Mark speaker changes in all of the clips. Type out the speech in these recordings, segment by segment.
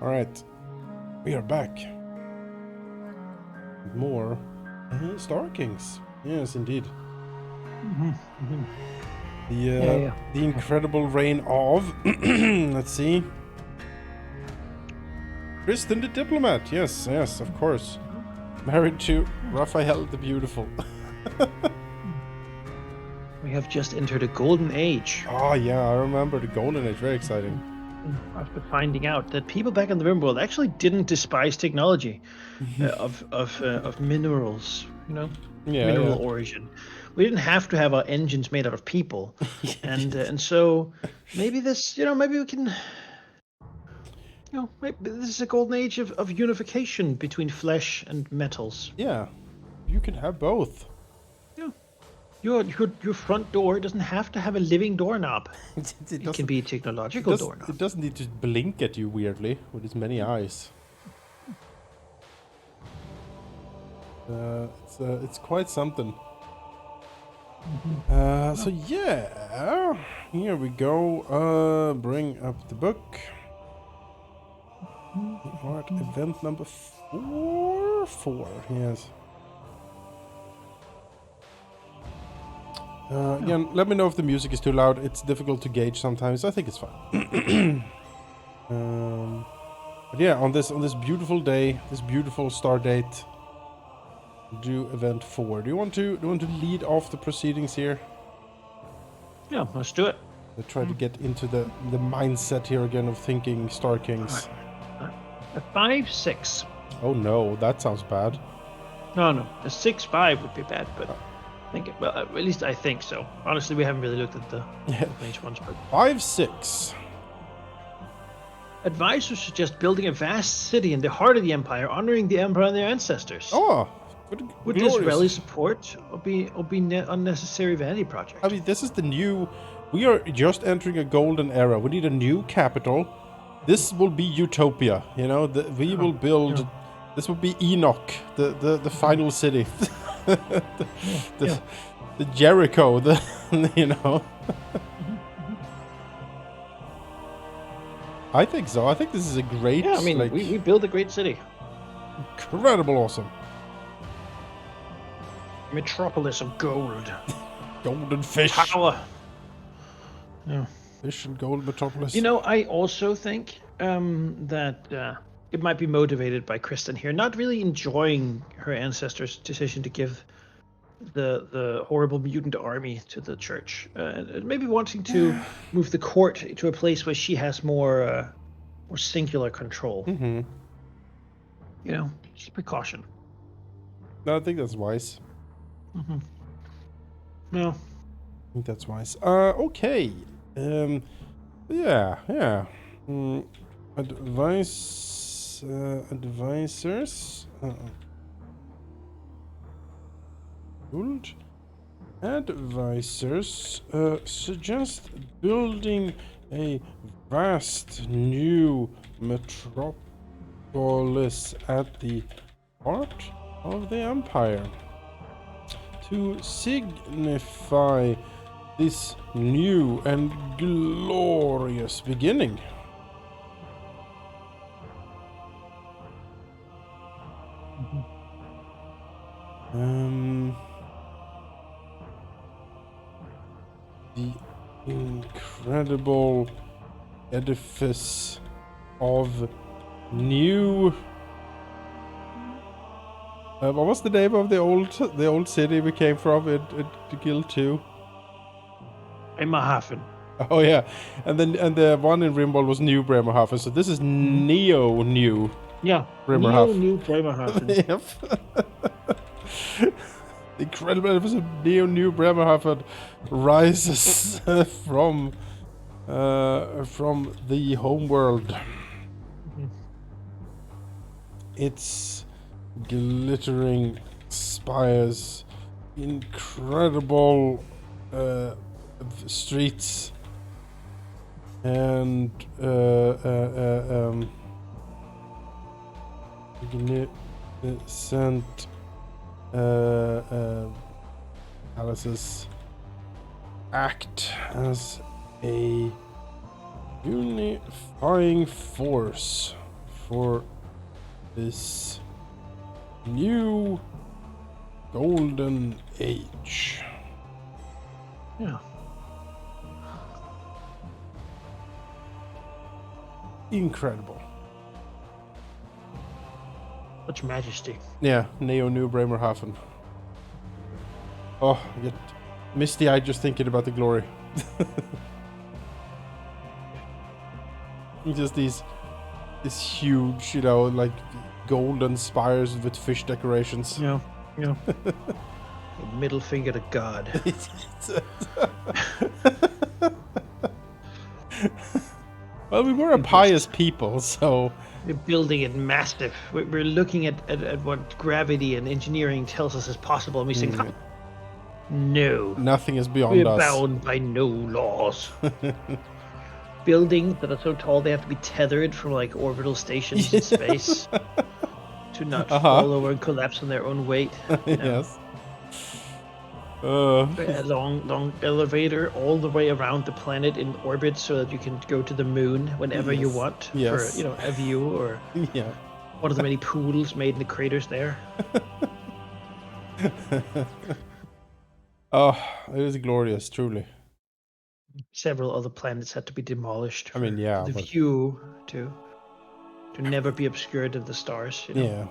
Speaker 1: Alright, we are back. More Star Kings. Yes, indeed. The incredible reign of... Let's see. Kristen the Diplomat. Yes, of course. Married to Raphael the Beautiful.
Speaker 2: We have just entered a golden age.
Speaker 1: Oh yeah, I remember the golden age. Very exciting.
Speaker 2: After finding out that people back in the rim world actually didn't despise technology of minerals, mineral origin. We didn't have to have our engines made out of people, and so maybe this, maybe we can, maybe this is a golden age of unification between flesh and metals.
Speaker 1: Yeah, you can have both.
Speaker 2: Yeah. Your front door doesn't have to have a living doorknob. It can be a technological doorknob.
Speaker 1: It doesn't need to blink at you weirdly with its many eyes. It's quite something. So yeah, here we go. Bring up the book. Art event number 4. Yes. Again, let me know if the music is too loud. It's difficult to gauge sometimes. I think it's fine. But yeah, on this beautiful day, this beautiful star date, do event 4. Do you want to lead off the proceedings here?
Speaker 2: Yeah, let's do it.
Speaker 1: Let's try to get into the mindset here again of thinking Star Kings.
Speaker 2: A 5-6.
Speaker 1: Oh no, that sounds bad.
Speaker 2: No, a 6-5 would be bad, but I think at least I think so. Honestly, we haven't really looked at the range ones, but
Speaker 1: 5-6.
Speaker 2: Advisors suggest building a vast city in the heart of the empire, honoring the emperor and their ancestors.
Speaker 1: Oh,
Speaker 2: would this rally support or be unnecessary vanity project?
Speaker 1: I mean, this is the new. We are just entering a golden era. We need a new capital. This will be utopia. We will build. Yeah. This will be Enoch, the final city, the Jericho. I think so. I think this is a great.
Speaker 2: Yeah, I mean, we build a great city.
Speaker 1: Incredible, awesome.
Speaker 2: Metropolis of gold.
Speaker 1: Golden fish.
Speaker 2: Power. Yeah.
Speaker 1: Fish and gold metropolis.
Speaker 2: I also think that it might be motivated by Kristen here, not really enjoying her ancestors' decision to give the horrible mutant army to the church, and maybe wanting to move the court to a place where she has more singular control.
Speaker 1: Mm-hmm.
Speaker 2: Just precaution.
Speaker 1: No, I think that's wise.
Speaker 2: Mm-hmm. No.
Speaker 1: I think that's wise. Okay. Yeah. Advisors. Advisors suggest building a vast new metropolis at the heart of the empire. To signify this new and glorious beginning. The incredible edifice of new. What was the name of the old city we came from in Guild 2?
Speaker 2: Bremerhaven.
Speaker 1: Oh yeah, and the one in Rimworld was New Bremerhaven. So this is New.
Speaker 2: Yeah,
Speaker 1: Bremerhaven.
Speaker 2: New Bremerhaven.
Speaker 1: Yep. The incredible edifice of New Bremerhaven rises from the home world.
Speaker 2: Mm-hmm.
Speaker 1: Its glittering spires, incredible streets, and magnificent palaces act as a unifying force for this new golden age.
Speaker 2: Yeah.
Speaker 1: Incredible.
Speaker 2: Such majesty.
Speaker 1: Yeah, Neo New Bremerhaven. Oh, I get misty eyed just thinking about the glory. Just these huge, like golden spires with fish decorations.
Speaker 2: Yeah. Yeah. Middle finger to God.
Speaker 1: Well, we were a pious people, so...
Speaker 2: We're building it massive. We're looking at what gravity and engineering tells us is possible, and we think, no.
Speaker 1: Nothing is beyond us.
Speaker 2: We're bound by no laws. Buildings that are so tall they have to be tethered from like orbital stations in space to not fall over and collapse on their own weight.
Speaker 1: Yes.
Speaker 2: A long elevator all the way around the planet in orbit so that you can go to the moon whenever you want for a view or one of the many pools made in the craters there.
Speaker 1: Oh, it is glorious, truly.
Speaker 2: Several other planets had to be demolished.
Speaker 1: I mean, yeah,
Speaker 2: for the view to never be obscured of the stars.
Speaker 1: Yeah.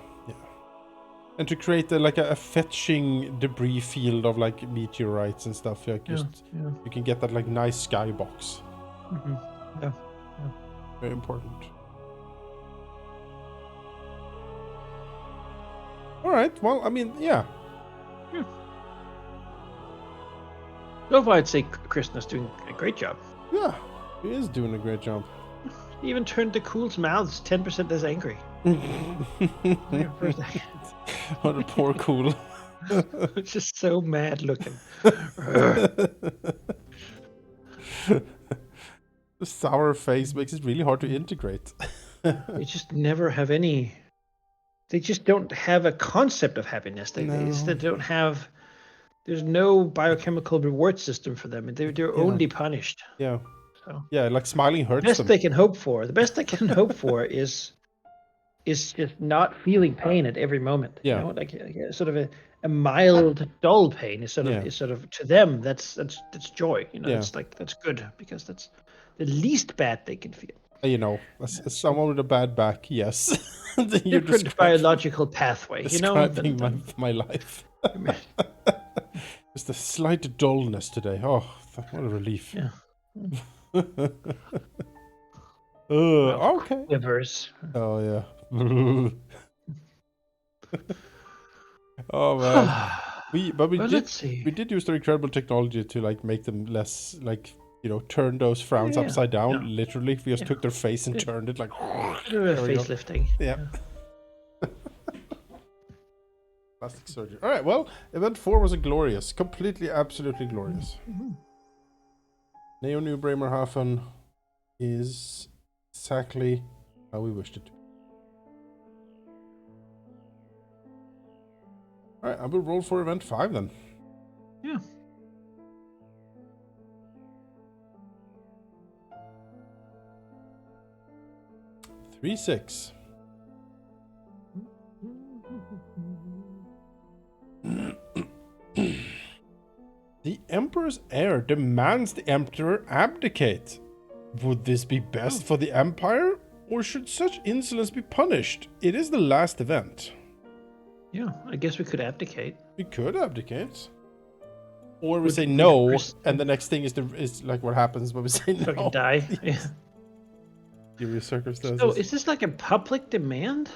Speaker 1: And to create a fetching debris field of like meteorites and stuff, you can get that like nice skybox.
Speaker 2: Mm-hmm. Yeah.
Speaker 1: Very important. All right. Well, I mean, yeah.
Speaker 2: So far, I'd say Kristen is doing a great job.
Speaker 1: Yeah, he is doing a great job.
Speaker 2: He even turned the Cool's mouths 10% less angry.
Speaker 1: What a poor Cool.
Speaker 2: It's just so mad looking.
Speaker 1: The sour face makes it really hard to integrate.
Speaker 2: They just never have any. They just don't have a concept of happiness. They don't have. There's no biochemical reward system for them. They're only punished.
Speaker 1: Yeah.
Speaker 2: So.
Speaker 1: Yeah, like smiling hurts them.
Speaker 2: The best they can hope for is just not feeling pain at every moment.
Speaker 1: Yeah.
Speaker 2: You know, like sort of a mild, dull pain is sort of to them that's joy. You know, it's like that's good because that's the least bad they can feel.
Speaker 1: You know, as someone with a bad back, yes.
Speaker 2: Different biological pathway. You know,
Speaker 1: my life. Just a slight dullness today. Oh, what a relief.
Speaker 2: Yeah.
Speaker 1: Okay.
Speaker 2: Quivers.
Speaker 1: Oh yeah. Oh man. We did use the incredible technology to like make them less like turn those frowns upside down. Literally, we just took their face and turned it like
Speaker 2: facelifting.
Speaker 1: Yeah. Plastic surgery. All right. Well, event 4 was completely, absolutely glorious. Neo New Bremerhaven is exactly how we wished it to. All right, I will roll for event 5 then.
Speaker 2: Yeah.
Speaker 1: Three, 6. The Emperor's heir demands the Emperor abdicate. Would this be best for the Empire, or should such insolence be punished? It is the last event.
Speaker 2: Yeah, I guess we could abdicate.
Speaker 1: We could abdicate. Or we say no, and the next thing is like what happens when we say no.
Speaker 2: Fucking die. Yeah.
Speaker 1: Serious circumstances.
Speaker 2: So, is this like a public demand?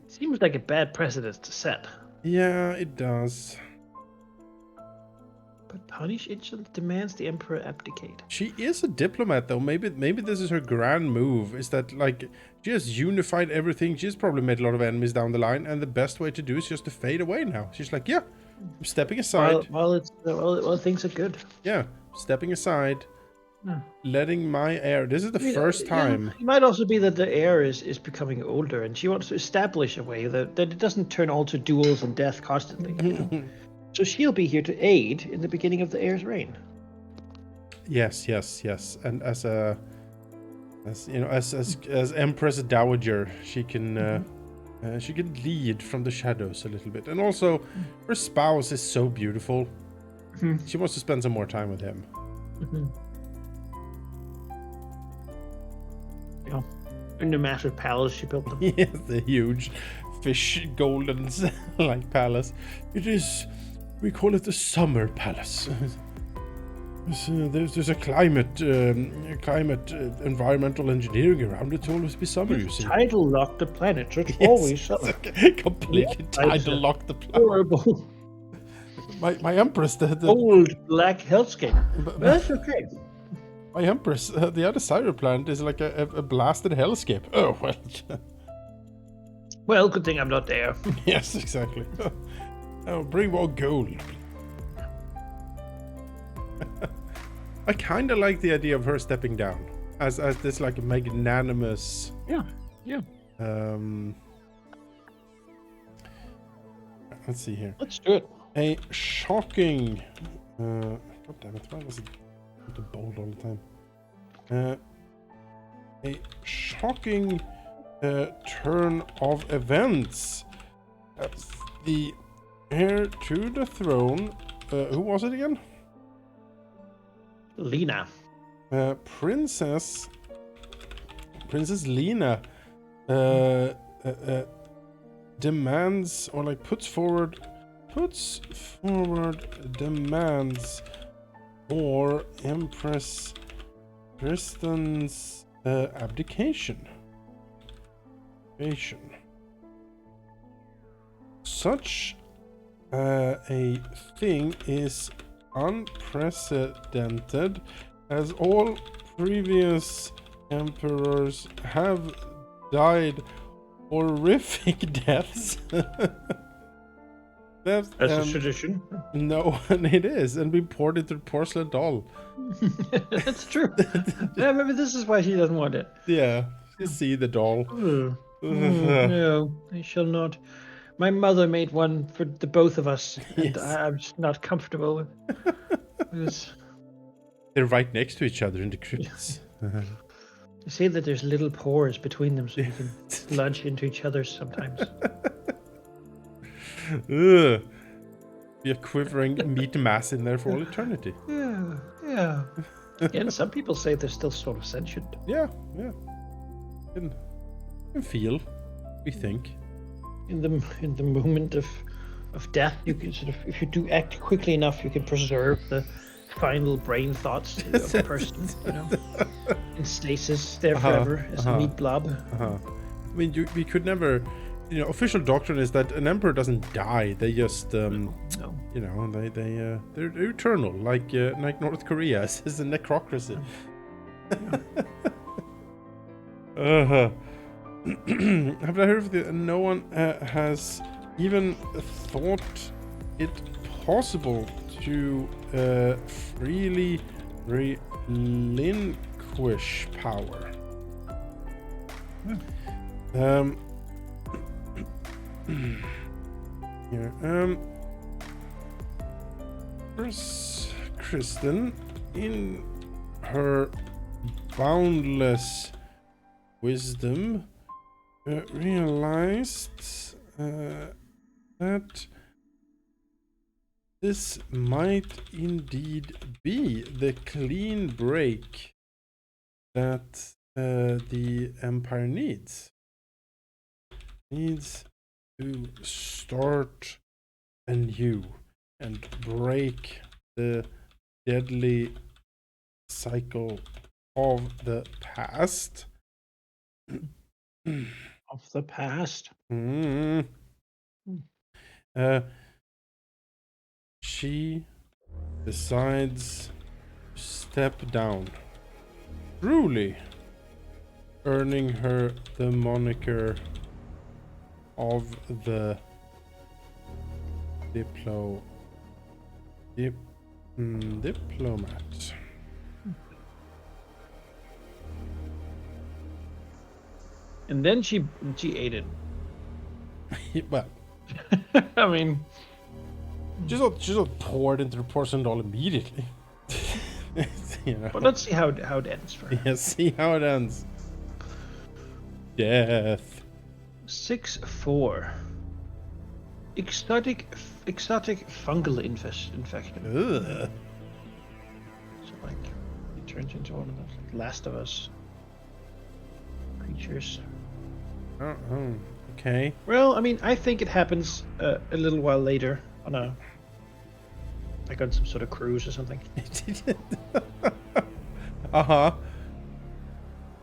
Speaker 2: Seems like a bad precedent to set.
Speaker 1: Yeah, it does.
Speaker 2: But punish insolence demands the Emperor abdicate.
Speaker 1: She is a diplomat, though. Maybe this is her grand move. Is that like she has unified everything? She's probably made a lot of enemies down the line, and the best way to do is just to fade away now. She's like, yeah, I'm stepping aside.
Speaker 2: Well, things are good.
Speaker 1: Yeah, stepping aside, letting my heir. This is the first time.
Speaker 2: Yeah, it might also be that the heir is becoming older, and she wants to establish a way that it doesn't turn all to duels and death constantly. You know? So she'll be here to aid in the beginning of the heir's reign.
Speaker 1: Yes. And as a As you know, as Empress Dowager, she can lead from the shadows a little bit, and also her spouse is so beautiful. She wants to spend some more time with him.
Speaker 2: Yeah. In the massive palace she built them.
Speaker 1: Yes, the huge fish golden like palace. It is. We call it the summer palace. There's a climate environmental engineering around it to always be summer. You see.
Speaker 2: Tidal locked the planet, so it's always summer.
Speaker 1: Completely tidal locked the planet.
Speaker 2: Horrible.
Speaker 1: My empress, the
Speaker 2: Old black hellscape. But that's okay.
Speaker 1: My empress, the other side of the planet is like a blasted hellscape. Oh well.
Speaker 2: Well, good thing I'm not there.
Speaker 1: Yes, exactly. Oh, bring more gold. I kind of like the idea of her stepping down as this like magnanimous.
Speaker 2: Yeah.
Speaker 1: Let's see here.
Speaker 2: Let's do it.
Speaker 1: A shocking. God damn it! Why was it the bold all the time? A shocking turn of events. The heir to the throne. Who was it again?
Speaker 2: Lena.
Speaker 1: Princess Lena demands or like puts forward demands for Empress Kristen's abdication. Such a thing is unprecedented, as all previous emperors have died horrific deaths.
Speaker 2: That's a tradition.
Speaker 1: No, and it is, and we poured it through porcelain doll.
Speaker 2: That's true. Yeah, maybe this is why she doesn't want it.
Speaker 1: Yeah, you see the doll.
Speaker 2: No, I shall not. My mother made one for the both of us, and
Speaker 1: Yes.
Speaker 2: I'm just not comfortable with this.
Speaker 1: They're right next to each other in the crypts.
Speaker 2: They say that there's little pores between them, so you can sludge into each other sometimes.
Speaker 1: Ugh. Be a quivering meat mass in there for all eternity.
Speaker 2: Yeah. And some people say they're still sort of sentient.
Speaker 1: Yeah. Can feel, we think.
Speaker 2: In the moment of death, you can sort of, if you do act quickly enough, you can preserve the final brain thoughts of the person, in stasis there forever as a meat blob.
Speaker 1: I mean, we could never. Official doctrine is that an emperor doesn't die. They just,
Speaker 2: No.
Speaker 1: they're eternal, like North Korea. It's a necrocracy. Have I heard of the? No one has even thought it possible to freely relinquish power. Kristen, in her boundless wisdom, realized that this might indeed be the clean break that the Empire needs. Needs to start anew and break the deadly cycle of the past.
Speaker 2: Of the past.
Speaker 1: She decides to step down, truly earning her the moniker of the diplomat.
Speaker 2: And then she ate it.
Speaker 1: Well,
Speaker 2: I mean,
Speaker 1: she's not poured into the porcelain doll immediately.
Speaker 2: but let's see how it ends for her.
Speaker 1: Yeah, see how it ends. death.
Speaker 2: 6-4. Exotic fungal infection.
Speaker 1: Ugh.
Speaker 2: So like, it turns into one of those like, Last of Us creatures.
Speaker 1: Oh, okay.
Speaker 2: Well, I mean, I think it happens a little while later on on some sort of cruise or something.
Speaker 1: Uh-huh.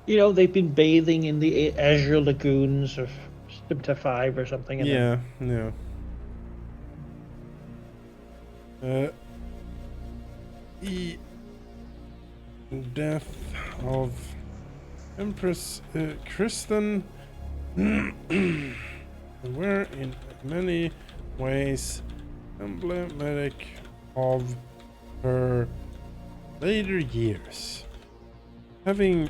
Speaker 2: You know, they've been bathing in the azure lagoons of Stimta 5 or something. And
Speaker 1: Yeah,
Speaker 2: then...
Speaker 1: yeah. The death of Empress Kristen were in many ways emblematic of her later years. Having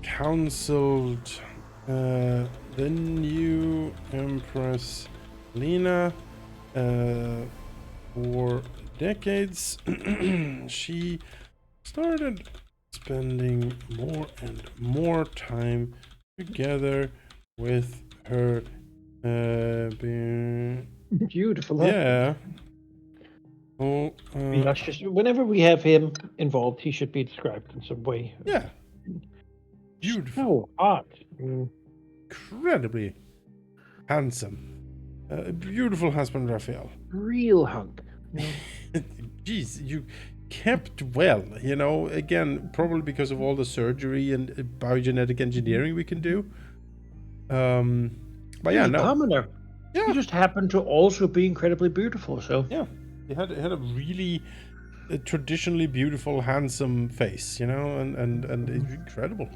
Speaker 1: counseled the new Empress Lena for decades, she started spending more and more time together with her
Speaker 2: Beautiful, huh?
Speaker 1: yeah. Oh,
Speaker 2: Luscious. Whenever we have him involved, he should be described in some way.
Speaker 1: yeah. Beautiful.
Speaker 2: So hot.
Speaker 1: Incredibly handsome. Beautiful husband, Raphael.
Speaker 2: Real hunk.
Speaker 1: Jeez, you kept well, you know, again, probably because of all the surgery and biogenetic engineering we can do. But yeah,
Speaker 2: He's a
Speaker 1: no.
Speaker 2: commoner.
Speaker 1: Yeah.
Speaker 2: He just happened to also be incredibly beautiful, so...
Speaker 1: Yeah, he had a really traditionally beautiful, handsome face, you know, and it's incredible.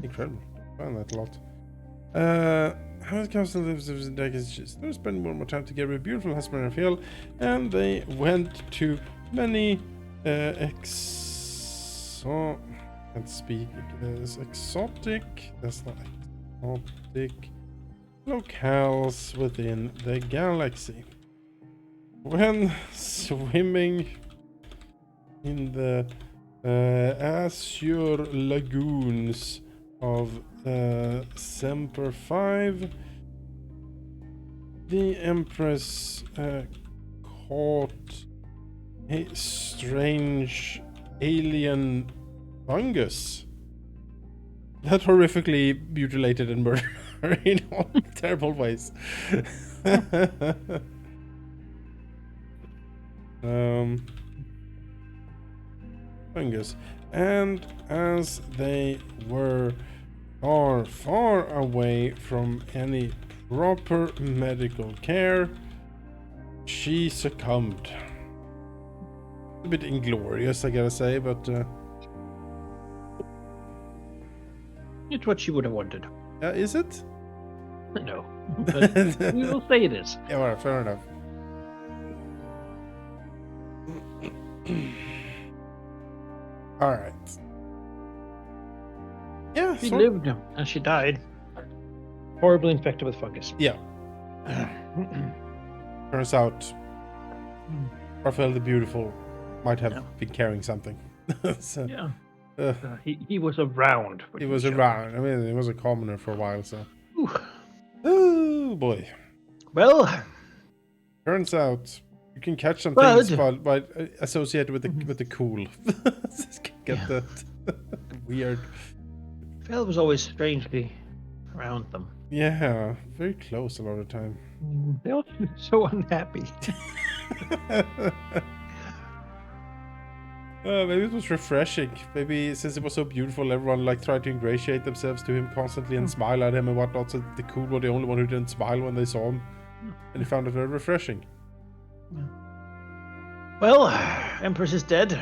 Speaker 1: Incredible. I found that a lot. How the council lives in decades, they're spending more and more time together with beautiful husband and Raphael, and they went to many exotic, that's not exotic, locales within the galaxy. When swimming in the azure lagoons of Semper 5, the Empress caught a strange alien fungus that horrifically mutilated and murdered her in all terrible ways. Fungus. And as they were far away from any proper medical care, she succumbed. A bit inglorious, I gotta say, but
Speaker 2: It's what she would have wanted.
Speaker 1: is it?
Speaker 2: No. But we will say it is.
Speaker 1: Yeah, well, fair enough. All right. Yeah,
Speaker 2: She lived and she died. Horribly infected with fungus.
Speaker 1: Yeah. Turns out, Raphael the Beautiful might have been carrying something. So,
Speaker 2: yeah. He was around.
Speaker 1: He was around. I mean, he was a commoner for a while, so.
Speaker 2: Ooh.
Speaker 1: Oh boy.
Speaker 2: Well.
Speaker 1: Turns out you can catch some things by associated with the cool. Get that weird.
Speaker 2: Phil was always strangely around them.
Speaker 1: Yeah, very close a lot of the time.
Speaker 2: They all seem so unhappy.
Speaker 1: Maybe it was refreshing. Maybe since it was so beautiful, everyone like tried to ingratiate themselves to him constantly and smile at him and whatnot. So the cool were the only one who didn't smile when they saw him, and he found it very refreshing.
Speaker 2: Well, Empress is dead.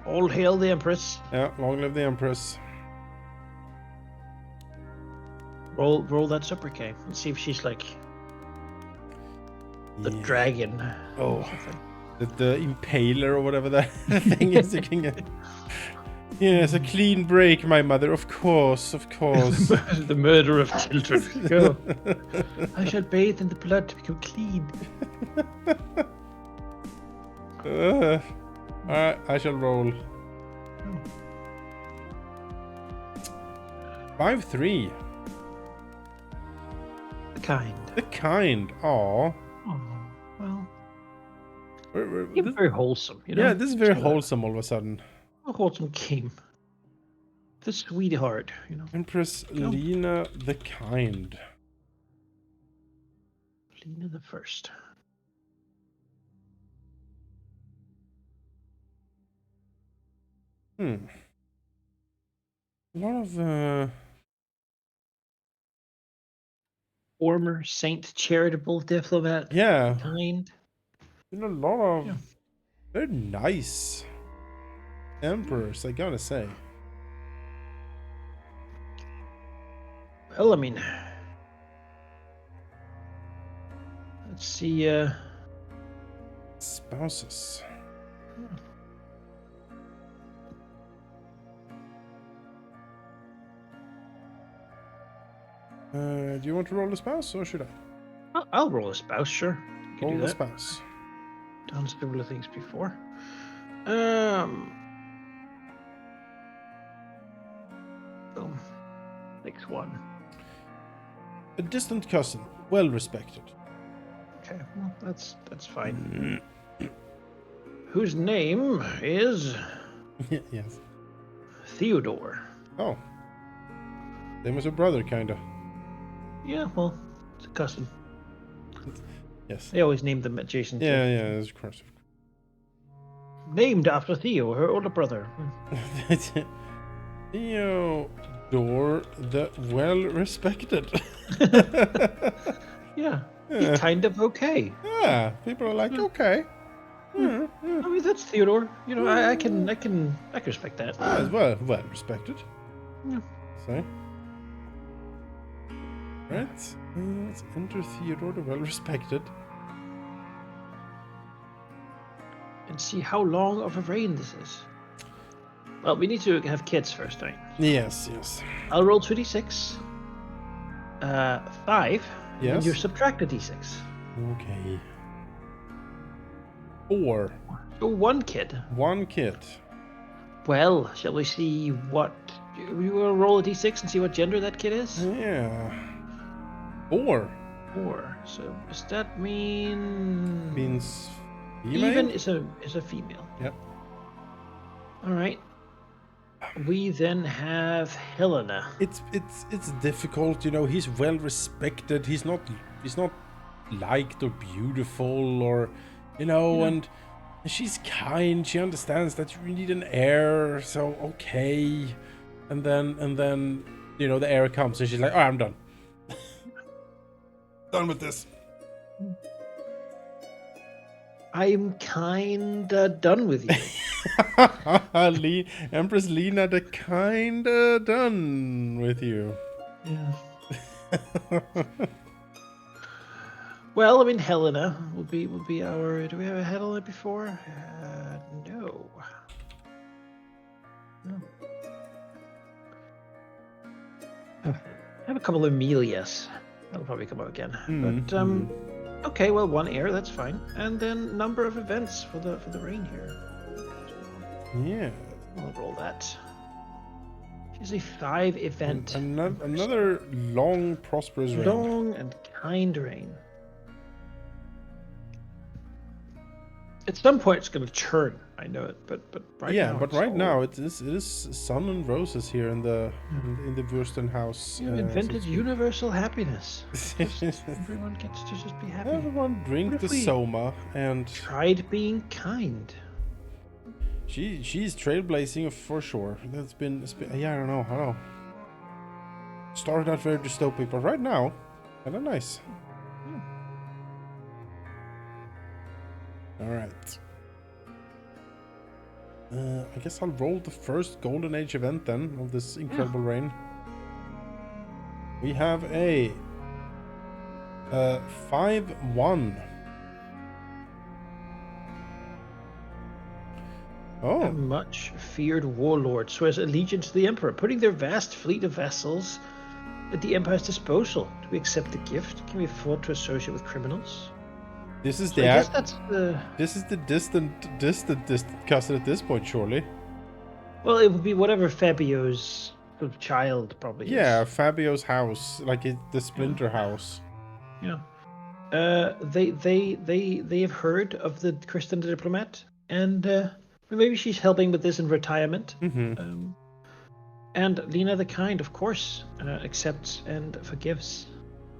Speaker 2: All hail the Empress.
Speaker 1: Yeah, long live the Empress.
Speaker 2: Roll that sobriquet. Let's see if she's like the dragon.
Speaker 1: Oh, the impaler or whatever that thing is. You can get. Yes, a clean break, my mother. Of course, of course.
Speaker 2: The murder of children. Go. I shall bathe in the blood to become clean.
Speaker 1: Alright, I shall roll. 5-3.
Speaker 2: kind.
Speaker 1: The kind. Aw.
Speaker 2: Oh, well,
Speaker 1: We're-
Speaker 2: you're
Speaker 1: this-
Speaker 2: very wholesome, you know?
Speaker 1: yeah, this is very
Speaker 2: Say that.
Speaker 1: wholesome all of a sudden.
Speaker 2: A wholesome game. The sweetheart, you know?
Speaker 1: Empress
Speaker 2: Oh.
Speaker 1: Lena the Kind.
Speaker 2: Lena the First.
Speaker 1: A lot of
Speaker 2: Former saint, charitable diplomat,
Speaker 1: yeah,
Speaker 2: kind.
Speaker 1: been a lot of
Speaker 2: Yeah.
Speaker 1: very nice emperors, I gotta say.
Speaker 2: Well, I mean, let's see.
Speaker 1: Spouses. Do you want to roll a spouse or should I?
Speaker 2: I'll roll a spouse, sure. You can
Speaker 1: Roll
Speaker 2: do
Speaker 1: a
Speaker 2: that.
Speaker 1: spouse.
Speaker 2: Done similar things before. 6-1.
Speaker 1: A distant cousin, well respected.
Speaker 2: Okay, well, that's fine. Whose name is
Speaker 1: Yes.
Speaker 2: Theodore.
Speaker 1: Oh. Same as a brother, kinda.
Speaker 2: Yeah, well, it's a cousin.
Speaker 1: Yes.
Speaker 2: They always name them adjacent.
Speaker 1: Yeah, yeah, of course.
Speaker 2: Named after Theo, her older brother.
Speaker 1: Theodore the well respected.
Speaker 2: Yeah,
Speaker 1: Yeah.
Speaker 2: he's kind of okay.
Speaker 1: Yeah, people are like, okay. Yeah, yeah.
Speaker 2: I mean, that's Theodore. You know, I can respect that.
Speaker 1: As well respected.
Speaker 2: Yeah.
Speaker 1: So. Right. Let's enter Theodore the well respected.
Speaker 2: And see how long of a reign this is. Well, we need to have kids first, right?
Speaker 1: Yes, yes.
Speaker 2: I'll roll 2d6. 5.
Speaker 1: Yes.
Speaker 2: And you subtract a d6.
Speaker 1: Okay. 4.
Speaker 2: So 1 kid.
Speaker 1: 1 kid.
Speaker 2: Well, shall we see what... We will roll a d6 and see what gender that kid is?
Speaker 1: Yeah. 4.
Speaker 2: 4. So does that mean...
Speaker 1: Means
Speaker 2: Even
Speaker 1: female?
Speaker 2: is a female.
Speaker 1: Yep.
Speaker 2: All right. We then have Helena.
Speaker 1: It's difficult, you know. He's well respected. He's not liked or beautiful or, you know,
Speaker 2: Yeah.
Speaker 1: and she's kind. She understands that you need an heir. So okay, and then you know the heir comes and she's like, oh, I'm done. Done with this.
Speaker 2: I'm kinda done with you.
Speaker 1: Empress Lena, the kinda done with you.
Speaker 2: Yeah. Well, I mean, Helena would be our. Do we have a Helena before? No. No. I have a couple of Amelias. That'll probably come out again. But okay, well, 1 heir, that's fine. And then number of events for the reign here.
Speaker 1: Yeah.
Speaker 2: I'll roll that. She's a 5 event.
Speaker 1: Another long, prosperous reign.
Speaker 2: Long and kind reign. At some point, it's going to churn. I know it, but right now.
Speaker 1: But
Speaker 2: it's
Speaker 1: right
Speaker 2: all-
Speaker 1: now it is sun and roses here in the Wursten house.
Speaker 2: You invented universal happiness. Everyone gets to just be happy.
Speaker 1: Everyone drink
Speaker 2: What
Speaker 1: the
Speaker 2: if we
Speaker 1: soma, and
Speaker 2: tried being kind.
Speaker 1: she's trailblazing for sure. It's been yeah, I don't know. Started out very dystopic, but right now, kind of nice. All right. I guess I'll roll the first Golden Age event then of this incredible reign. We have a 5-1.
Speaker 2: A
Speaker 1: Oh,
Speaker 2: much feared warlord swears allegiance to the Emperor, putting their vast fleet of vessels at the Empire's disposal. Do we accept the gift? Can we afford to associate with criminals?
Speaker 1: this is
Speaker 2: So I guess that's the...
Speaker 1: this is the distant cousin at this point, surely.
Speaker 2: Well, it would be whatever Fabio's sort of child probably
Speaker 1: Yeah,
Speaker 2: is.
Speaker 1: Fabio's house, like the Splinter house.
Speaker 2: Yeah. They have heard of the Kristen the diplomat, and maybe she's helping with this in retirement.
Speaker 1: Mm-hmm.
Speaker 2: And Lena the Kind, of course, accepts and forgives.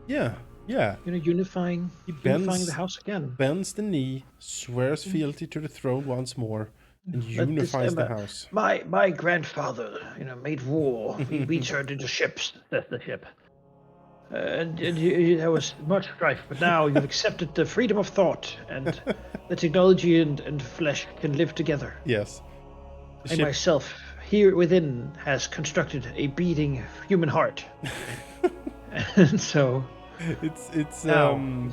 Speaker 1: Yeah, yeah.
Speaker 2: Unifying
Speaker 1: He
Speaker 2: the house again.
Speaker 1: bends the knee, swears fealty to the throne once more, and
Speaker 2: Let this
Speaker 1: unifies the house.
Speaker 2: my grandfather, made war. We turned into ships. That's the ship. There was much strife, but now you've accepted the freedom of thought, and the technology and flesh can live together.
Speaker 1: Yes. The
Speaker 2: I
Speaker 1: ship.
Speaker 2: myself, here within, has constructed a beating human heart, and so
Speaker 1: It's
Speaker 2: now you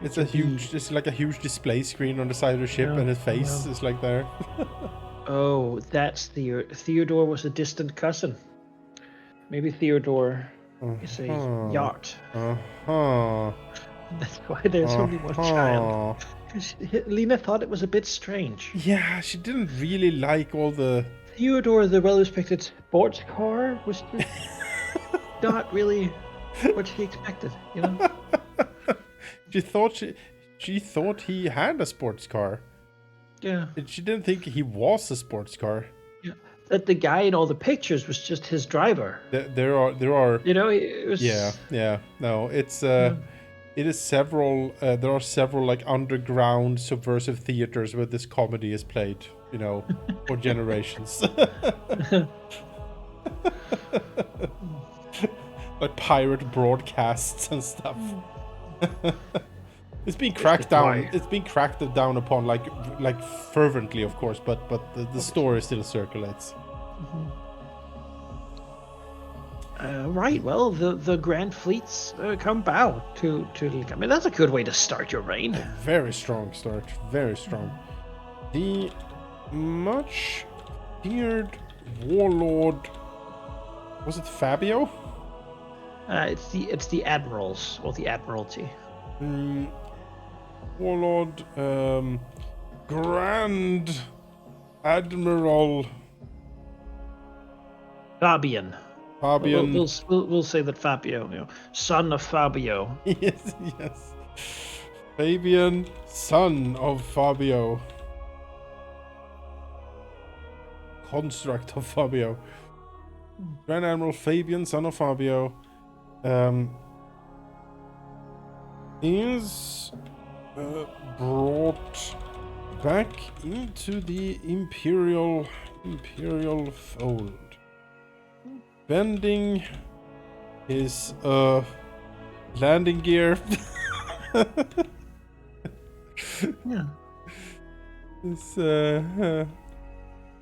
Speaker 1: it's a
Speaker 2: can be.
Speaker 1: huge. It's like a huge display screen on the side of the ship, and his face is like there.
Speaker 2: Oh, that's Theodore was a distant cousin. Maybe Theodore is a yacht.
Speaker 1: Uh-huh.
Speaker 2: That's why there's only one child. Lena thought it was a bit strange.
Speaker 1: Yeah, she didn't really like all the.
Speaker 2: Theodore, the well-respected sports car, was just not really what she expected.
Speaker 1: She thought he had a sports car.
Speaker 2: Yeah.
Speaker 1: And she didn't think he was a sports car.
Speaker 2: Yeah. That the guy in all the pictures was just his driver.
Speaker 1: There are.
Speaker 2: It was.
Speaker 1: Yeah. No, it's it is several. There are several like underground subversive theaters where this comedy is played. For generations. Like pirate broadcasts and stuff. It's been cracked down. It's been cracked down upon like fervently, of course, but the story still circulates.
Speaker 2: Right. Well, the grand fleets come bow to. I mean, that's a good way to start your reign.
Speaker 1: Very strong start. Very strong. The much feared warlord. Was it Fabio?
Speaker 2: It's the admirals or the admiralty.
Speaker 1: Warlord, Grand Admiral
Speaker 2: Fabian.
Speaker 1: Fabian.
Speaker 2: We'll say that Fabio, son of Fabio.
Speaker 1: Yes. Fabian, son of Fabio. Construct of Fabio. Grand Admiral Fabian, son of Fabio, is brought back into the imperial fold, bending his landing gear.
Speaker 2: Yeah.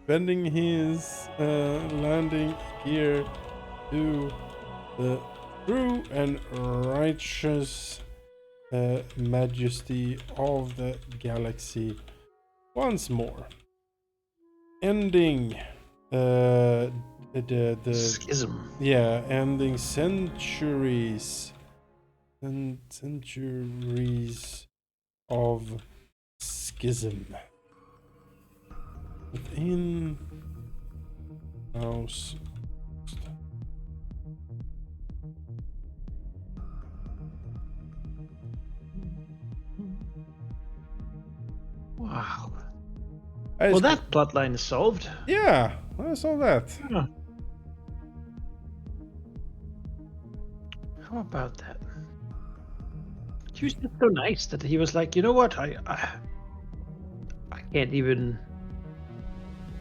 Speaker 1: Bending his landing gear to the true and righteous majesty of the galaxy once more, ending the
Speaker 2: schism.
Speaker 1: Yeah, ending centuries and centuries of schism within House.
Speaker 2: Wow. Well, that plotline is solved.
Speaker 1: Yeah, I saw that.
Speaker 2: Yeah. How about that? She was just so nice that he was like, you know what? I can't even.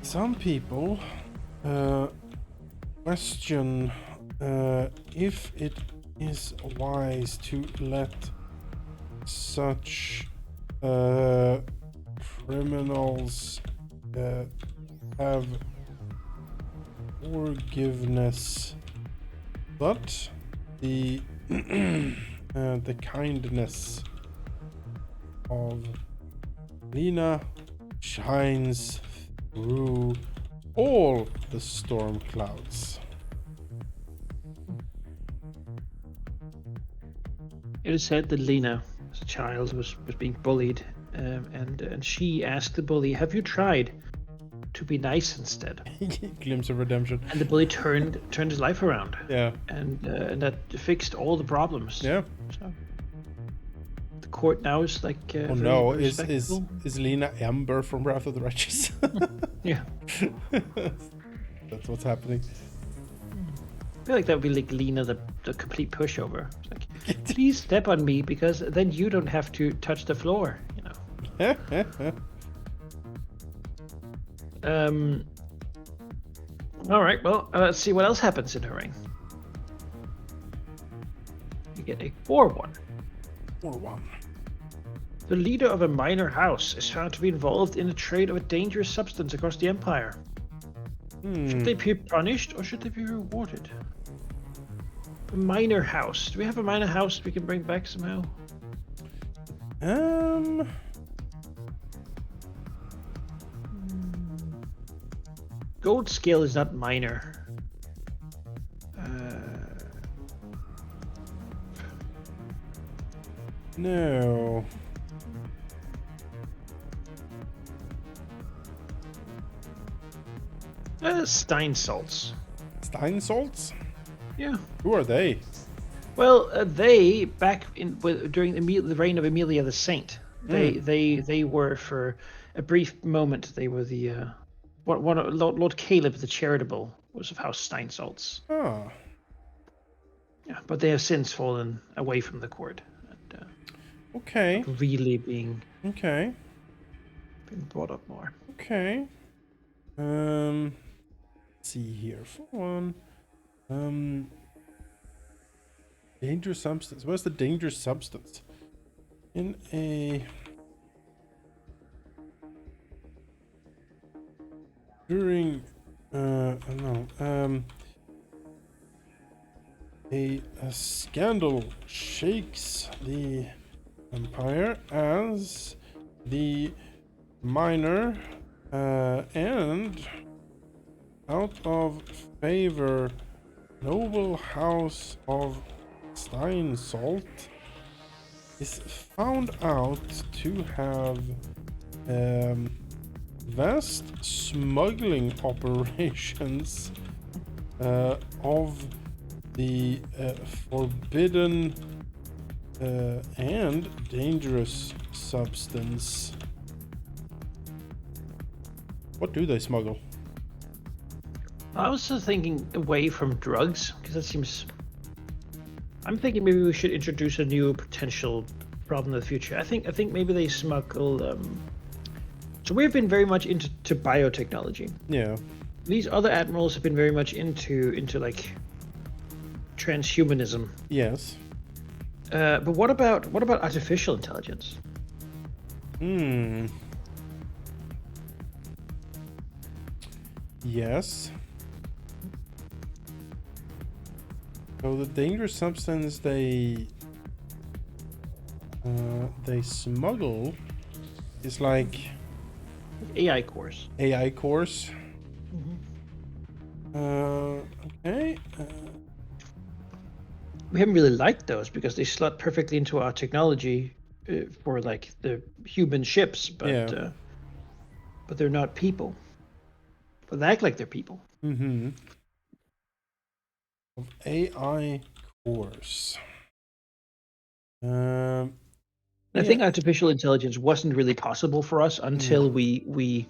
Speaker 1: Some people question if it is wise to let such criminals have forgiveness, but the the kindness of Lena shines through all the storm clouds.
Speaker 2: It is said that Lena, as a child, was being bullied, and she asked the bully, "Have you tried to be nice instead?"
Speaker 1: Glimpse of redemption.
Speaker 2: And the bully turned his life around.
Speaker 1: Yeah.
Speaker 2: And that fixed all the problems.
Speaker 1: Yeah.
Speaker 2: So. court now is like
Speaker 1: Oh
Speaker 2: very
Speaker 1: no,
Speaker 2: respectful.
Speaker 1: is Lena Ember from Wrath of the Righteous?
Speaker 2: Yeah.
Speaker 1: That's what's happening.
Speaker 2: I feel like that would be like Lena, the complete pushover. It's like, please step on me because then you don't have to touch the floor, you know. All right, well, let's see what else happens in her reign. You get a 4-1.
Speaker 1: 4-1.
Speaker 2: The leader of a minor house is found to be involved in the trade of a dangerous substance across the empire. Should they be punished or should they be rewarded? A minor house. Do we have a minor house we can bring back somehow? Gold scale is not minor.
Speaker 1: No.
Speaker 2: Stein salts.
Speaker 1: Stein salts?
Speaker 2: Yeah.
Speaker 1: Who are they?
Speaker 2: Well, they back in during the reign of Amelia the Saint. They were for a brief moment. They were the one of Lord Caleb the Charitable was of House Steinsaltz.
Speaker 1: Ah.
Speaker 2: Yeah, but they have since fallen away from the court. And,
Speaker 1: okay.
Speaker 2: Really being brought up more.
Speaker 1: Okay. Let's see here. For one. Dangerous substance. What's the dangerous substance? In a during I don't know. A scandal shakes the empire as the minor and out of favor noble house of Steinsalt is found out to have vast smuggling operations of the forbidden and dangerous substance. What do they smuggle?
Speaker 2: I was just thinking away from drugs because that seems. I'm thinking maybe we should introduce a new potential problem in the future. I think maybe they smuggle. So we've been very much into biotechnology.
Speaker 1: Yeah.
Speaker 2: These other admirals have been very much into like transhumanism.
Speaker 1: Yes.
Speaker 2: But what about artificial intelligence?
Speaker 1: Yes. So the dangerous substance they smuggle is like
Speaker 2: AI cores.
Speaker 1: AI cores. Okay.
Speaker 2: We haven't really liked those because they slot perfectly into our technology for like the human ships, but but they're not people. But they act like they're people.
Speaker 1: Of AI cores. I
Speaker 2: think artificial intelligence wasn't really possible for us until we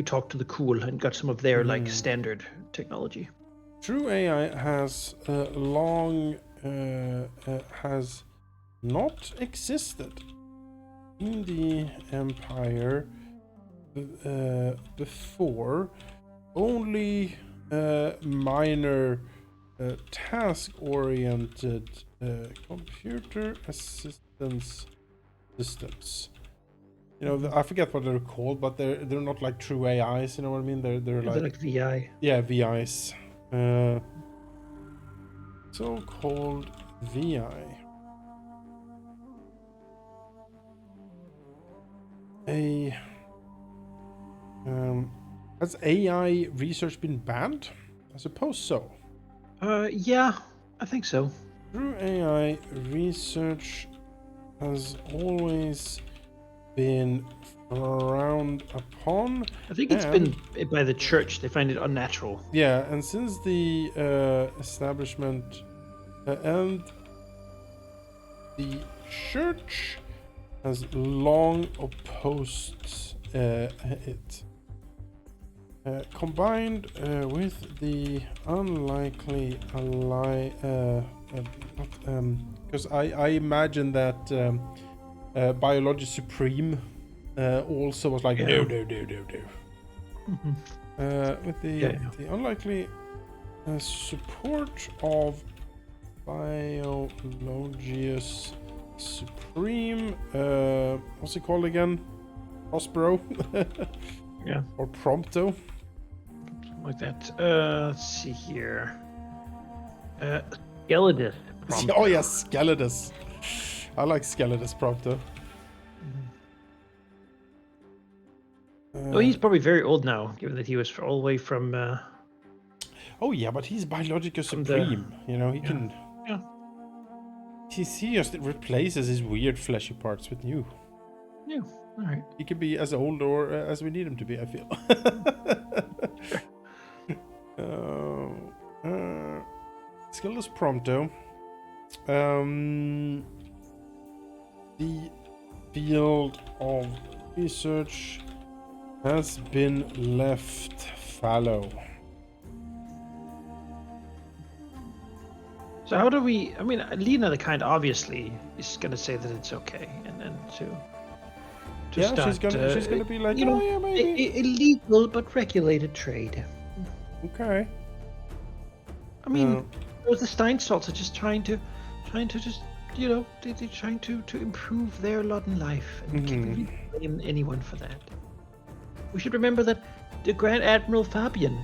Speaker 2: talked to the Cool and got some of their like standard technology.
Speaker 1: True AI has long has not existed in the Empire before. Only minor task-oriented computer assistance systems. You know, I forget what they're called, but they're not like true AIs. You know what I mean? They're like
Speaker 2: VI.
Speaker 1: Yeah, VIs. So-called VI. Has AI research been banned? I suppose so.
Speaker 2: Yeah, I think so.
Speaker 1: True AI research has always been frowned upon.
Speaker 2: I think it's been by the church. They find it unnatural.
Speaker 1: Yeah, and since the establishment and the church has long opposed it. Combined with the unlikely ally, because I imagine that Biology Supreme also was like no. With the unlikely support of Biologius Supreme, what's it called again? Prospero?
Speaker 2: Yeah.
Speaker 1: Or Prompto?
Speaker 2: Something like that. Let's see here. Skeledus.
Speaker 1: Oh yes, Skeledus. I like Skeledus Prompto.
Speaker 2: Oh, he's probably very old now, given that he was all the way from.
Speaker 1: Oh yeah, but he's Biologica
Speaker 2: From
Speaker 1: Supreme. You know, he
Speaker 2: yeah.
Speaker 1: can.
Speaker 2: Yeah.
Speaker 1: He just replaces his weird fleshy parts with new.
Speaker 2: Yeah. All right.
Speaker 1: He can be as old or as we need him to be, I feel. Skilless Prompto. The field of research has been left fallow.
Speaker 2: So how do we? I mean, Lena the Kind obviously is going to say that it's okay, and then to
Speaker 1: yeah,
Speaker 2: start,
Speaker 1: she's gonna be like,
Speaker 2: you know,
Speaker 1: yeah, maybe
Speaker 2: illegal but regulated trade.
Speaker 1: Okay.
Speaker 2: I mean, the Steinsalts are just trying to just, you know, they're trying to improve their lot in life, and can't really blame anyone for that. We should remember that the Grand Admiral Fabian,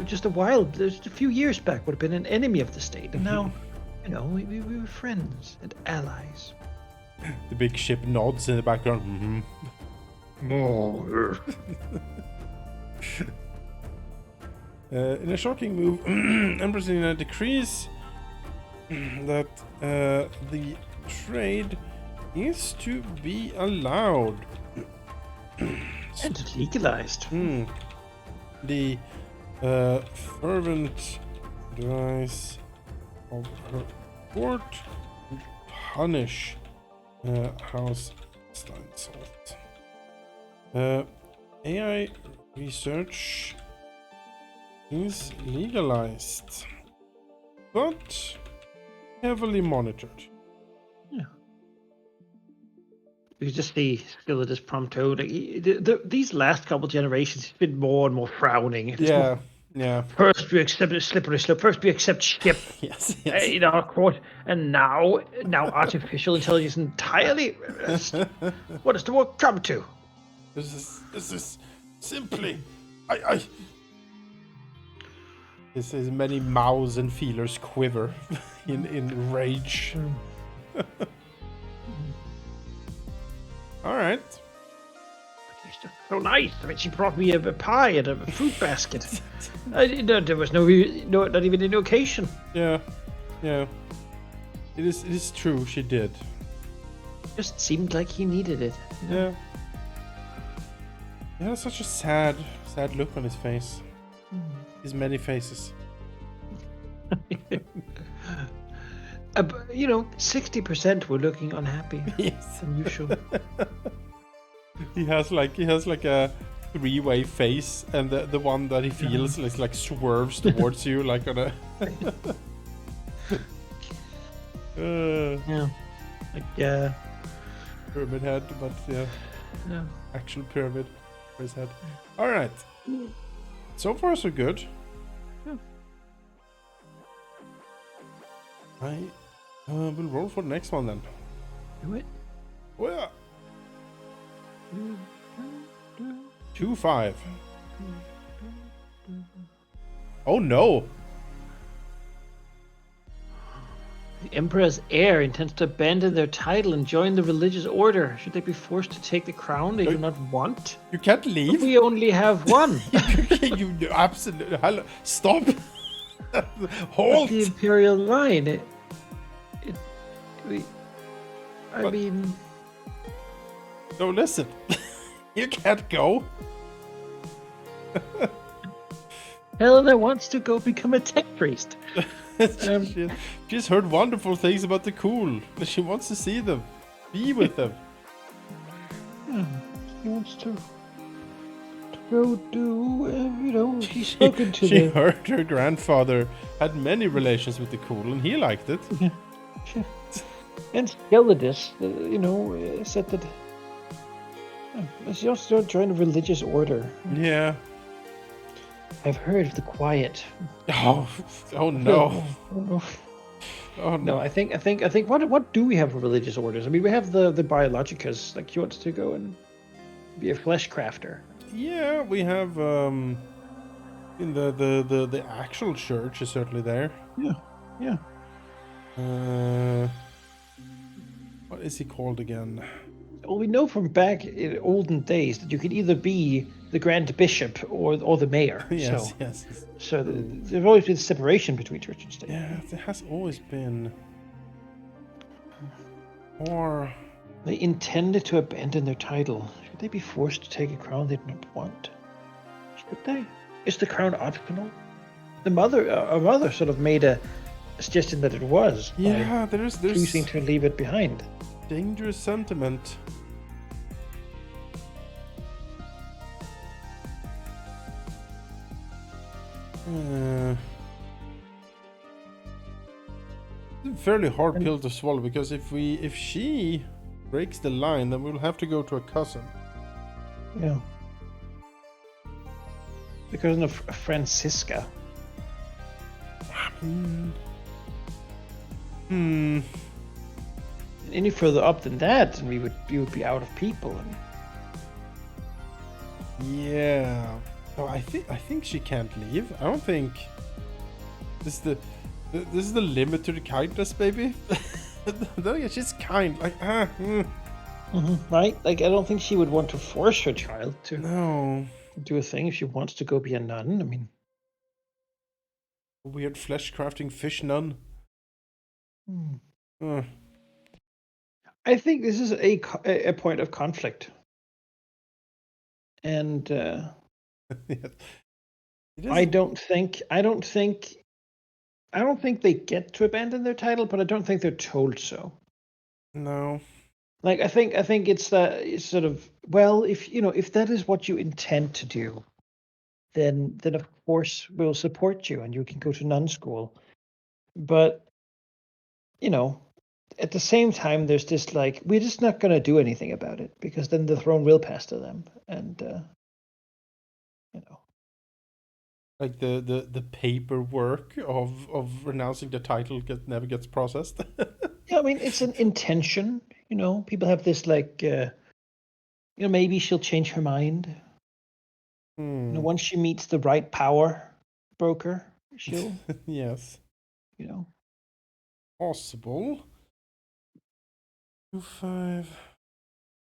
Speaker 2: just a few years back, would have been an enemy of the state, and now, you know, we were friends and allies.
Speaker 1: The big ship nods in the background.
Speaker 2: More.
Speaker 1: In a shocking move, Empress Lina decrees that the trade is to be allowed.
Speaker 2: And legalized.
Speaker 1: The fervent advice of her court to punish House Steinsalt. AI research is legalized, but heavily monitored.
Speaker 2: Yeah. You just see Skeletus Prompto. Like, these last couple generations, it's been more and more frowning.
Speaker 1: Yeah.
Speaker 2: First we accept a slippery slope. First we accept ship.
Speaker 1: Yes.
Speaker 2: In our court, and now artificial intelligence entirely. What does the world come to?
Speaker 1: This is simply This is many mouths and feelers quiver in rage. All right.
Speaker 2: It's just so nice. I mean, she brought me a pie and a fruit basket. There was not even an occasion.
Speaker 1: Yeah. It is true. She did.
Speaker 2: Just seemed like he needed it. You know?
Speaker 1: Yeah. He had such a sad look on his face. His many faces.
Speaker 2: 60% were looking unhappy.
Speaker 1: Yes.
Speaker 2: Unusual.
Speaker 1: He has like a three-way face, and the one that he feels is like swerves towards you, like on a.
Speaker 2: Yeah.
Speaker 1: Pyramid head, but yeah. Actual pyramid for his head. All right. So far, so good.
Speaker 2: Yeah.
Speaker 1: I will roll for the next one then.
Speaker 2: Do it.
Speaker 1: Oh yeah. 2-5. Oh no.
Speaker 2: The Emperor's heir intends to abandon their title and join the religious order. Should they be forced to take the crown they do not want?
Speaker 1: You can't leave.
Speaker 2: But we only have one.
Speaker 1: You absolutely. Hello. Stop. Halt.
Speaker 2: The Imperial line. I mean.
Speaker 1: No, listen. You can't go.
Speaker 2: Helena wants to go become a tech priest.
Speaker 1: She's heard wonderful things about the cool. She wants to see them, be with them.
Speaker 2: Yeah, he wants to go do, he's spoken to
Speaker 1: She
Speaker 2: the...
Speaker 1: heard her grandfather had many relations with the cool, and he liked it.
Speaker 2: Yeah. And Skeledus, said that she also joined a religious order.
Speaker 1: Yeah.
Speaker 2: I've heard of the quiet.
Speaker 1: Oh no.
Speaker 2: No.
Speaker 1: Oh
Speaker 2: No,
Speaker 1: no.
Speaker 2: I think what do we have for religious orders? I mean, we have the Biologicus, like he wants to go and be a flesh crafter.
Speaker 1: Yeah, we have in the actual church is certainly there.
Speaker 2: Yeah, yeah.
Speaker 1: What is he called again?
Speaker 2: Well, we know from back in olden days that you could either be the Grand Bishop or the mayor.
Speaker 1: Yes,
Speaker 2: So,
Speaker 1: yes.
Speaker 2: so there's always been separation between church and state.
Speaker 1: Yeah, there has always been. Or
Speaker 2: They intended to abandon their title. Should they be forced to take a crown they did not want? Should they? Is the crown optional? The mother, our mother, sort of made a suggestion that it was.
Speaker 1: yeah,
Speaker 2: By
Speaker 1: there's
Speaker 2: choosing to leave it behind.
Speaker 1: dangerous sentiment. It's a fairly hard pill to swallow because if she breaks the line, then we'll have to go to a cousin.
Speaker 2: Yeah. Because of Francisca. Any further up than that, and we would be out of people.
Speaker 1: Yeah. No, I think she can't leave. I don't think this is the limit to the kindness, baby. She's kind. Like
Speaker 2: Right? Like, I don't think she would want to force her child to
Speaker 1: no.
Speaker 2: do a thing if she wants to go be a nun. I mean,
Speaker 1: Weird flesh crafting fish nun.
Speaker 2: I think this is a point of conflict, and I don't think they get to abandon their title, but I don't think they're told so.
Speaker 1: No.
Speaker 2: Like, I think it's that it's sort of, well, if that is what you intend to do, then of course we'll support you and you can go to nun school. But at the same time, there's this, like, we're just not going to do anything about it because then the throne will pass to them, and
Speaker 1: Like the paperwork of renouncing the title never gets processed.
Speaker 2: yeah, I mean, it's an intention. People have this, like, maybe she'll change her mind. Once she meets the right power broker, she'll
Speaker 1: yes. Possible. 2-5.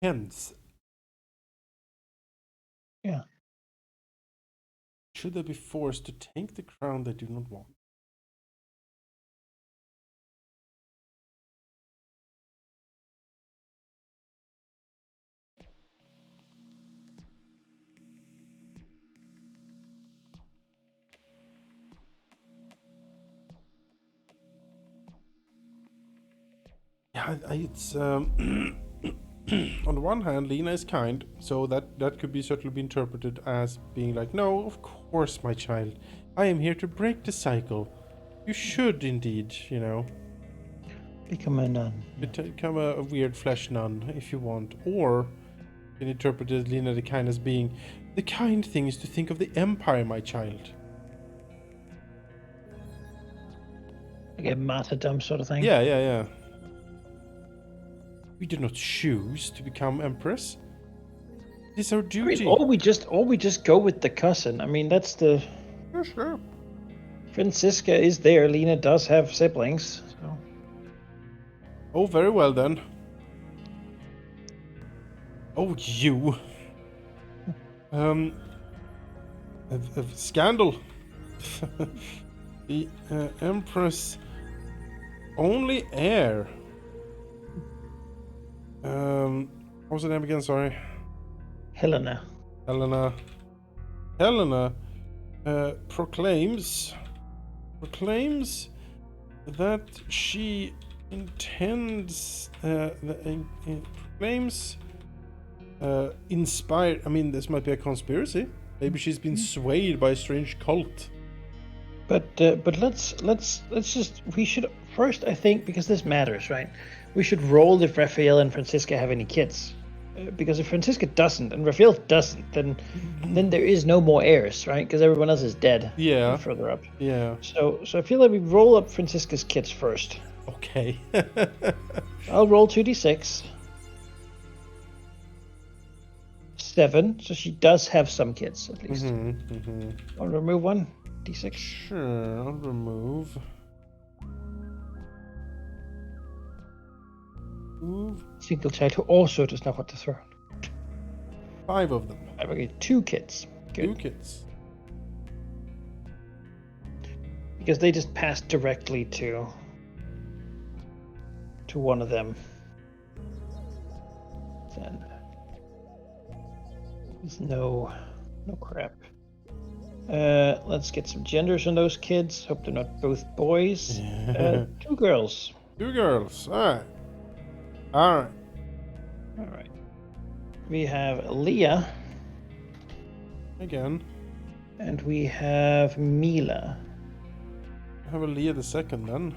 Speaker 1: Hence.
Speaker 2: Yeah.
Speaker 1: Should they be forced to take the crown they do not want? Yeah, it's on the one hand, Lena is kind, so that could be certainly be interpreted as being like, no, of course, my child, I am here to break the cycle. You should indeed,
Speaker 2: become a nun.
Speaker 1: become a weird flesh nun if you want, or you can interpret Lena the kind as being the kind thing is to think of the empire, my child.
Speaker 2: Like a martyrdom sort of thing.
Speaker 1: Yeah. We did not choose to become empress. It's our duty.
Speaker 2: I mean, or we just go with the cousin. I mean, that's the...
Speaker 1: Sure.
Speaker 2: Francisca is there. Lena does have siblings. So.
Speaker 1: Oh, very well then. Oh, you. A scandal. The Empress only heir. What was her name again? Sorry.
Speaker 2: Helena
Speaker 1: proclaims that she intends proclaims Inspired. I mean, this might be a conspiracy. Maybe she's been swayed by a strange cult.
Speaker 2: But let's just, we should first, I think, because this matters, right? We should roll if Raphael and Francisca have any kids. Because if Francisca doesn't and Raphael doesn't, then there is no more heirs, right? Because everyone else is dead.
Speaker 1: Yeah.
Speaker 2: Further up.
Speaker 1: Yeah.
Speaker 2: So I feel like we roll up Francisca's kids first.
Speaker 1: Okay.
Speaker 2: I'll roll 2d6. 7. So she does have some kids at least. I'll remove 1 d6.
Speaker 1: Sure, I'll remove.
Speaker 2: Single child who also does not want the throne.
Speaker 1: 5 of them.
Speaker 2: Okay, 2 kids. Good.
Speaker 1: 2 kids.
Speaker 2: Because they just passed directly to one of them. Then there's no crap. Let's get some genders on those kids. Hope they're not both boys. 2 girls.
Speaker 1: 2 girls. All right.
Speaker 2: We have Leah.
Speaker 1: Again.
Speaker 2: And we have Mila.
Speaker 1: I have a Leah the second then.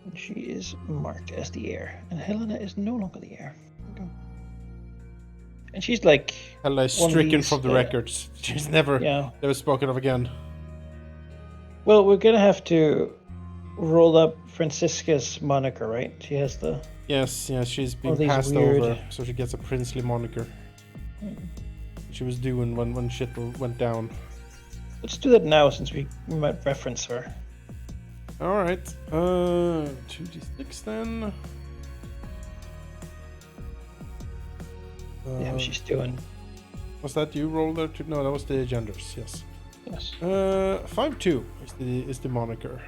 Speaker 2: And she is marked as the heir. And Helena is no longer the heir. Okay. And she's like...
Speaker 1: Helena is stricken from the records. She's never spoken of again.
Speaker 2: Well, we're gonna have to roll up Francisca's moniker, right? She has the...
Speaker 1: Yes, she's been passed over, so she gets a princely moniker. She was doing when shit went down.
Speaker 2: Let's do that now, since we might reference her.
Speaker 1: Alright, 2d6 then.
Speaker 2: Yeah, she's doing.
Speaker 1: Was that you rolled there too? No, that was the genders, yes.
Speaker 2: Yes.
Speaker 1: 5-2 is the moniker.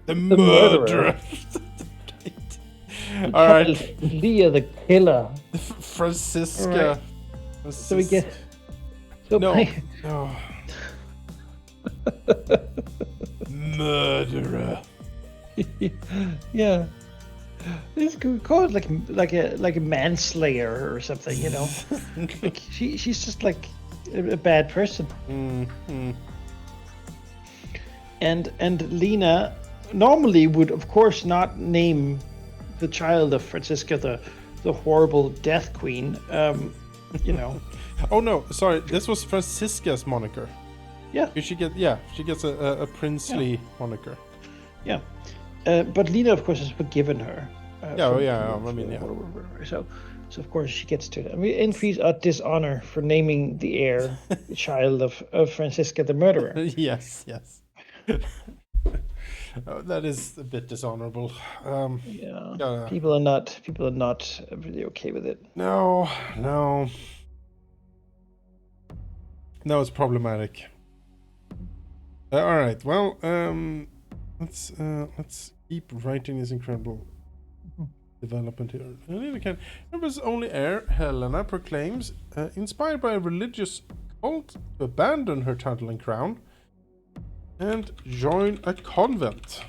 Speaker 1: The
Speaker 2: murderer.
Speaker 1: Alright.
Speaker 2: Leah the killer.
Speaker 1: Francisca.
Speaker 2: Right. So we get. So
Speaker 1: no. Murderer.
Speaker 2: Yeah. This could call it like a manslayer or something, you know. Like she's just like a bad person. And Lena normally would of course not name the child of Francisca the horrible death queen. You know.
Speaker 1: Oh no, sorry. This was Francisca's moniker.
Speaker 2: Yeah.
Speaker 1: She gets a princely moniker.
Speaker 2: Yeah. But Lena, of course, has forgiven her. So of course she gets to it. And we increase our dishonor for naming the heir, the child of Francisca the murderer.
Speaker 1: Yes. That is a bit dishonorable.
Speaker 2: People are not really okay with it.
Speaker 1: No, it's problematic. All right. Well, let's keep writing this incredible development here. Emperor's only heir, Helena, proclaims, inspired by a religious cult, to abandon her title and crown and join a convent.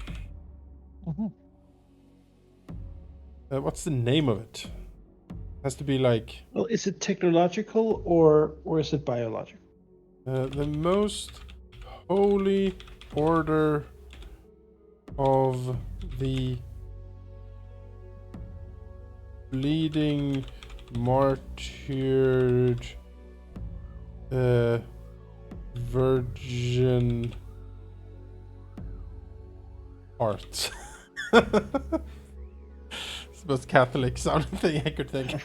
Speaker 1: What's the name of it? Has to be like...
Speaker 2: Well, is it technological or is it biological?
Speaker 1: The most holy order of the bleeding martyred virgin art. It's the most Catholic sounding thing I could think of.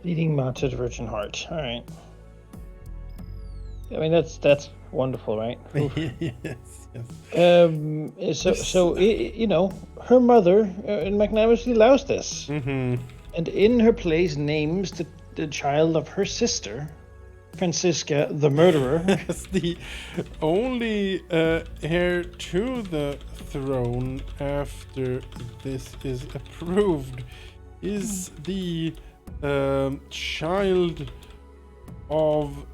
Speaker 2: Bleeding martyred virgin heart. All right. I mean that's wonderful, right?
Speaker 1: Yes.
Speaker 2: So you know, her mother magnanimously allows this, and in her place names the child of her sister, Francisca the murderer.
Speaker 1: As the only heir to the throne after this is approved is the child of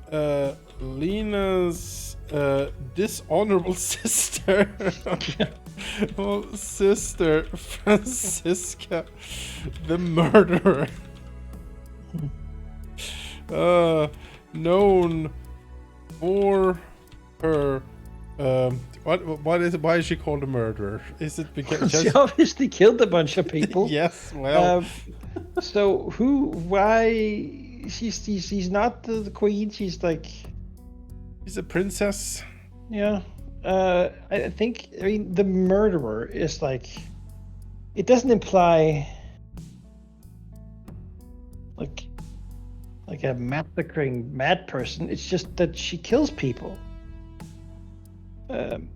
Speaker 1: Lena's dishonorable sister. Well, sister Francisca, the murderer. Known for her. Why is she called a murderer? Is it because
Speaker 2: She obviously killed a bunch of people.
Speaker 1: Yes, well.
Speaker 2: So why? She's not the queen. She's like.
Speaker 1: She's a princess.
Speaker 2: Yeah. I think. I mean, the murderer is like. It doesn't imply. Like a massacring mad person. It's just that she kills people. And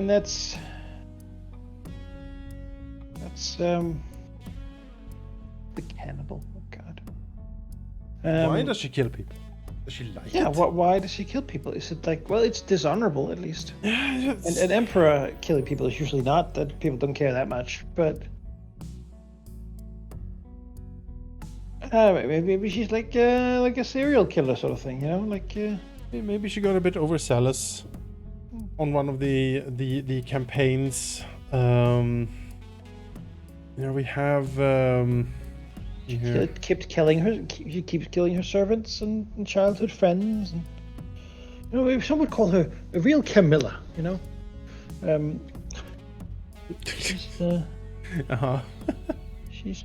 Speaker 2: that's the cannibal. Oh God.
Speaker 1: Why does she kill people? Does she like it?
Speaker 2: Yeah. Why does she kill people? Is it like, well, it's dishonorable at least.
Speaker 1: Yeah,
Speaker 2: And an emperor killing people is usually not. That people don't care that much, but. Maybe she's like a serial killer sort of thing,
Speaker 1: maybe she got a bit overzealous on one of the campaigns. We have.
Speaker 2: She keeps killing her. She keeps killing her servants and childhood friends, and maybe some would call her a real Camilla. She's she's.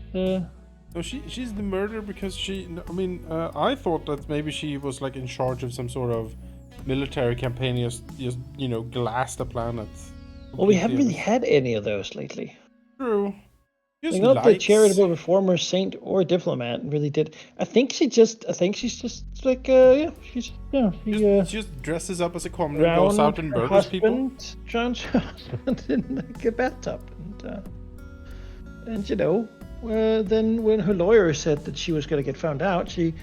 Speaker 1: So she's the murderer because I thought that maybe she was like in charge of some sort of military campaign, just glass the planet.
Speaker 2: Well, we haven't really had any of those lately.
Speaker 1: True. Just
Speaker 2: not the charitable reformer, saint, or diplomat really did. I think she's just like she
Speaker 1: just dresses up as a commoner and goes out and murders people.
Speaker 2: Drowned her husband in like a bathtub, and then when her lawyer said that she was going to get found out, she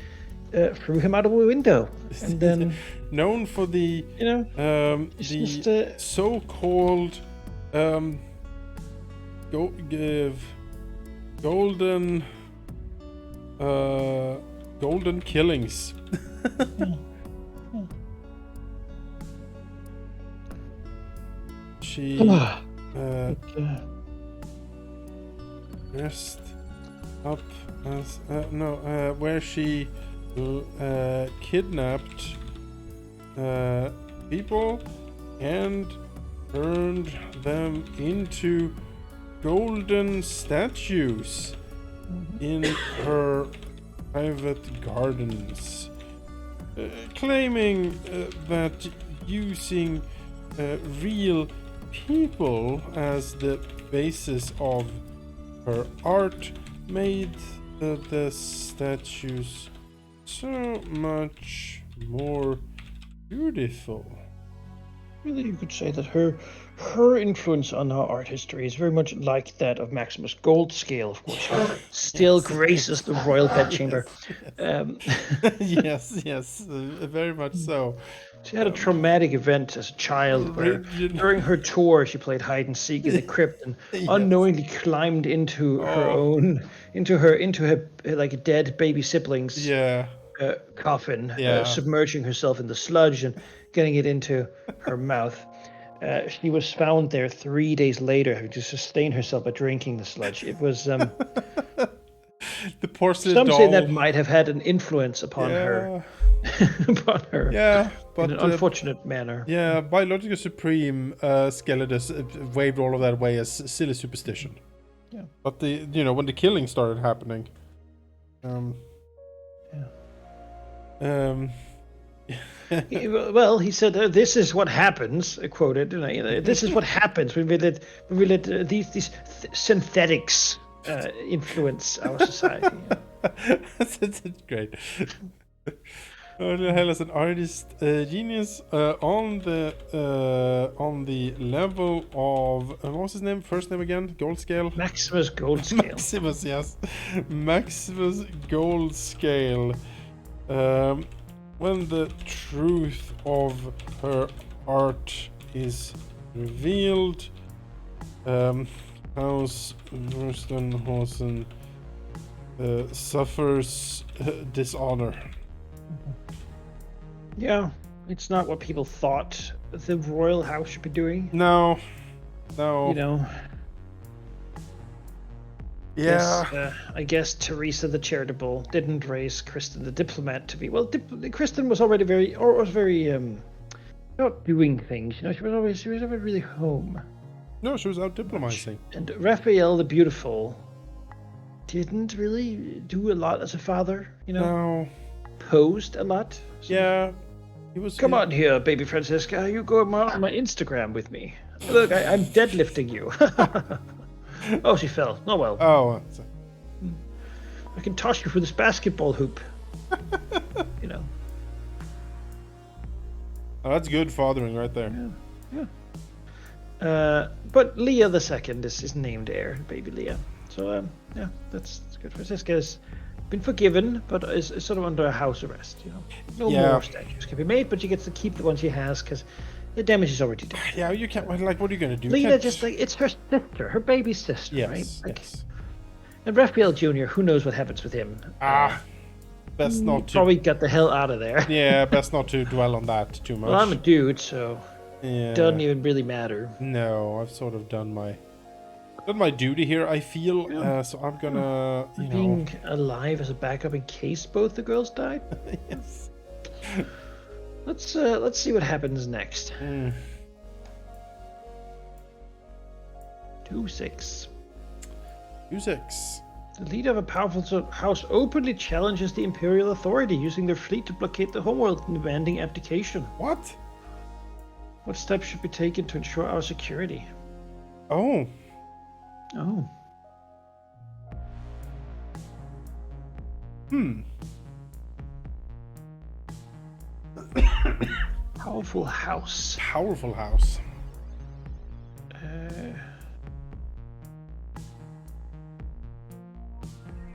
Speaker 2: threw him out of a window. And then
Speaker 1: known for the so-called golden killings. She dressed up as where she kidnapped people and turned them into golden statues in her private gardens, claiming that using real people as the basis of her art made the statues so much more beautiful.
Speaker 2: Really, you could say that her influence on our art history is very much like that of Maximus Goldscale, of course, who still graces the royal bedchamber.
Speaker 1: Yes, very much so.
Speaker 2: She had a traumatic event as a child where during her tour she played hide and seek in the crypt and unknowingly climbed into her like a dead baby sibling's coffin, submerging herself in the sludge and getting it into her mouth. She was found there 3 days later, having to sustain herself by drinking the sludge. It was
Speaker 1: the porcelain
Speaker 2: some
Speaker 1: doll.
Speaker 2: say that might have had an influence upon her.
Speaker 1: Yeah, but
Speaker 2: in an unfortunate manner.
Speaker 1: Yeah, Biological Supreme Skeletus waved all of that away as silly superstition.
Speaker 2: Yeah.
Speaker 1: But when the killing started happening,
Speaker 2: well, he said, "This is what happens." Quoted, "This is what happens when we let these synthetics influence our society."
Speaker 1: That's great. Hell is an artist genius on the level of what was his name? First name again? Goldscale.
Speaker 2: Maximus Goldscale.
Speaker 1: Maximus, yes. Maximus Goldscale. When the truth of her art is revealed, House Wurstenhausen suffers dishonor.
Speaker 2: Yeah, it's not what people thought the royal house should be doing.
Speaker 1: No.
Speaker 2: You know.
Speaker 1: Yeah.
Speaker 2: I guess Teresa the charitable didn't raise Kristen the diplomat to be well. Kristen was already very not doing things. She was never really home.
Speaker 1: No, she was out diplomatizing.
Speaker 2: And Raphael the beautiful didn't really do a lot as a father.
Speaker 1: No.
Speaker 2: Posed a lot.
Speaker 1: Yeah. He was.
Speaker 2: Come on here, baby Francisca. You go on my Instagram with me. Look, I'm deadlifting you. Oh, she fell. Oh well.
Speaker 1: Oh.
Speaker 2: I can toss you through this basketball hoop.
Speaker 1: Oh, that's good fathering right there.
Speaker 2: Yeah. But Leah the second is named heir, baby Leah. So yeah, that's good. Francisca's been forgiven, but is sort of under a house arrest. No more statues can be made, but she gets to keep the one she has because the damage is already done.
Speaker 1: Yeah, you can't. Like, what are you gonna do?
Speaker 2: Leah just it's her sister, her baby sister,
Speaker 1: yes,
Speaker 2: right?
Speaker 1: Yes.
Speaker 2: And Raphael Jr., who knows what happens with him?
Speaker 1: Best not to.
Speaker 2: Probably got the hell out of there.
Speaker 1: Yeah, best not to dwell on that too much.
Speaker 2: Well, I'm a dude, so
Speaker 1: yeah.
Speaker 2: Doesn't even really matter.
Speaker 1: No, I've sort of done my duty here. I feel so. I'm gonna
Speaker 2: being alive as a backup in case both the girls died.
Speaker 1: Yes.
Speaker 2: Let's see what happens next. 2-6.
Speaker 1: 2-6.
Speaker 2: The leader of a powerful house openly challenges the imperial authority, using their fleet to blockade the homeworld, demanding abdication.
Speaker 1: What?
Speaker 2: What steps should be taken to ensure our security?
Speaker 1: Oh.
Speaker 2: Powerful house.
Speaker 1: Powerful house.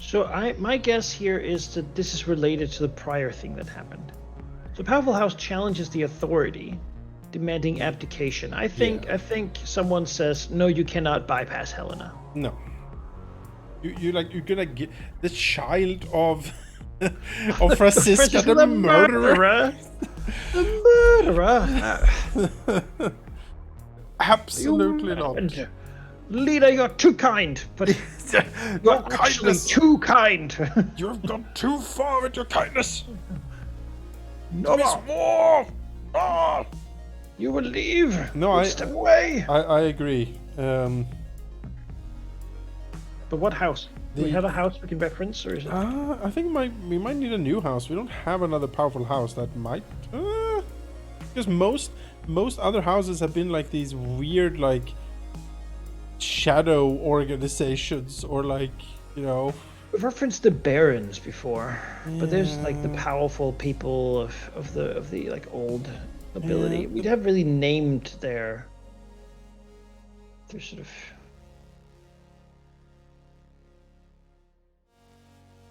Speaker 2: So my guess here is that this is related to the prior thing that happened. So powerful house challenges the authority, demanding abdication. I think someone says, no, you cannot bypass Helena.
Speaker 1: No. You're gonna get the child of of Francisca the murderer.
Speaker 2: The murderer.
Speaker 1: Absolutely not.
Speaker 2: Leader, you're too kind, but you're actually too kind.
Speaker 1: You've gone too far with your kindness.
Speaker 2: No
Speaker 1: more. Oh.
Speaker 2: You will leave.
Speaker 1: No,
Speaker 2: step away.
Speaker 1: I agree.
Speaker 2: But what house? Do we have a house we can reference, or is it?
Speaker 1: I think we might need a new house. We don't have another powerful house that might. Because most other houses have been like these weird like shadow organizations, or like
Speaker 2: We've referenced the barons before, but there's like the powerful people of the like old nobility. We haven't really named their sort of.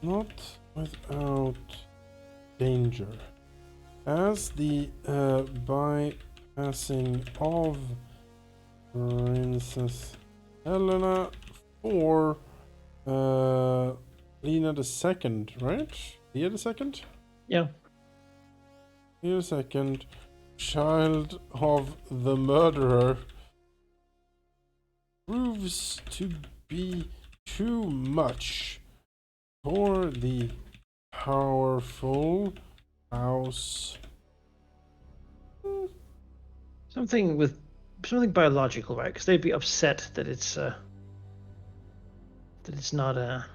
Speaker 1: Not without danger. As the bypassing of Princess Helena for Lena the Second, right? Leah the Second?
Speaker 2: Yeah.
Speaker 1: Leah the Second, child of the murderer, proves to be too much for the powerful house.
Speaker 2: Something biological, right? Because they'd be upset that it's not a.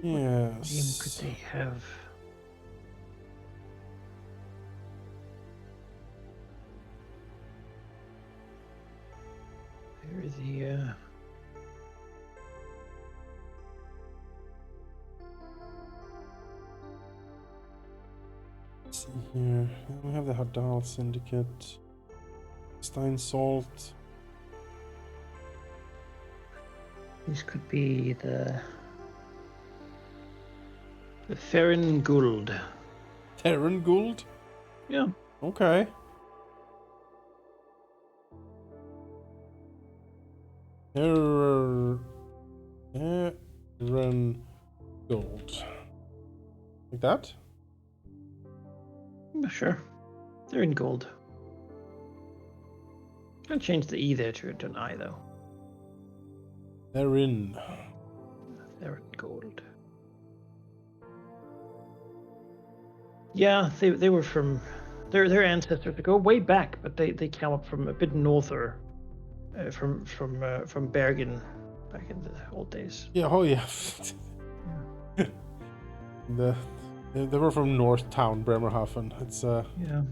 Speaker 1: Yes.
Speaker 2: What name could they have? They're the.
Speaker 1: Let's see here. We have the Hadal Syndicate. Stein Salt.
Speaker 2: These could be the Farron Gould.
Speaker 1: Terran Gould?
Speaker 2: Yeah.
Speaker 1: Okay. Error gold. Like that?
Speaker 2: Sure. They're in gold. I'll change the E there to an I, though.
Speaker 1: They're in.
Speaker 2: They're in gold. Yeah, they were from their ancestors. They go way back, but they came up from a bit norther, from Bergen, back in the old days.
Speaker 1: Yeah, oh yeah. They were from North Town, Bremerhaven.
Speaker 2: Yeah.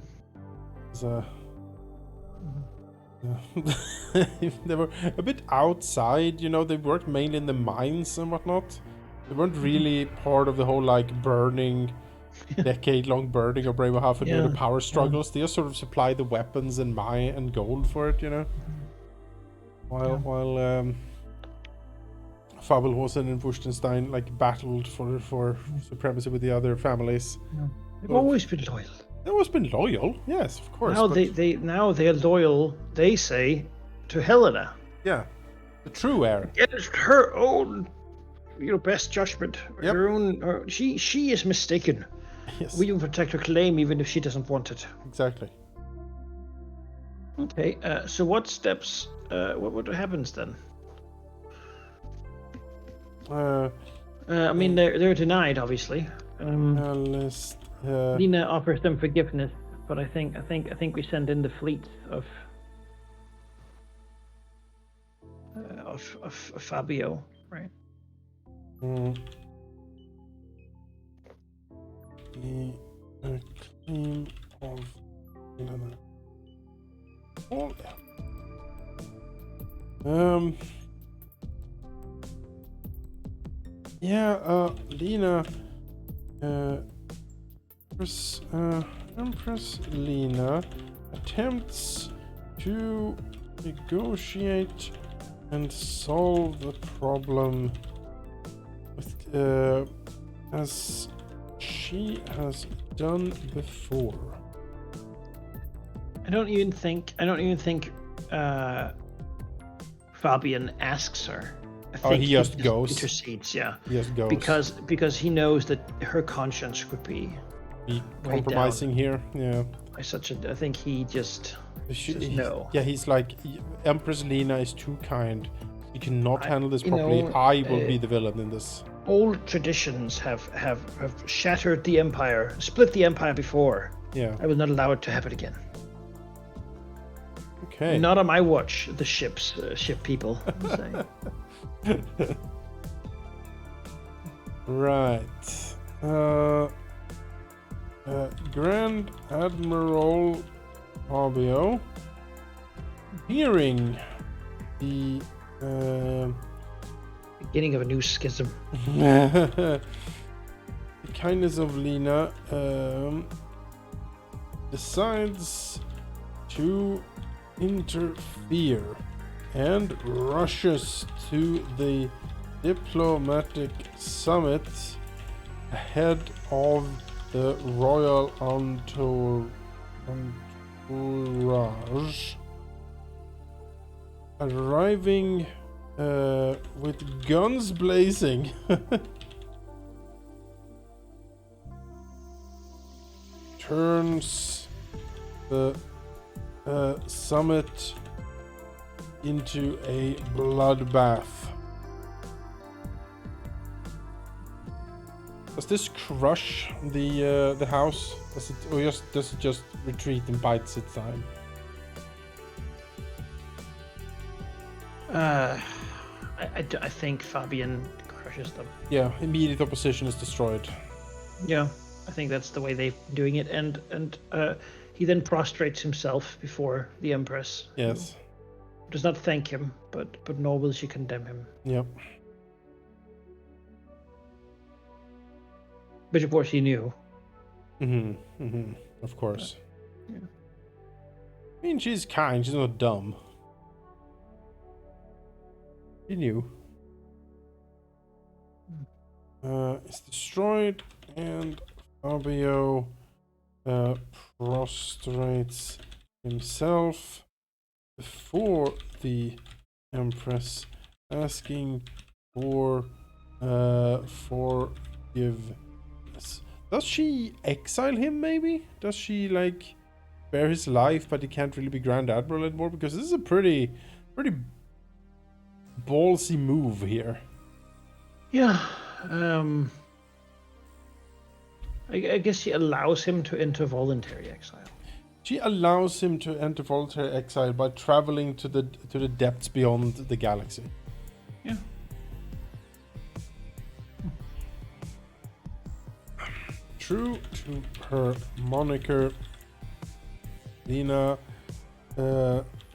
Speaker 1: They were a bit outside, you know, they worked mainly in the mines and whatnot. They weren't really part of the whole, like, burning, decade-long burning of Bremerhaven, you know, the power struggles. They just sort of supply the weapons and mine and gold for it, you know. While Fabelhosen and Wurstenstein, like, battled for supremacy with the other families.
Speaker 2: They've always been loyal.
Speaker 1: They've always been loyal, yes, of course.
Speaker 2: Now
Speaker 1: but
Speaker 2: they're loyal, they say, to Helena.
Speaker 1: yeah, the true heir.
Speaker 2: Against her own, best judgment.
Speaker 1: Yep.
Speaker 2: Her own. She is mistaken.
Speaker 1: Yes.
Speaker 2: We will protect her claim even if she doesn't want it.
Speaker 1: Exactly.
Speaker 2: Okay. So what steps? What happens then? I mean, they're denied, obviously. Lena offers them forgiveness, but I think we send in the fleet of Fabio, right?
Speaker 1: The claim of Lena. Oh, Lena. Empress Lena attempts to negotiate and solve the problem with, as she has done before.
Speaker 2: I don't even think Fabian asks her. I think
Speaker 1: he just goes.
Speaker 2: Intercedes, yeah.
Speaker 1: He just goes.
Speaker 2: Because he knows that her conscience would be
Speaker 1: compromising here. Yeah.
Speaker 2: I think he just says no.
Speaker 1: Yeah, he's like, Empress Lena is too kind. You cannot handle this properly. I will be the villain in this.
Speaker 2: Old traditions have shattered the empire, split the empire before.
Speaker 1: Yeah.
Speaker 2: I will not allow it to happen again.
Speaker 1: Okay.
Speaker 2: Not on my watch. The ship people.
Speaker 1: Right. Grand Admiral Fabio, hearing the
Speaker 2: beginning of a new schism.
Speaker 1: The kindness of Lena, decides to interfere and rushes to the diplomatic summit ahead of the royal entourage, arriving with guns blazing. Turns the summit into a bloodbath. Does this crush the house? Does it just retreat and bites its time?
Speaker 2: I think Fabian crushes them.
Speaker 1: Yeah, immediate opposition is destroyed.
Speaker 2: Yeah, I think that's the way they're doing it, and he then prostrates himself before the Empress.
Speaker 1: Yes.
Speaker 2: Does not thank him, but nor will she condemn him.
Speaker 1: Yep.
Speaker 2: Which of course he knew.
Speaker 1: Of course.
Speaker 2: Yeah.
Speaker 1: I mean, she's kind. She's not dumb. He knew. It's destroyed, and Fabio prostrates himself before the Empress asking for forgiveness. Does she exile him, maybe? Does she, like, spare his life, but he can't really be Grand Admiral anymore? Because this is a pretty ballsy move here.
Speaker 2: Yeah. I guess she allows him to enter voluntary exile.
Speaker 1: She allows him to enter voluntary exile by traveling to the depths beyond the galaxy.
Speaker 2: Yeah.
Speaker 1: True to her moniker, Lena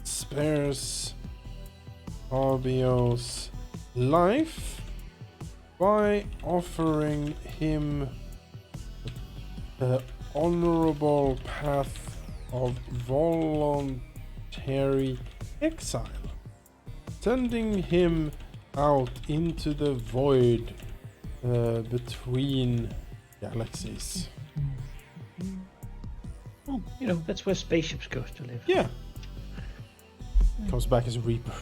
Speaker 1: spares Fabio's life by offering him the honorable path of voluntary exile, sending him out into the void between galaxies.
Speaker 2: Well, you know, that's where spaceships go to live.
Speaker 1: Yeah. Comes back as a Reaper.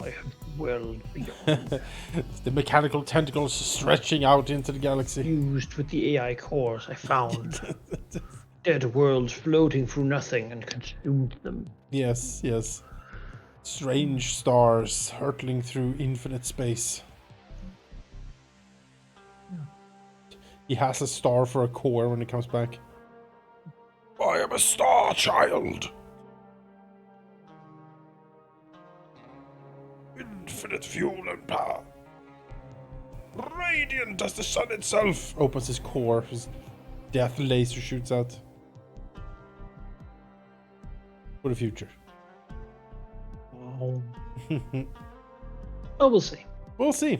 Speaker 2: I have world beyond.
Speaker 1: The mechanical tentacles stretching out into the galaxy.
Speaker 2: Fused with the AI cores I found. Dead worlds floating through nothing and consumed them.
Speaker 1: Yes, yes. Strange stars hurtling through infinite space. He has a star for a core when he comes back. I am a star child. Infinite fuel and power. Radiant as the sun itself. Opens his core. His death laser shoots out. For the future.
Speaker 2: Oh. Oh, we'll see.
Speaker 1: We'll see.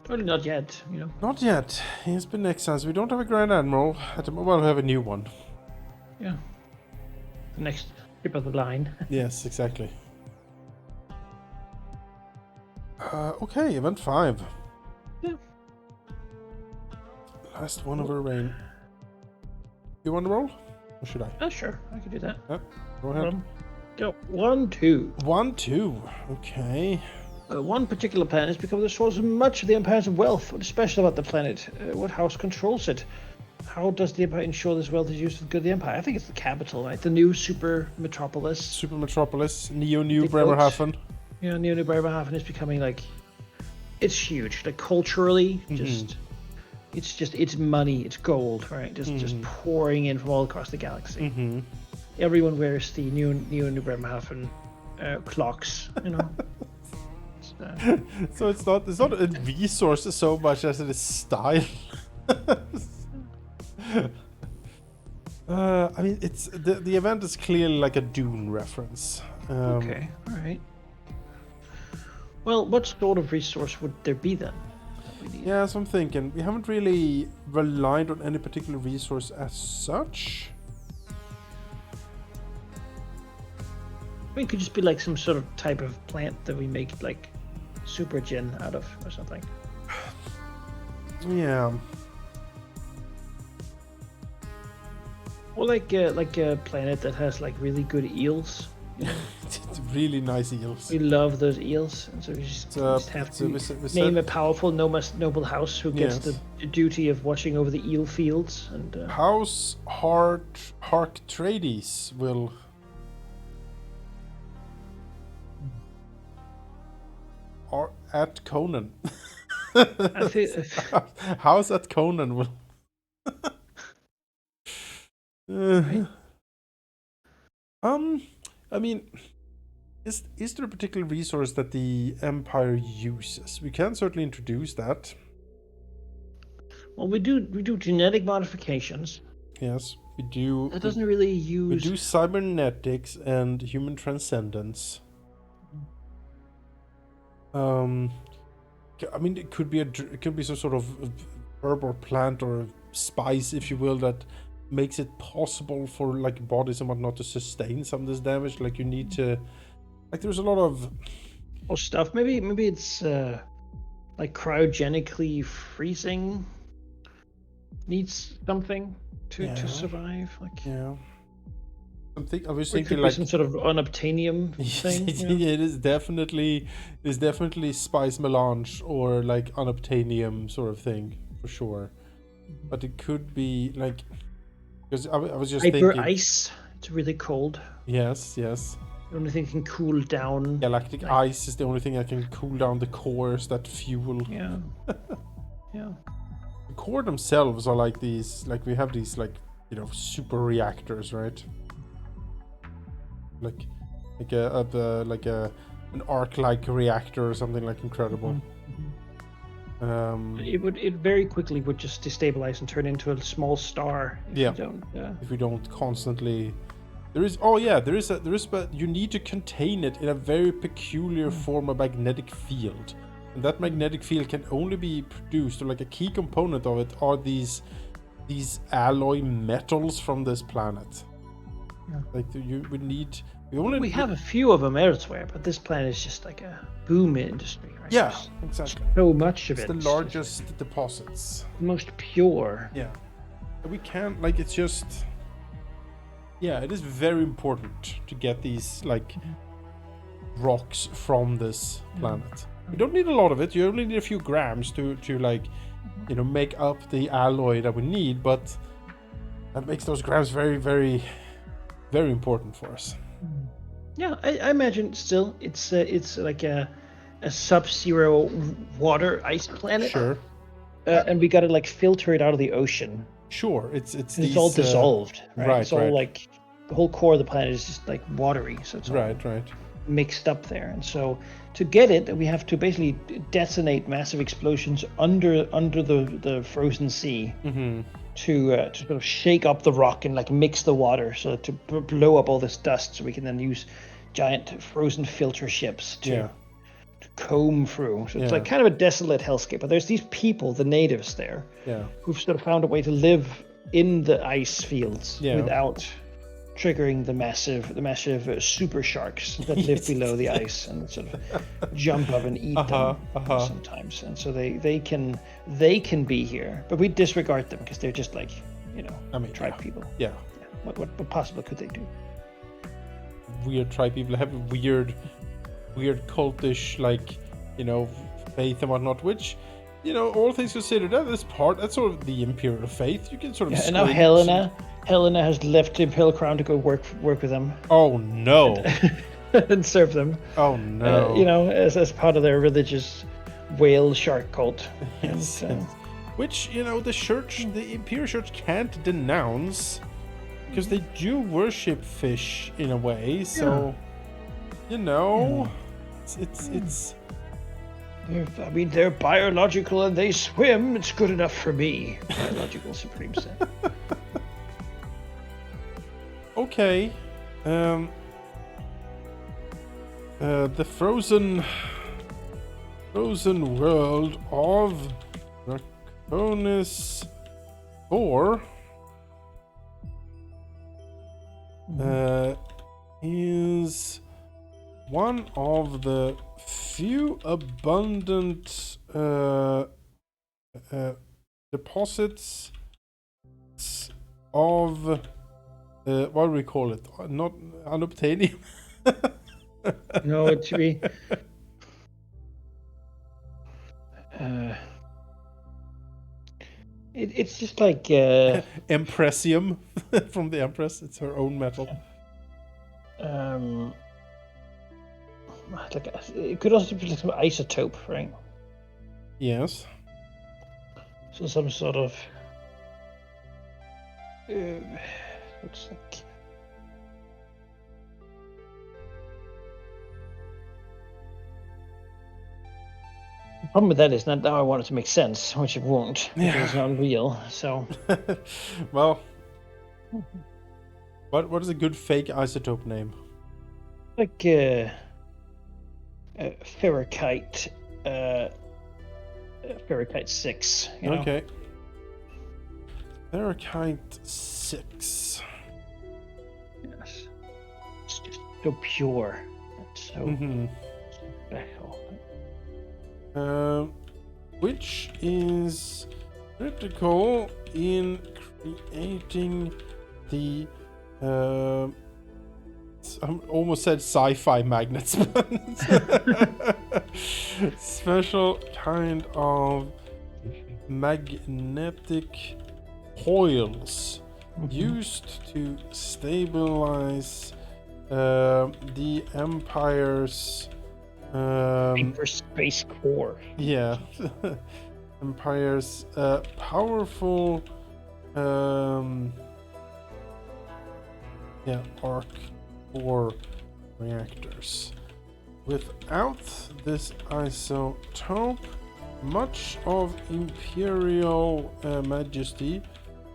Speaker 2: Probably not yet, you know.
Speaker 1: Not yet. He's been exiled. We don't have a Grand Admiral. Well, we have a new one.
Speaker 2: Yeah. The next tip of the line.
Speaker 1: Yes, exactly. Okay, event 5.
Speaker 2: Yeah.
Speaker 1: Last one of our reign. You want to roll? Or should I?
Speaker 2: Oh, sure. I can do that.
Speaker 1: Yeah, go ahead.
Speaker 2: Go. 1, 2.
Speaker 1: 1, 2. Okay.
Speaker 2: One particular planet has become the source of much of the Empire's wealth. What is special about the planet? What house controls it? How does the Empire ensure this wealth is used for the good of the Empire? I think it's the capital, right? The new super metropolis.
Speaker 1: Super Metropolis. New Bremerhaven.
Speaker 2: Yeah, New Bremerhaven is becoming like... It's huge. Like, culturally, it's money, it's gold, right? Just pouring in from all across the galaxy.
Speaker 1: Mm-hmm.
Speaker 2: Everyone wears the New Bremerhaven clocks, you know.
Speaker 1: So it's not a resource so much as it is style. I mean, it's the event is clearly like a Dune reference.
Speaker 2: Okay, all right. Well, what sort of resource would there be then?
Speaker 1: Yeah, so I'm thinking we haven't really relied on any particular resource as such.
Speaker 2: I mean, it could just be like some sort of type of plant that we make like super gin out of or something.
Speaker 1: Yeah.
Speaker 2: Or like a planet that has like really good eels. You know?
Speaker 1: It's really nice eels.
Speaker 2: We love those eels, and so we just have to name a powerful noble house who gets the duty of watching over the eel fields. And
Speaker 1: House Hark-Trades will. Or at Conan.
Speaker 2: I think,
Speaker 1: House at Conan will.
Speaker 2: right?
Speaker 1: I mean, is there a particular resource that the Empire uses? We can certainly introduce that.
Speaker 2: Well, we do genetic modifications.
Speaker 1: Yes, we do.
Speaker 2: That doesn't really use.
Speaker 1: We do cybernetics and human transcendence. I mean, it could be some sort of herb or plant or a spice, if you will, that makes it possible for like bodies and whatnot to sustain some of this damage. Like you need to, like there's a lot of
Speaker 2: stuff. Maybe it's like cryogenically freezing needs something to survive. Like
Speaker 1: yeah. I was
Speaker 2: Or it
Speaker 1: thinking
Speaker 2: could be
Speaker 1: like
Speaker 2: some sort of unobtainium thing.
Speaker 1: it is definitely spice melange or like unobtainium sort of thing for sure. But it could be like, because I was just
Speaker 2: Hyper
Speaker 1: thinking.
Speaker 2: ice. It's really cold.
Speaker 1: Yes.
Speaker 2: The only thing can cool down.
Speaker 1: Galactic
Speaker 2: Like,
Speaker 1: ice is the only thing that can cool down the cores that fuel.
Speaker 2: yeah. Yeah.
Speaker 1: The core themselves are like these, like we have these like, super reactors, right? Like an arc-like reactor or something like incredible.
Speaker 2: It very quickly would just destabilize and turn into a small star if
Speaker 1: Yeah.
Speaker 2: you don't.
Speaker 1: If we don't constantly, but you need to contain it in a very peculiar form of magnetic field, and that magnetic field can only be produced, or like a key component of it are these alloy metals from this planet.
Speaker 2: Yeah.
Speaker 1: Like
Speaker 2: We have a few of them elsewhere, but this planet is just like a boom industry, right?
Speaker 1: Yeah,
Speaker 2: There's
Speaker 1: exactly.
Speaker 2: so much of
Speaker 1: It's
Speaker 2: it.
Speaker 1: the largest deposits.
Speaker 2: The most pure.
Speaker 1: Yeah. We can't, like, it's just, yeah, it is very important to get these like rocks from this planet. You don't need a lot of it. You only need a few grams to like, make up the alloy that we need, but that makes those grams very, very, very important for us.
Speaker 2: Yeah, I imagine still it's like a sub-zero water ice planet.
Speaker 1: Sure.
Speaker 2: And we gotta like filter it out of the ocean.
Speaker 1: Sure. It's
Speaker 2: all dissolved, right?
Speaker 1: Right.
Speaker 2: It's all like the whole core of the planet is just like watery, so it's all
Speaker 1: right.
Speaker 2: mixed up there. And so to get it, we have to basically detonate massive explosions under the frozen sea. To sort of shake up the rock and like mix the water, so to blow up all this dust, so we can then use giant frozen filter ships to comb through. So it's like kind of a desolate hellscape. But there's these people, the natives there, who've sort of found a way to live in the ice fields without triggering the massive super sharks that live below the ice and sort of jump up and eat them sometimes. And so they can be here, but we disregard them because they're just like, tribe people.
Speaker 1: Yeah.
Speaker 2: What possible could they do?
Speaker 1: Weird tribe people have weird cultish, like, faith and whatnot, which, all things considered, that's sort of the imperial faith. You can sort of.
Speaker 2: And now Helena has left the Imperial Crown to go work with them.
Speaker 1: Oh no!
Speaker 2: And serve them.
Speaker 1: Oh no!
Speaker 2: As part of their religious whale shark cult.
Speaker 1: Yes. Which the Imperial Church can't denounce, because they do worship fish in a way. So, it's.
Speaker 2: They're biological and they swim. It's good enough for me. Biological Supreme say.
Speaker 1: Okay. The frozen world of Draconis 4 is one of the few abundant deposits of what do we call it? Not unobtainium.
Speaker 2: No, it should be. It's just like
Speaker 1: Empressium from the Empress. It's her own metal.
Speaker 2: It could also be like some isotope, right?
Speaker 1: Yes.
Speaker 2: So some sort of. Looks like. The problem with that is not now I want it to make sense, which it won't, because it's not real. So.
Speaker 1: Well. What is a good fake isotope name?
Speaker 2: Like ferrokite. Ferrokite 6.
Speaker 1: Okay. Ferrokite 6.
Speaker 2: Yes. It's just so pure. It's so special.
Speaker 1: Which is critical in creating the I almost said sci-fi magnets. Special kind of magnetic coils used to stabilize the Empire's
Speaker 2: Hyperspace core.
Speaker 1: yeah Empire's powerful arc core reactors. Without this isotope, much of Imperial Majesty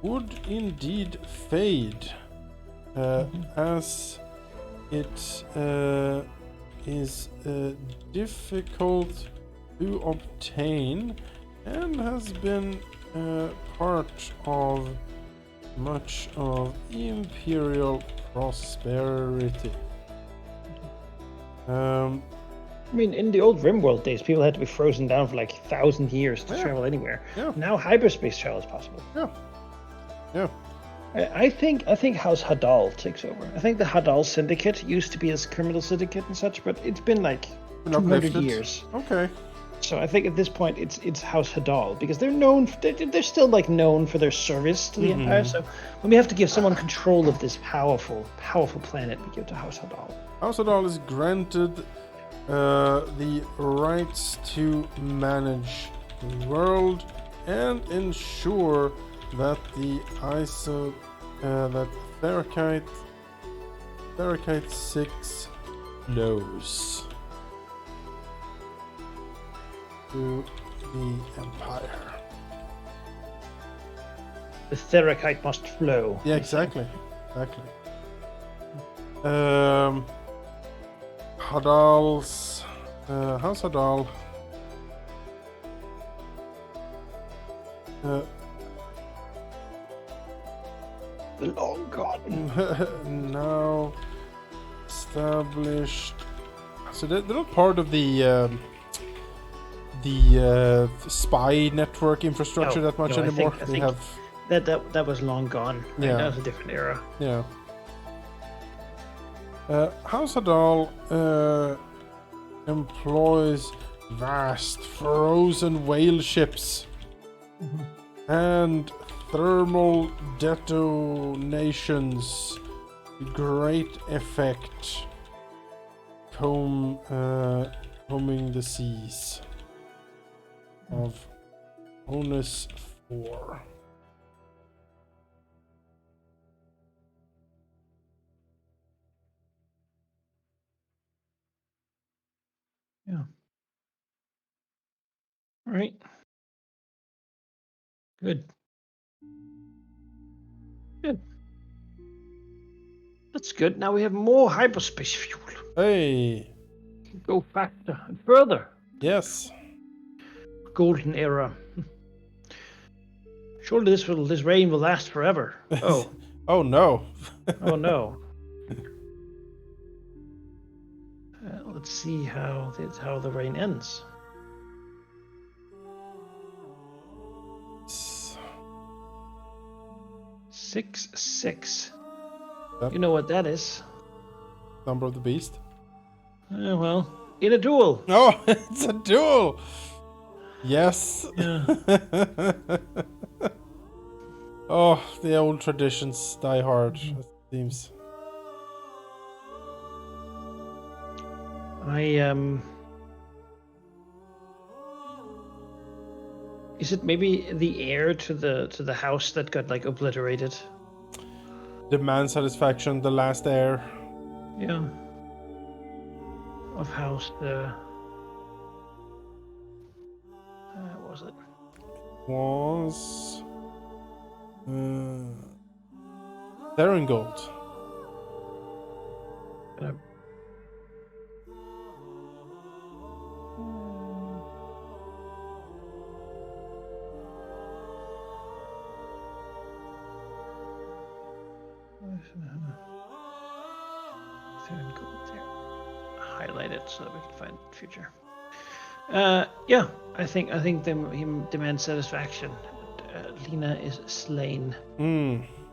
Speaker 1: would indeed fade, as it is difficult to obtain and has been part of much of Imperial prosperity.
Speaker 2: I mean, in the old RimWorld days, people had to be frozen down for like 1,000 years to travel anywhere.
Speaker 1: Yeah.
Speaker 2: Now hyperspace travel is possible.
Speaker 1: Yeah.
Speaker 2: I think House Hadal takes over. I think the Hadal Syndicate used to be as criminal syndicate and such, but it's been like 200 years.
Speaker 1: Okay.
Speaker 2: So I think at this point it's House Hadal because they're known. They're still like known for their service to the Empire. So when we have to give someone control of this powerful planet, we give it to House Hadal.
Speaker 1: House Hadal is granted the rights to manage the world and ensure that the that Therakite 6 flows to the Empire.
Speaker 2: The Therakite must flow.
Speaker 1: Yeah, exactly. Hadal's House Hadal
Speaker 2: The long gone.
Speaker 1: now established. So they're not part of the spy network infrastructure that much anymore.
Speaker 2: I think that was long gone. Right?
Speaker 1: Yeah.
Speaker 2: That was a different era.
Speaker 1: Yeah. House Hadal employs vast frozen whale ships and thermal detonations. Great effect. Combing the seas of Onus 4.
Speaker 2: Yeah. All right. Good. That's good. Now we have more hyperspace fuel.
Speaker 1: Hey.
Speaker 2: Go faster and further.
Speaker 1: Yes.
Speaker 2: Golden era. Surely this reign will last forever. Oh.
Speaker 1: Oh no.
Speaker 2: Oh no. Let's see how the reign ends. 6-6.
Speaker 1: Yep.
Speaker 2: You know what that is?
Speaker 1: Number of the beast.
Speaker 2: Well, in a duel.
Speaker 1: Oh, it's a duel. Yes.
Speaker 2: Yeah.
Speaker 1: Oh, the old traditions die hard, it seems.
Speaker 2: Is it maybe the heir to the house that got like obliterated?
Speaker 1: Demand satisfaction, the last heir.
Speaker 2: Yeah. Of house was it?
Speaker 1: Was Serengold.
Speaker 2: Highlight it so that we can find the future. Yeah, I think he demands satisfaction. Lena is slain,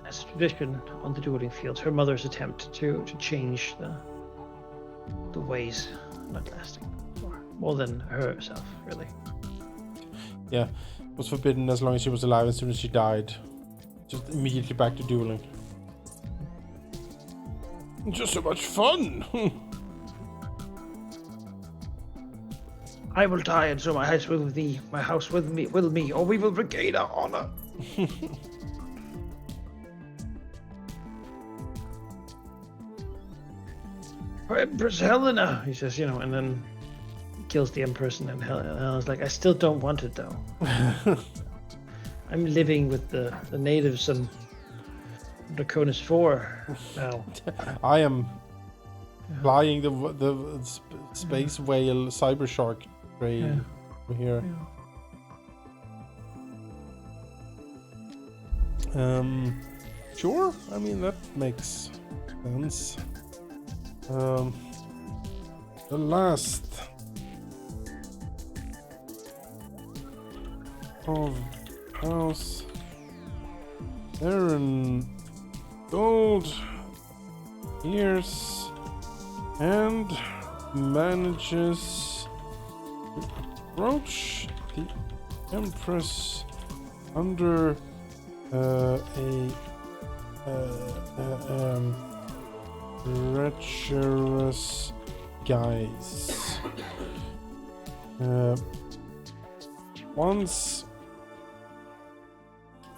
Speaker 2: as tradition on the dueling field, her mother's attempt to change the ways not lasting for more than herself, really.
Speaker 1: Yeah, was forbidden as long as she was alive. As soon as she died, just immediately back to dueling. Just so much fun.
Speaker 2: I will die, and so my house will be my house with me, or we will regain our honor. Empress Helena, he says, and then kills the Empress, and then Helena's like, I still don't want it though. I'm living with the natives and Draconis 4 now.
Speaker 1: I am flying the space whale cyber shark train here. Sure. I mean, that makes sense. The last of House Aaron Gold hears and manages to approach the Empress under a treacherous guise. Once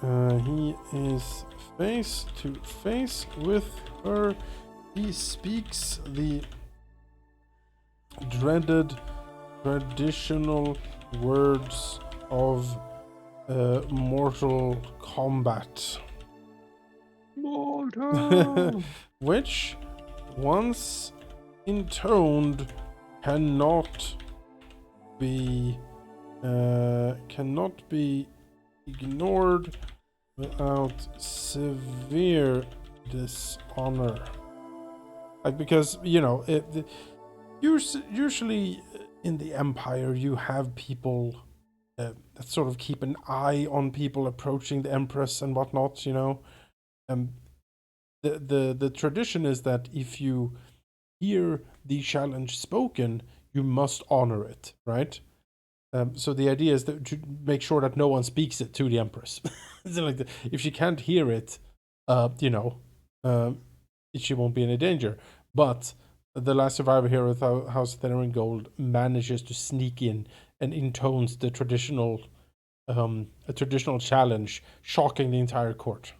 Speaker 1: he is face to face with her, he speaks the dreaded traditional words of mortal combat.
Speaker 2: Mortal.
Speaker 1: Which, once intoned, cannot be ignored without severe dishonor. Like, because usually in the Empire you have people that sort of keep an eye on people approaching the Empress and whatnot. The tradition is that if you hear the challenge spoken, you must honor it, right? So the idea is that to make sure that no one speaks it to the Empress. So like if she can't hear it, she won't be in any danger. But the last survivor here of House Gold manages to sneak in and intones the traditional, a traditional challenge, shocking the entire court.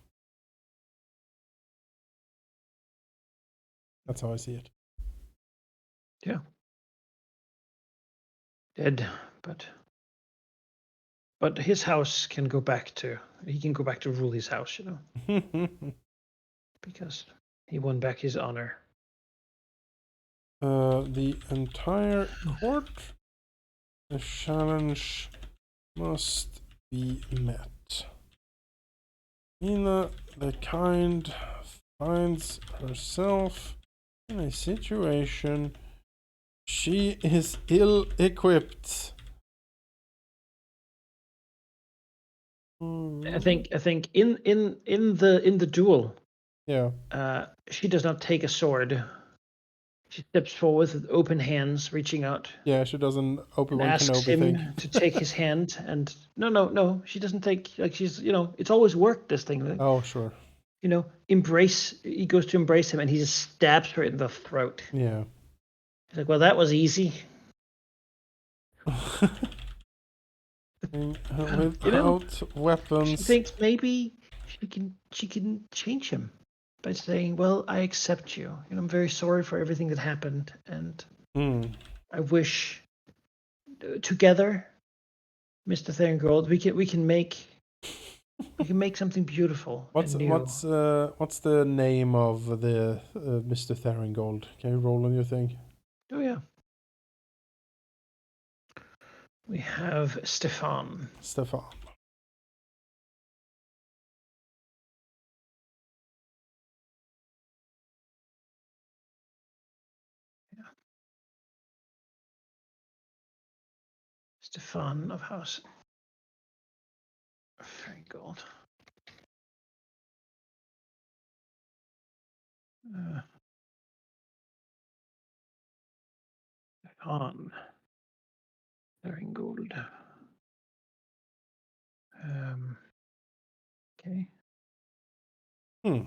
Speaker 1: That's how I see it.
Speaker 2: Yeah. Dead, but his house can go back to. He can go back to rule his house, because he won back his honor.
Speaker 1: The entire court. The challenge must be met. Nina the Kind finds herself in a situation she is ill-equipped.
Speaker 2: I think in the duel,
Speaker 1: Yeah.
Speaker 2: she does not take a sword. She steps forward with open hands, reaching out.
Speaker 1: Yeah, she does an Obi-Wan
Speaker 2: asks
Speaker 1: Kenobi
Speaker 2: him
Speaker 1: thing.
Speaker 2: to take his hand, and no, she doesn't take, like, she's, it's always worked, this thing. Like,
Speaker 1: Oh, sure.
Speaker 2: embrace. He goes to embrace him, and he just stabs her in the throat.
Speaker 1: Yeah.
Speaker 2: He's like, well, that was easy.
Speaker 1: Without weapons.
Speaker 2: She thinks maybe she can change him by saying, well, I accept you. I'm very sorry for everything that happened, and I wish together, Mr. Theringold, we can make something beautiful
Speaker 1: What's
Speaker 2: and new.
Speaker 1: what's the name of the Mr. Theringold? Can you roll on your thing?
Speaker 2: Oh yeah. We have Stefan.
Speaker 1: Stefan.
Speaker 2: Yeah. Stefan of House Theringold. Uh, on Gold. Okay.
Speaker 1: Hmm.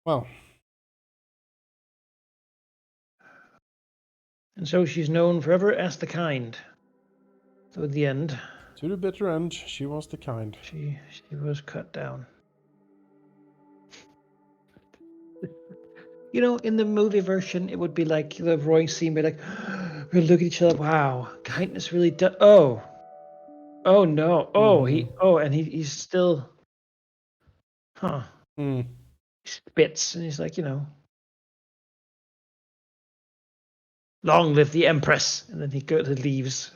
Speaker 1: Well.
Speaker 2: And so she's known forever as the kind. So at the end,
Speaker 1: To the bitter end, she was the kind.
Speaker 2: she was cut down. You know, in the movie version, it would be like the roaring scene, be like, we look at each other. Wow, kindness really does. Oh no. Oh,
Speaker 1: Mm-hmm.
Speaker 2: he's still, huh?
Speaker 1: Hmm.
Speaker 2: He spits, and he's like, long live the Empress, and then he leaves.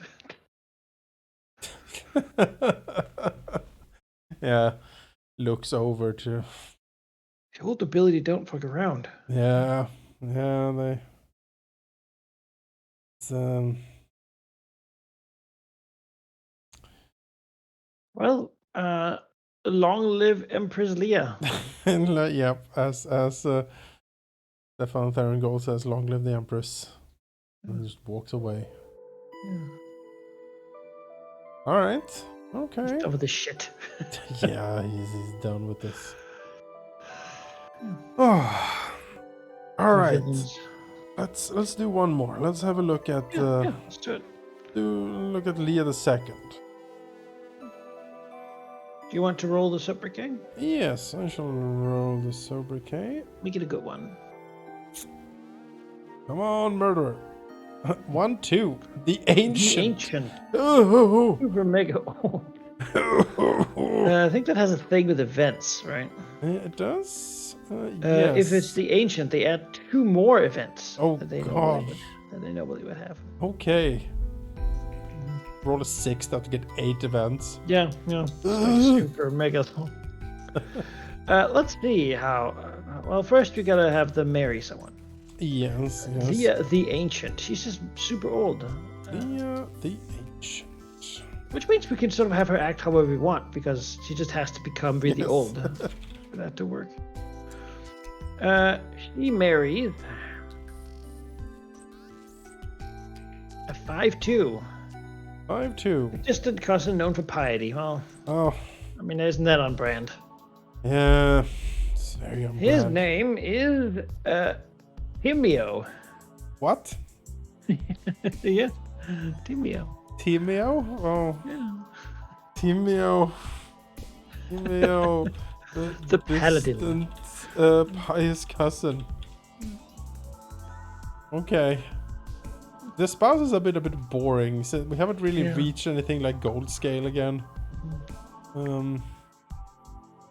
Speaker 1: Yeah. Looks over to.
Speaker 2: The old ability don't fuck around.
Speaker 1: Yeah. Yeah. They. It's,
Speaker 2: Well, long live Empress Leia.
Speaker 1: and yep. As Stefan Theron says, "Long live the Empress," and just walks away.
Speaker 2: Yeah.
Speaker 1: All right. Okay.
Speaker 2: He's done with this shit.
Speaker 1: Yeah, he's done with this.
Speaker 2: Yeah.
Speaker 1: Oh. All
Speaker 2: The
Speaker 1: right.
Speaker 2: villains.
Speaker 1: Let's do one more. Let's have a look at
Speaker 2: Yeah, let's do it.
Speaker 1: look at Leah the Second.
Speaker 2: Do you want to roll the sobriquet?
Speaker 1: Yes, I shall roll the sobriquet.
Speaker 2: Make it a good one.
Speaker 1: Come on, murderer. 1, 2. The Ancient.
Speaker 2: The Ancient.
Speaker 1: Oh.
Speaker 2: Super mega. I think that has a thing with events, right?
Speaker 1: It does. Yes.
Speaker 2: If it's the Ancient, they add 2 more events
Speaker 1: Oh
Speaker 2: that they
Speaker 1: God.
Speaker 2: normally would have.
Speaker 1: Okay. Roll a 6 to get 8 events.
Speaker 2: Yeah. It's like super mega. Let's see how. Well, first we gotta have them marry someone.
Speaker 1: Yes.
Speaker 2: Leah the Ancient. She's just super old.
Speaker 1: Leah the Ancient.
Speaker 2: Which means we can sort of have her act however we want, because she just has to become really old for that to work. She marries a 5'2".
Speaker 1: 5'2".
Speaker 2: Distant cousin known for piety. Well,
Speaker 1: Oh.
Speaker 2: I mean, isn't that on brand?
Speaker 1: Yeah. It's very on
Speaker 2: His
Speaker 1: brand.
Speaker 2: name is Timio.
Speaker 1: What?
Speaker 2: Yeah, Timio.
Speaker 1: Timio? Oh.
Speaker 2: Yeah.
Speaker 1: Timio.
Speaker 2: The paladin.
Speaker 1: Distant, pious cousin. Okay. The spouse is a bit boring. So we haven't really reached anything like gold scale again. Alright,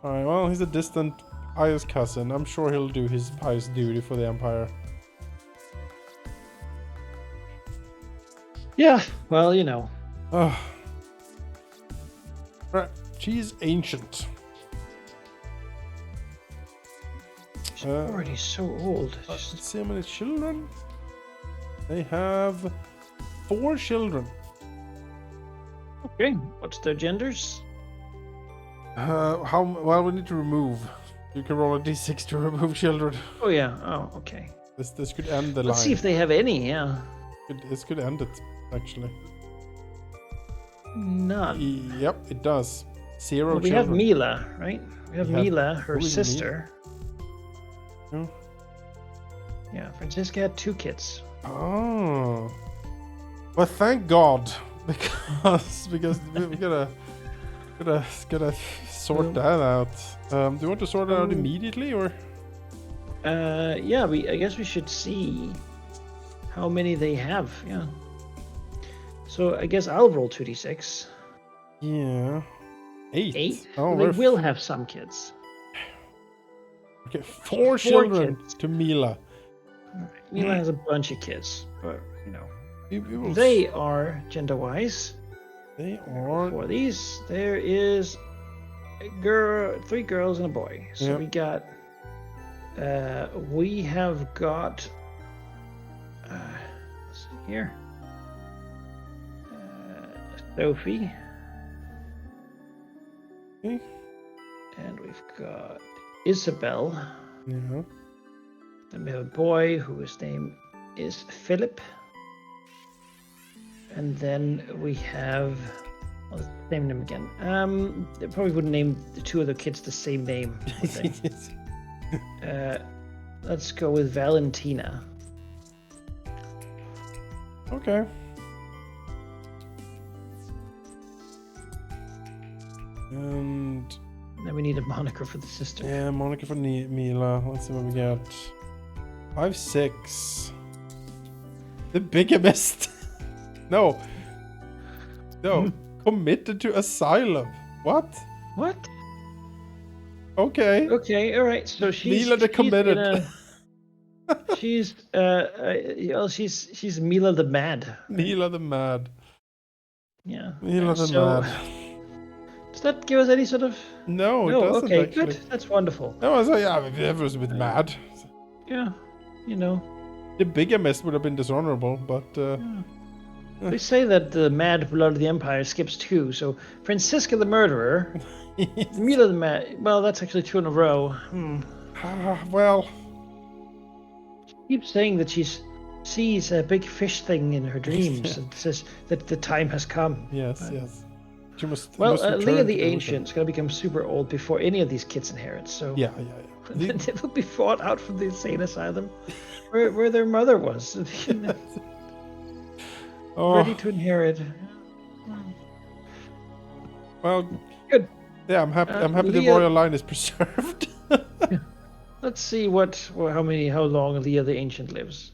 Speaker 1: well, he's a distant pious cousin. I'm sure he'll do his pious duty for the Empire.
Speaker 2: Yeah, well,
Speaker 1: Right, she's ancient.
Speaker 2: She's already so old.
Speaker 1: Let's see how many children. They have 4 children.
Speaker 2: Okay, what's their genders?
Speaker 1: Well, we need to remove. You can roll a d6 to remove children.
Speaker 2: Oh yeah. Oh, okay.
Speaker 1: This could end the
Speaker 2: Let's
Speaker 1: line.
Speaker 2: see if they have any. Yeah.
Speaker 1: This could end it, actually.
Speaker 2: None.
Speaker 1: Yep, it does. 0
Speaker 2: Well, we
Speaker 1: children.
Speaker 2: have Mila, right? We have Mila, her
Speaker 1: who is
Speaker 2: sister.
Speaker 1: Mila?
Speaker 2: Yeah, Francisca had 2 kids.
Speaker 1: Oh. Well, thank God, because we gotta sort that out. Do you want to sort it out immediately, or?
Speaker 2: Yeah, I guess we should see how many they have. Yeah. So I guess I'll roll 2d6.
Speaker 1: Yeah. 8.
Speaker 2: 8.
Speaker 1: Oh,
Speaker 2: Well, they will have some kids.
Speaker 1: Okay, 4 children
Speaker 2: kids.
Speaker 1: to Mila.
Speaker 2: Right. Mila has a bunch of kids, but
Speaker 1: We
Speaker 2: they are gender-wise.
Speaker 1: They are.
Speaker 2: For these, there is a girl, 3 girls and a boy. So
Speaker 1: Yep.
Speaker 2: we have got. Let's see here. Sophie,
Speaker 1: Okay.
Speaker 2: And we've got Isabel.
Speaker 1: Yeah.
Speaker 2: Then we have a boy whose name is Philip. And then we have, well, let's name them again. They probably wouldn't name the two other kids the same name, would they? Let's go with Valentina.
Speaker 1: Okay. And
Speaker 2: then we need a moniker for the sister.
Speaker 1: Yeah, moniker for Mila. Let's see what we got. 5-6. The bigamist. No. Committed to asylum. What?
Speaker 2: What?
Speaker 1: Okay.
Speaker 2: Okay, all right. So she's
Speaker 1: Mila the committed.
Speaker 2: She's Mila the mad. Right?
Speaker 1: Mila the mad.
Speaker 2: Yeah.
Speaker 1: Mila the
Speaker 2: so,
Speaker 1: mad.
Speaker 2: Does that give us any sort of?
Speaker 1: No, it doesn't
Speaker 2: okay,
Speaker 1: actually.
Speaker 2: good. That's wonderful.
Speaker 1: No, I was like, yeah, it was a bit mad.
Speaker 2: Yeah, you know.
Speaker 1: The bigamist would have been dishonorable, but.
Speaker 2: They say that the mad blood of the Empire skips 2, so Francisca the murderer, Mila the mad. Well, that's actually 2 in a row.
Speaker 1: Well.
Speaker 2: She keeps saying that she sees a big fish thing in her dreams and says that the time has come.
Speaker 1: Yes, yes. She must.
Speaker 2: Well,
Speaker 1: must
Speaker 2: Leah the Ancient's going to become super old before any of these kids inherit, so.
Speaker 1: Yeah.
Speaker 2: They will be fought out from the insane asylum where their mother was. Ready to inherit.
Speaker 1: Well,
Speaker 2: good.
Speaker 1: Yeah, I'm happy. I'm happy
Speaker 2: Leah,
Speaker 1: the royal line is preserved.
Speaker 2: Let's see how long Leah the Ancient lives.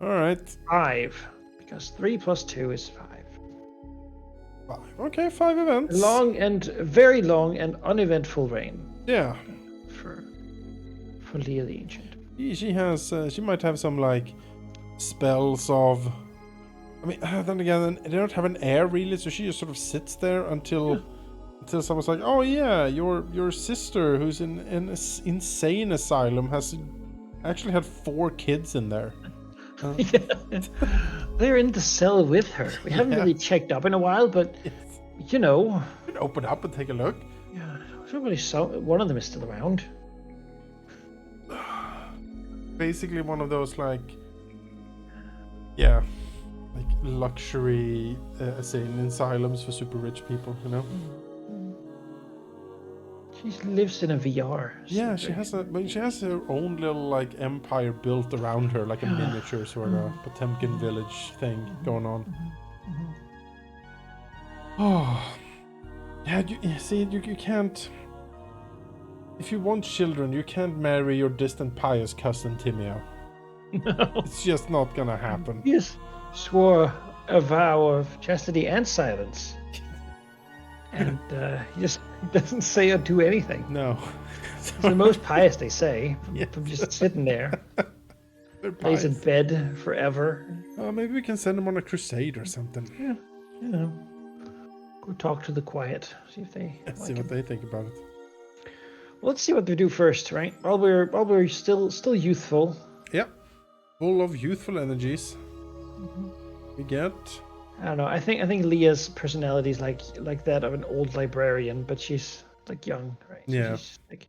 Speaker 1: All right.
Speaker 2: 5, because 3 plus 2 is 5.
Speaker 1: 5. Okay, 5 events.
Speaker 2: Very long and uneventful reign.
Speaker 1: Yeah.
Speaker 2: For Leah the Ancient.
Speaker 1: She has. She might have some like spells of. I mean, then again, they don't have an heir really, so she just sort of sits there until someone's like, "Oh yeah, your sister, who's in an insane asylum, has actually had 4 kids in there."
Speaker 2: They're in the cell with her. We haven't really checked up in a while, but you know,
Speaker 1: you can open up and take a look.
Speaker 2: Yeah, somebody saw one of them is still around.
Speaker 1: Basically, one of those like luxury asylums for super rich people, you know.
Speaker 2: She lives in a VR.
Speaker 1: Yeah, she has her own little like empire built around her, like a miniature sort of Potemkin village thing going on. Oh, yeah. You can't. If you want children, you can't marry your distant pious cousin Timeo.
Speaker 2: No.
Speaker 1: It's just not gonna happen.
Speaker 2: Yes. Swore a vow of chastity and silence. And he just doesn't say or do anything.
Speaker 1: No.
Speaker 2: It's the most pious, they say, from just sitting there. Lays in bed forever.
Speaker 1: Oh, maybe we can send him on a crusade or something.
Speaker 2: Yeah, you know. Go talk to the quiet. See if they
Speaker 1: see what they think about it.
Speaker 2: Well, let's see what they do first, right? While we're still youthful.
Speaker 1: Yeah. Full of youthful energies. We get.
Speaker 2: I don't know. I think Leah's personality is like that of an old librarian, but she's like young, right? So
Speaker 1: yeah.
Speaker 2: She's like...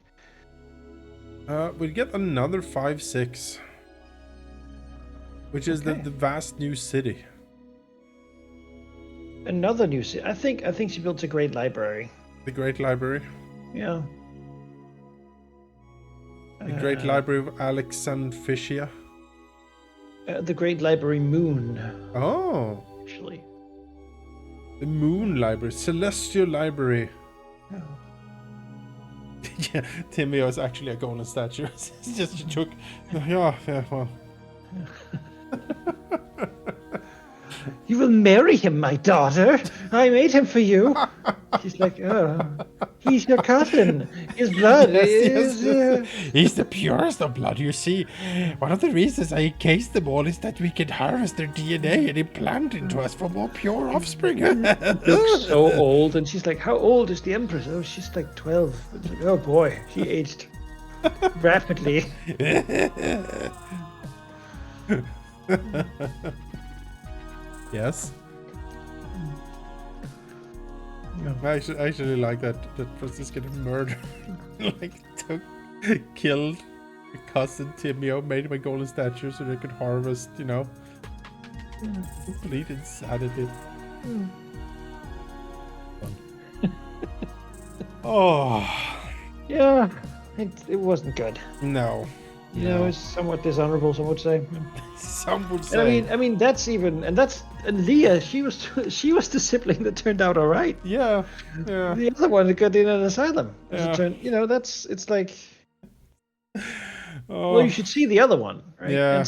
Speaker 1: we get another 5-6, which is the vast new city.
Speaker 2: Another new city. I think she built a great library.
Speaker 1: The Great Library.
Speaker 2: Yeah.
Speaker 1: The Great Library of Alexandria.
Speaker 2: The Great Library Moon.
Speaker 1: Oh.
Speaker 2: Actually.
Speaker 1: The Moon Library. Celestial Library.
Speaker 2: Oh.
Speaker 1: Yeah, Timeo is actually a golden statue. It's just a joke. Yeah, well.
Speaker 2: You will marry him, my daughter. I made him for you. She's like, oh, he's your cousin. His blood is...
Speaker 1: He's the purest of blood, you see. One of the reasons I encased them all is that we can harvest their DNA and implant into us for more pure offspring.
Speaker 2: Looks so old. And she's like, how old is the Empress? Oh, she's like 12. It's like, oh boy, she aged rapidly.
Speaker 1: Yes.
Speaker 2: Yeah.
Speaker 1: I actually like that Francisca murdered, like killed her cousin Timio, made him a golden statue so they could harvest, complete insanity. Oh.
Speaker 2: Yeah, it wasn't good.
Speaker 1: No.
Speaker 2: It's somewhat dishonorable, some would say.
Speaker 1: Some would
Speaker 2: And
Speaker 1: say.
Speaker 2: I mean, and Leah, she was the sibling that turned out all right.
Speaker 1: Yeah.
Speaker 2: The other one that got in an asylum. As it
Speaker 1: Yeah.
Speaker 2: turned, it's like,
Speaker 1: Oh.
Speaker 2: well, you should see the other one, right?
Speaker 1: Yeah.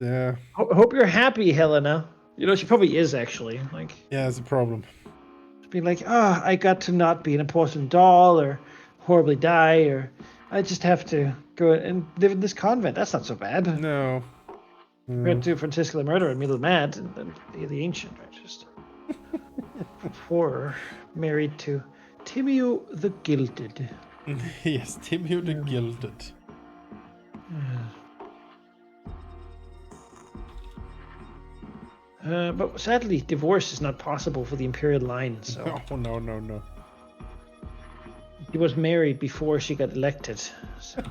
Speaker 1: Yeah.
Speaker 2: Hope you're happy, Helena. She probably is actually. Like,
Speaker 1: Yeah, it's a problem.
Speaker 2: being like, I got to not be an important doll or horribly die, or I just have to go and live in this convent. That's not so bad.
Speaker 1: No.
Speaker 2: Compared to Francisco the Murderer and Mila Mad and the Ancient, right? Just horror married to Timio the Gilded.
Speaker 1: Yes, Timio the Gilded.
Speaker 2: But sadly, divorce is not possible for the imperial line. So
Speaker 1: Oh, no.
Speaker 2: she was married before she got elected, so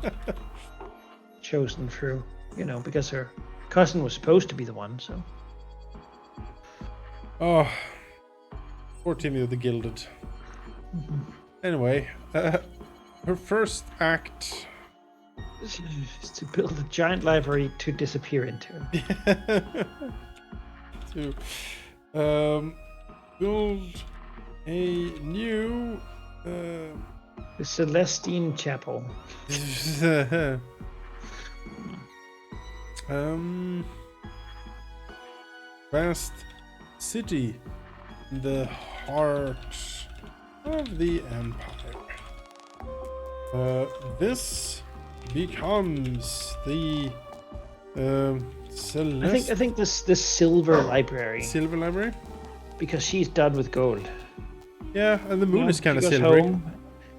Speaker 2: chosen through, because her cousin was supposed to be the one. So
Speaker 1: Oh, poor Timio the Gilded. Anyway, her first act
Speaker 2: is to build a giant library to disappear into.
Speaker 1: to build a new
Speaker 2: The Celestine Chapel.
Speaker 1: vast city in the heart of the empire. This becomes the
Speaker 2: I think this silver library,
Speaker 1: silver library.
Speaker 2: because she's done with gold.
Speaker 1: Yeah, and the moon is kind of
Speaker 2: She goes
Speaker 1: silvery.
Speaker 2: home,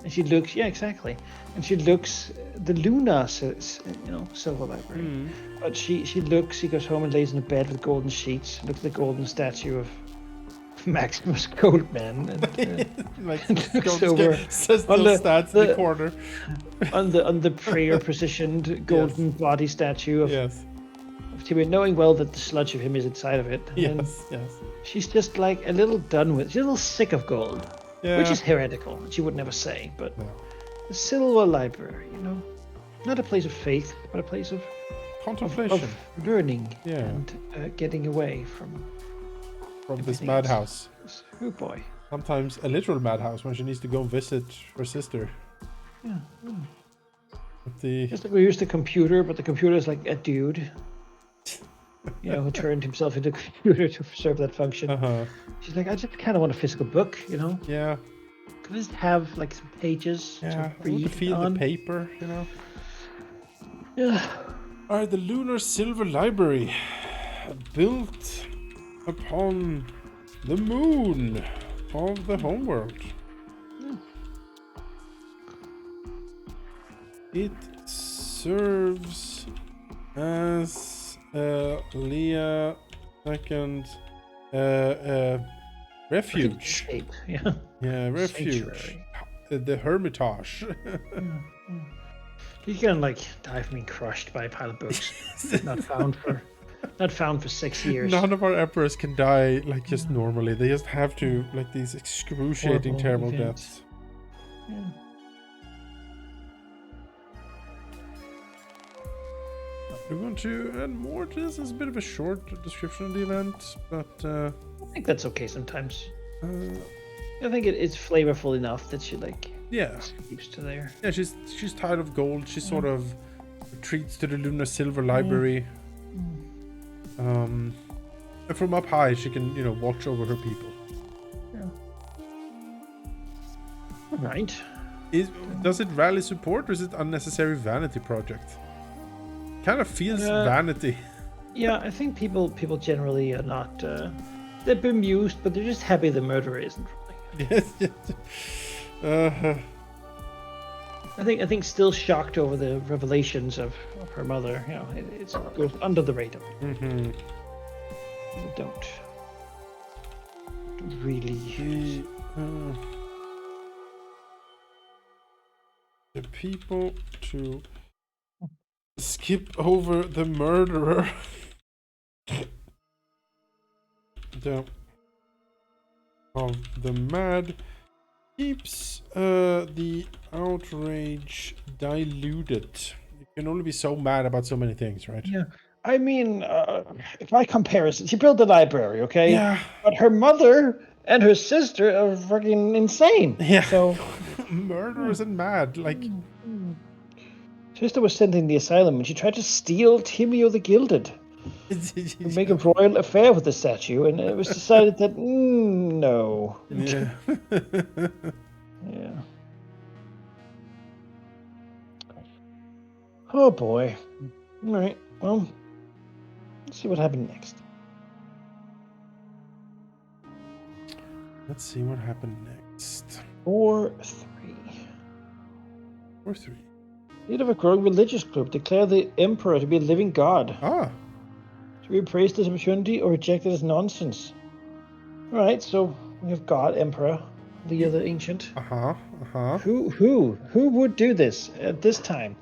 Speaker 2: and she looks, exactly, and she looks the Luna, silver library. But she goes home and lays in a bed with golden sheets, looks at the golden statue of Maximus Goldman, and
Speaker 1: Like
Speaker 2: looks over
Speaker 1: says
Speaker 2: on
Speaker 1: those stats in the corner.
Speaker 2: on the prayer positioned golden body statue of
Speaker 1: Yes.
Speaker 2: Timmy, knowing well that the sludge of him is inside of it. And
Speaker 1: Yes.
Speaker 2: she's just like a little done with. She's a little sick of gold,
Speaker 1: Yeah.
Speaker 2: which is heretical. She would never say, but
Speaker 1: No.
Speaker 2: the silver library, not a place of faith, but a place of
Speaker 1: Contemplation
Speaker 2: learning
Speaker 1: Yeah.
Speaker 2: and getting away from
Speaker 1: this
Speaker 2: everything
Speaker 1: madhouse.
Speaker 2: else. Oh boy.
Speaker 1: Sometimes a literal madhouse when she needs to go visit her sister.
Speaker 2: Yeah.
Speaker 1: At the
Speaker 2: Just like we used the computer, but the computer is like a dude, who turned himself into a computer to serve that function. She's like, I just kind of want a physical book,
Speaker 1: Yeah.
Speaker 2: Could I just have like some pages
Speaker 1: Yeah.
Speaker 2: to
Speaker 1: I want
Speaker 2: read
Speaker 1: to feel
Speaker 2: on?
Speaker 1: the paper,
Speaker 2: Yeah.
Speaker 1: Alright, the Lunar Silver Library, built upon the moon of the homeworld. It serves as Leah second refuge.
Speaker 2: Shape. Yeah.
Speaker 1: Yeah, refuge.
Speaker 2: Sanctuary.
Speaker 1: The Hermitage.
Speaker 2: You can die from being crushed by a pile of books. not found for 6 years.
Speaker 1: None of our emperors can die just normally. They just have to these excruciating,
Speaker 2: Horrible
Speaker 1: terrible
Speaker 2: events.
Speaker 1: deaths.
Speaker 2: Yeah.
Speaker 1: We want to add more to this. It's a bit of a short description of the event, but
Speaker 2: I think that's okay sometimes. I think it's flavorful enough that she
Speaker 1: yeah,
Speaker 2: keeps to there.
Speaker 1: yeah. She's tired of gold. She sort of retreats to the Lunar Silver Library. And from up high, she can watch over her people.
Speaker 2: Yeah. Right.
Speaker 1: Does it rally support, or is it unnecessary vanity project? Kind of feels vanity.
Speaker 2: Yeah, I think people generally are not. They're bemused, but they're just happy the murderer isn't.
Speaker 1: Yes.
Speaker 2: I think still shocked over the revelations of her mother. It goes under the radar.
Speaker 1: Mm-hmm.
Speaker 2: People don't. really.
Speaker 1: The people to skip over the murderer. The mad keeps the outrage diluted. You can only be so mad about so many things, right?
Speaker 2: Yeah. I mean, if I compare it, she built a library, okay?
Speaker 1: Yeah.
Speaker 2: But her mother and her sister are fucking insane.
Speaker 1: Yeah.
Speaker 2: So
Speaker 1: Murderers and mad. Like,
Speaker 2: sister was sent in the asylum and she tried to steal Timio the Gilded to make a royal affair with the statue, and it was decided that no.
Speaker 1: yeah.
Speaker 2: Yeah. Oh boy. All right. Well, let's see what happened next.
Speaker 1: Let's see what happened next.
Speaker 2: 4-3.
Speaker 1: 4-3.
Speaker 2: Leader of a growing religious group declare the emperor to be a living god.
Speaker 1: Ah.
Speaker 2: To be praised as opportunity or rejected as nonsense. All right, so we have God, Emperor, Leah the Ancient. Who would do this at this time?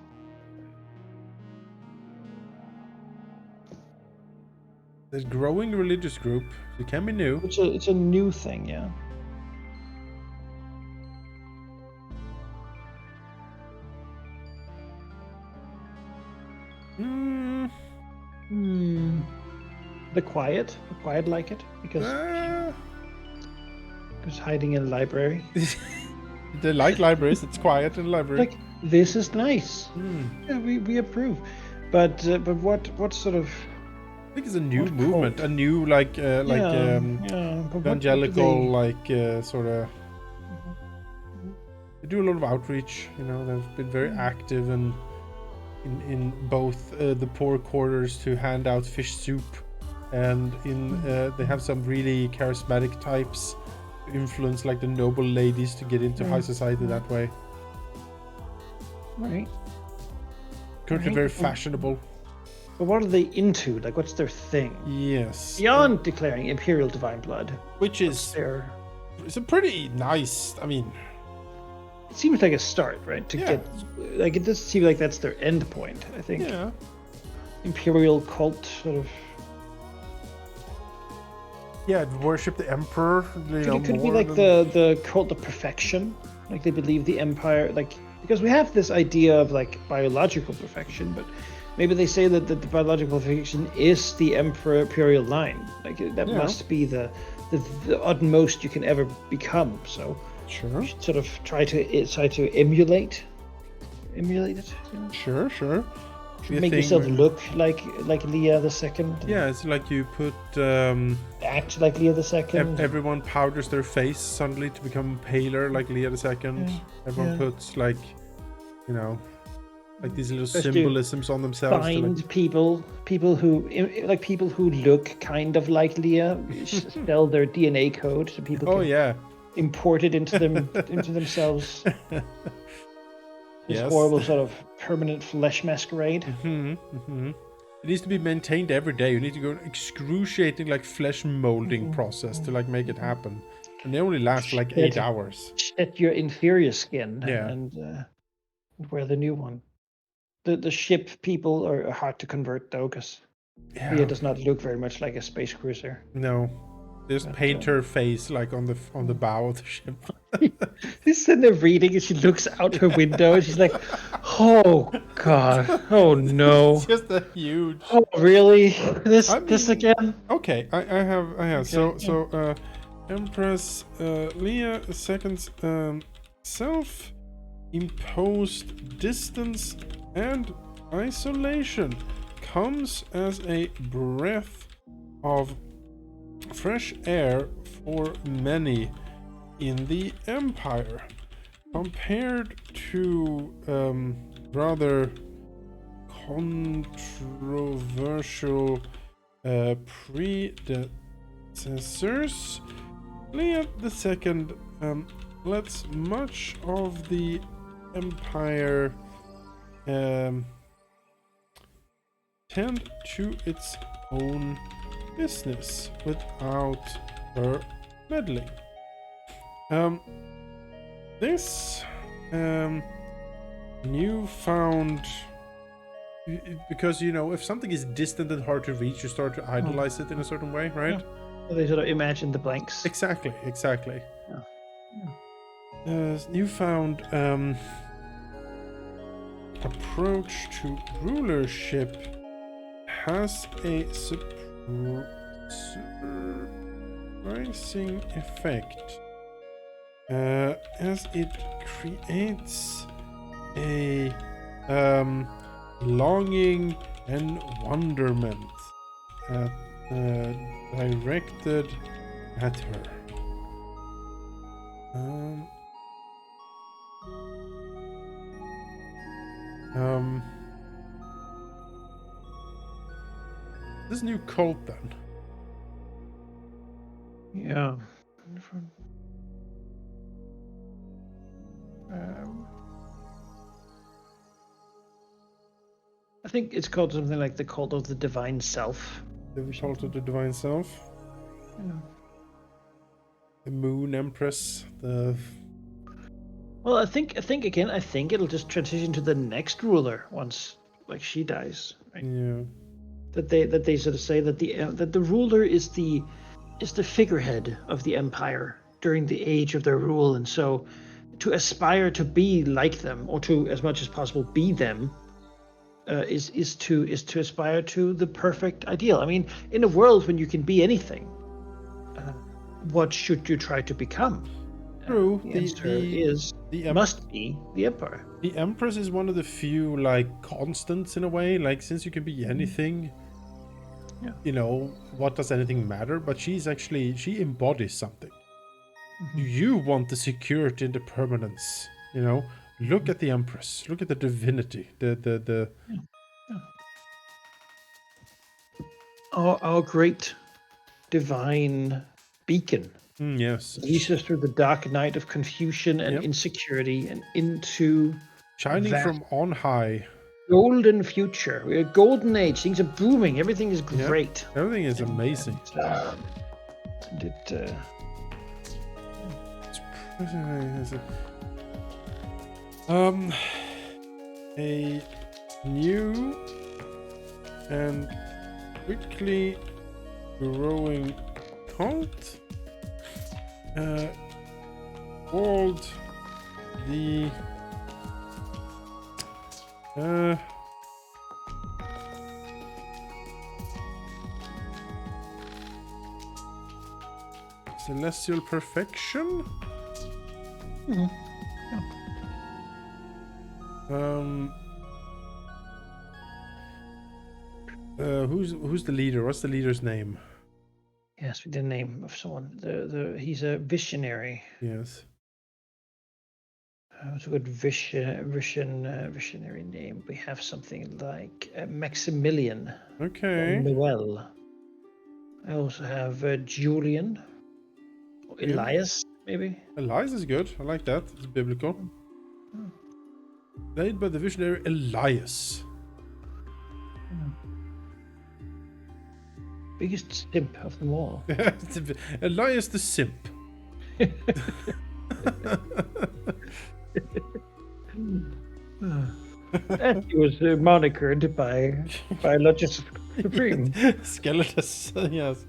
Speaker 1: There's growing religious group. It can be new.
Speaker 2: It's a new thing, yeah. The quiet like it because hiding in a library.
Speaker 1: They like libraries. It's quiet in the library.
Speaker 2: Like, this is nice. Yeah, we approve. But what sort of?
Speaker 1: I think it's a new movement, a new evangelical sort of. They do a lot of outreach. You know, they've been very active in both the poor quarters to hand out fish soup, and they have some really charismatic types to influence like the noble ladies to get into high society that way.
Speaker 2: Right.
Speaker 1: Currently very fashionable.
Speaker 2: But what are they into? Like, what's their thing?
Speaker 1: Yes.
Speaker 2: Beyond declaring imperial divine blood,
Speaker 1: which is it's a pretty nice. I mean,
Speaker 2: it seems like a start, right? To get like, it does seem like that's their end point. I think.
Speaker 1: Yeah.
Speaker 2: Imperial cult sort of.
Speaker 1: Yeah, worship the emperor.
Speaker 2: It could be like the cult of perfection. Like, they believe the empire, like, because we have this idea of like biological perfection, but maybe they say that the biological perfection is the imperial line. Like, that must be the utmost you can ever become. So
Speaker 1: sure,
Speaker 2: you should sort of try to emulate it. You know?
Speaker 1: Sure.
Speaker 2: Make yourself look like Leah the Second.
Speaker 1: Yeah, it's like you put
Speaker 2: act like Leah the Second.
Speaker 1: Everyone powders their face suddenly to become paler like Leah the Second. Everyone puts like, you know, like these little symbolisms on themselves.
Speaker 2: Find people who look kind of like Leah, sell their DNA code so people can import it into themselves. This horrible sort of permanent flesh masquerade.
Speaker 1: It needs to be maintained every day. You need to go an excruciating like flesh molding process to like make it happen, and they only last for like 8 hours.
Speaker 2: Shed your inferior skin and wear the new one. The ship people are hard to convert though, because Leah does not look very much like a space cruiser.
Speaker 1: No. Just paint her face like on the bow of the ship.
Speaker 2: She's sitting there reading and she looks out her window and she's like, "Oh God, oh no!"
Speaker 1: It's just a huge.
Speaker 2: Oh really? This again?
Speaker 1: Okay, I have. Okay, so Empress Leah II's self-imposed distance and isolation comes as a breath of fresh air for many in the empire, compared to rather controversial predecessors. Leah II lets much of the empire tend to its own business without her Meddling. This newfound, because if something is distant and hard to reach, you start to idolize it in a certain way, right?
Speaker 2: Yeah. They sort of imagine the blanks.
Speaker 1: Exactly.
Speaker 2: Yeah.
Speaker 1: Newfound approach to rulership has a surprising effect, as it creates a longing and wonderment directed at her. This new cult then.
Speaker 2: Yeah. I think it's called something like the cult of the divine self.
Speaker 1: The cult of the divine self.
Speaker 2: Yeah.
Speaker 1: The Moon Empress.
Speaker 2: Well, I think it'll just transition to the next ruler once, like, she dies, right?
Speaker 1: Yeah.
Speaker 2: That they sort of say that the ruler is the figurehead of the empire during the age of their rule, and so to aspire to be like them, or to as much as possible be them, is to aspire to the perfect ideal. I mean, in a world when you can be anything, what should you try to become?
Speaker 1: True.
Speaker 2: The answer must be the empire.
Speaker 1: The Empress is one of the few constants in a way. Since you can be anything, what does anything matter? But she embodies something. Do you want the security and the permanence? Look at the Empress. Look at the divinity. The
Speaker 2: Our great divine beacon
Speaker 1: yes.
Speaker 2: leads us through the dark night of confusion and insecurity and into
Speaker 1: shining from on high.
Speaker 2: Golden future. We're a golden age. Things are booming. Everything is great.
Speaker 1: Yep. Everything is amazing. A new and quickly growing cult called the Celestial Perfection. Who's the leader? What's the leader's name?
Speaker 2: Yes, the name of someone. He's a visionary.
Speaker 1: Yes.
Speaker 2: What's a good visionary name? We have something like Maximilian.
Speaker 1: Okay.
Speaker 2: Noel. I also have Julian. Or Elias, maybe.
Speaker 1: Elias is good. I like that. It's biblical. Played by the visionary Elias.
Speaker 2: Biggest simp of them all.
Speaker 1: Elias the simp.
Speaker 2: And he was monikered by Logis Supreme.
Speaker 1: Skeletus, yes.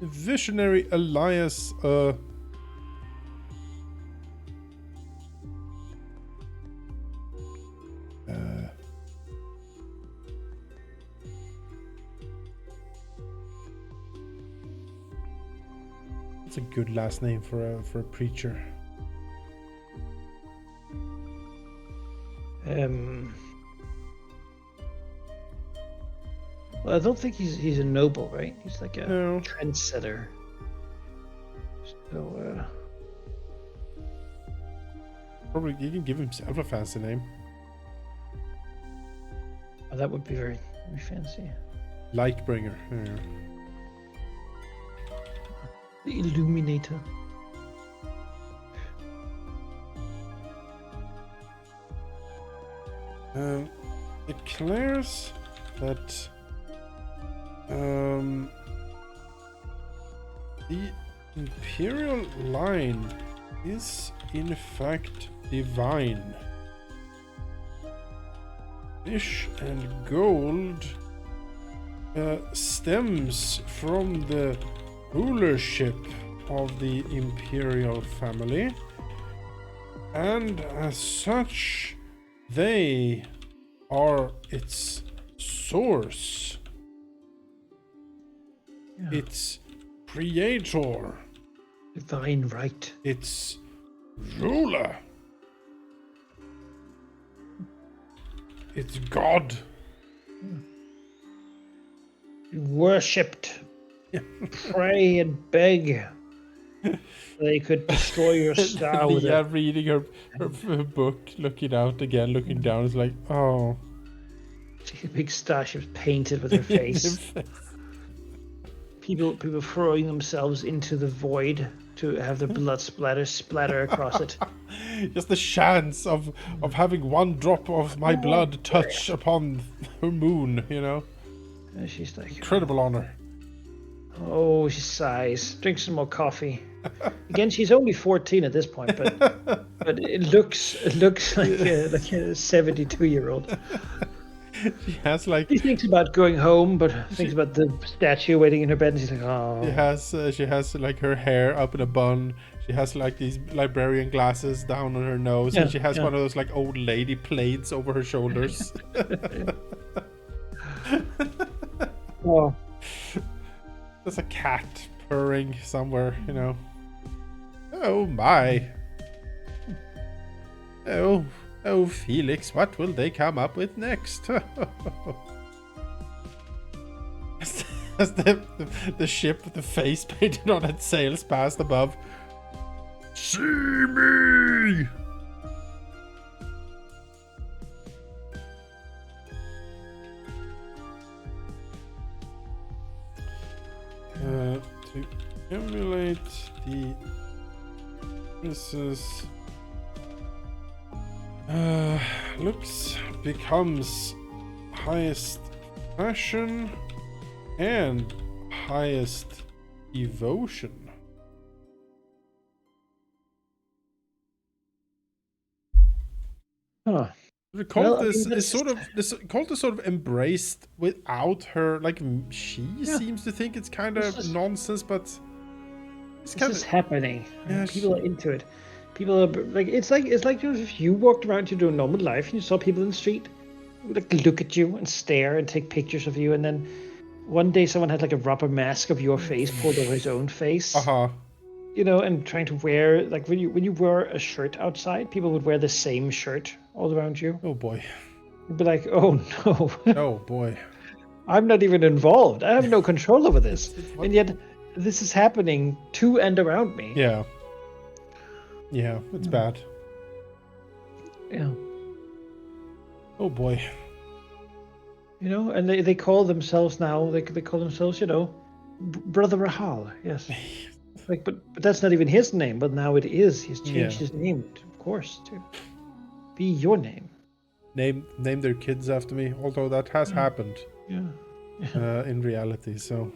Speaker 1: Visionary Elias. That's a good last name for a preacher.
Speaker 2: Well, I don't think he's a noble, right? He's like a trendsetter. So
Speaker 1: probably he can give himself a fancy name.
Speaker 2: Oh, that would be very, very fancy.
Speaker 1: Lightbringer. Yeah.
Speaker 2: The Illuminator.
Speaker 1: declares that the imperial line is in fact divine. Fish and gold stems from the rulership of the imperial family, and as such they are its source, its creator,
Speaker 2: Divine right.
Speaker 1: its ruler, its god.
Speaker 2: Worshipped. Pray and beg. They could destroy your star with
Speaker 1: Leah
Speaker 2: it.
Speaker 1: reading her book, looking out again, looking down, is like, oh.
Speaker 2: A big star she was painted with her face. People throwing themselves into the void to have the blood splatter across it.
Speaker 1: Just the chance of having one drop of my blood touch upon her moon, you know.
Speaker 2: And she's like,
Speaker 1: Incredible honor.
Speaker 2: oh, she sighs. Drink some more coffee. Again, she's only 14 at this point, but it looks like a 72-year-old.
Speaker 1: She has like
Speaker 2: She thinks about going home, but thinks about the statue waiting in her bed, and she's like, oh.
Speaker 1: she has like her hair up in a bun. She has like these librarian glasses down on her nose, and she has one of those like old lady plaits over her shoulders.
Speaker 2: Oh.
Speaker 1: There's a cat purring somewhere, you know. Oh my. Oh, Felix, what will they come up with next? As the ship with the face painted on its sails passed above. See me! To emulate the princess looks becomes highest fashion and highest devotion.
Speaker 2: Huh.
Speaker 1: The cult is sort of embraced without her. Like she seems to think it's kind of nonsense, but
Speaker 2: it's kind of happening.
Speaker 1: Yeah,
Speaker 2: people are into it. People are like, it's like if you walked around your normal life and you saw people in the street, like look at you and stare and take pictures of you, and then one day someone had like a rubber mask of your face pulled over his own face. You know, and trying to wear, like when you wear a shirt outside, people would wear the same shirt all around you.
Speaker 1: Oh boy.
Speaker 2: You'd be like, oh no.
Speaker 1: Oh boy.
Speaker 2: I'm not even involved. I have no control over this. And yet this is happening to and around me.
Speaker 1: Yeah. Yeah, it's bad.
Speaker 2: Yeah.
Speaker 1: Oh boy.
Speaker 2: You know, and they call themselves now, they call themselves, you know, Brother Rahal. Yes. Like, but that's not even his name, but now it is. He's changed his name, of course, to be your name.
Speaker 1: Name their kids after me, although that has happened.
Speaker 2: Yeah.
Speaker 1: In reality, so.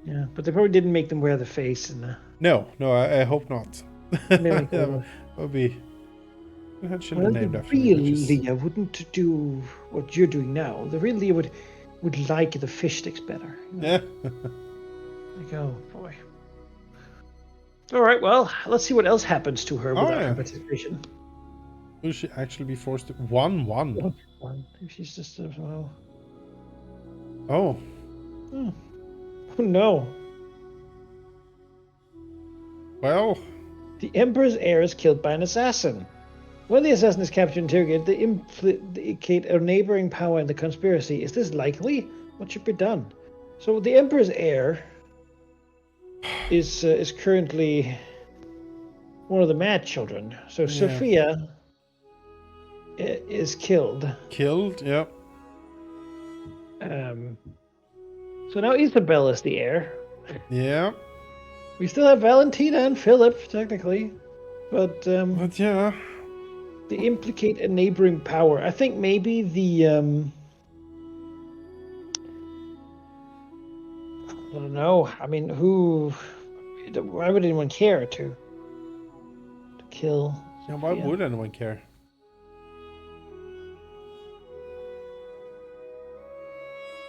Speaker 2: Yeah, but they probably didn't make them wear the face and.
Speaker 1: No, I hope not. That would be.
Speaker 2: Well,
Speaker 1: named
Speaker 2: the
Speaker 1: after
Speaker 2: real
Speaker 1: me, is...
Speaker 2: Leah wouldn't do what you're doing now. The real Leah would like the fish sticks better. You know?
Speaker 1: Yeah.
Speaker 2: Like, oh boy. All right, well, let's see what else happens to her without her participation.
Speaker 1: Will she actually be forced to 1-1?
Speaker 2: If she's just well.
Speaker 1: Oh.
Speaker 2: Oh no.
Speaker 1: Well.
Speaker 2: The Emperor's heir is killed by an assassin. When the assassin is captured and interrogated, they implicate a neighboring power in the conspiracy. Is this likely? What should be done? So the Emperor's heir is currently one of the mad children. So Sophia is killed.
Speaker 1: Killed, yep.
Speaker 2: So now Isabel is the heir.
Speaker 1: Yeah.
Speaker 2: We still have Valentina and Philip, technically. But
Speaker 1: yeah.
Speaker 2: They implicate a neighboring power. I think maybe the I don't know. I mean, who? Why would anyone care to kill?
Speaker 1: Yeah, why
Speaker 2: Sophia?
Speaker 1: would anyone care?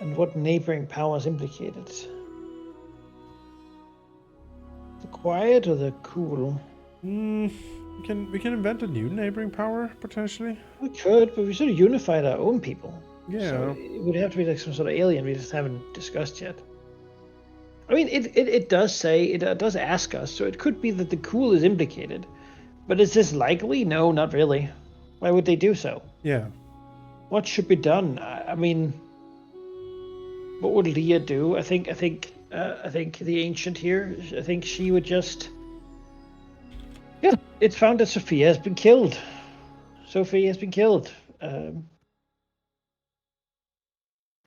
Speaker 2: And what neighboring power is implicated? The quiet or the cool?
Speaker 1: We can invent a new neighboring power potentially.
Speaker 2: We could, but we should have unified our own people.
Speaker 1: Yeah.
Speaker 2: So it would have to be like some sort of alien we just haven't discussed yet. I mean, it does say, it does ask us, so it could be that the cool is implicated. But is this likely? No, not really. Why would they do so?
Speaker 1: Yeah.
Speaker 2: What should be done? I mean, what would Leah do? I think the ancient here. I think she would just. Yeah, it's found that Sophia has been killed. Sophie has been killed,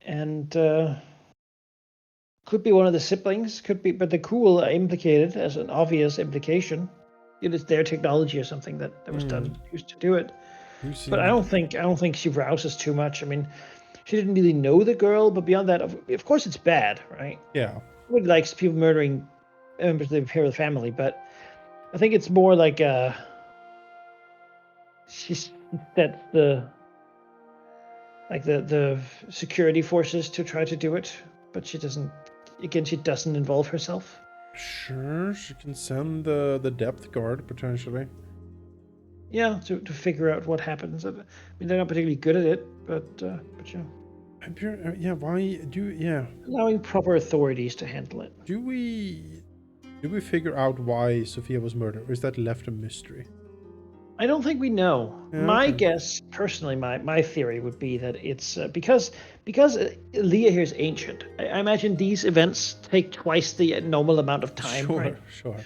Speaker 2: and could be one of the siblings. Could be, but the cool are implicated as an obvious implication. It is their technology or something that was done used to do it. But I don't think she rouses too much. I mean, she didn't really know the girl, but beyond that, of course, it's bad, right?
Speaker 1: Yeah.
Speaker 2: Nobody likes people murdering members of the imperial family, but I think it's more like she sets the security forces to try to do it, but she doesn't. Again, she doesn't involve herself.
Speaker 1: Sure, she can send the depth guard potentially.
Speaker 2: Yeah, to figure out what happens. I mean, they're not particularly good at it, but yeah.
Speaker 1: Yeah, why do yeah?
Speaker 2: Allowing proper authorities to handle it.
Speaker 1: Do we figure out why Sophia was murdered, or is that left a mystery?
Speaker 2: I don't think we know.
Speaker 1: Yeah,
Speaker 2: My
Speaker 1: okay.
Speaker 2: guess, personally, my theory would be that it's because Leah here is ancient. I imagine these events take twice the normal amount of time,
Speaker 1: Sure,
Speaker 2: right?
Speaker 1: sure.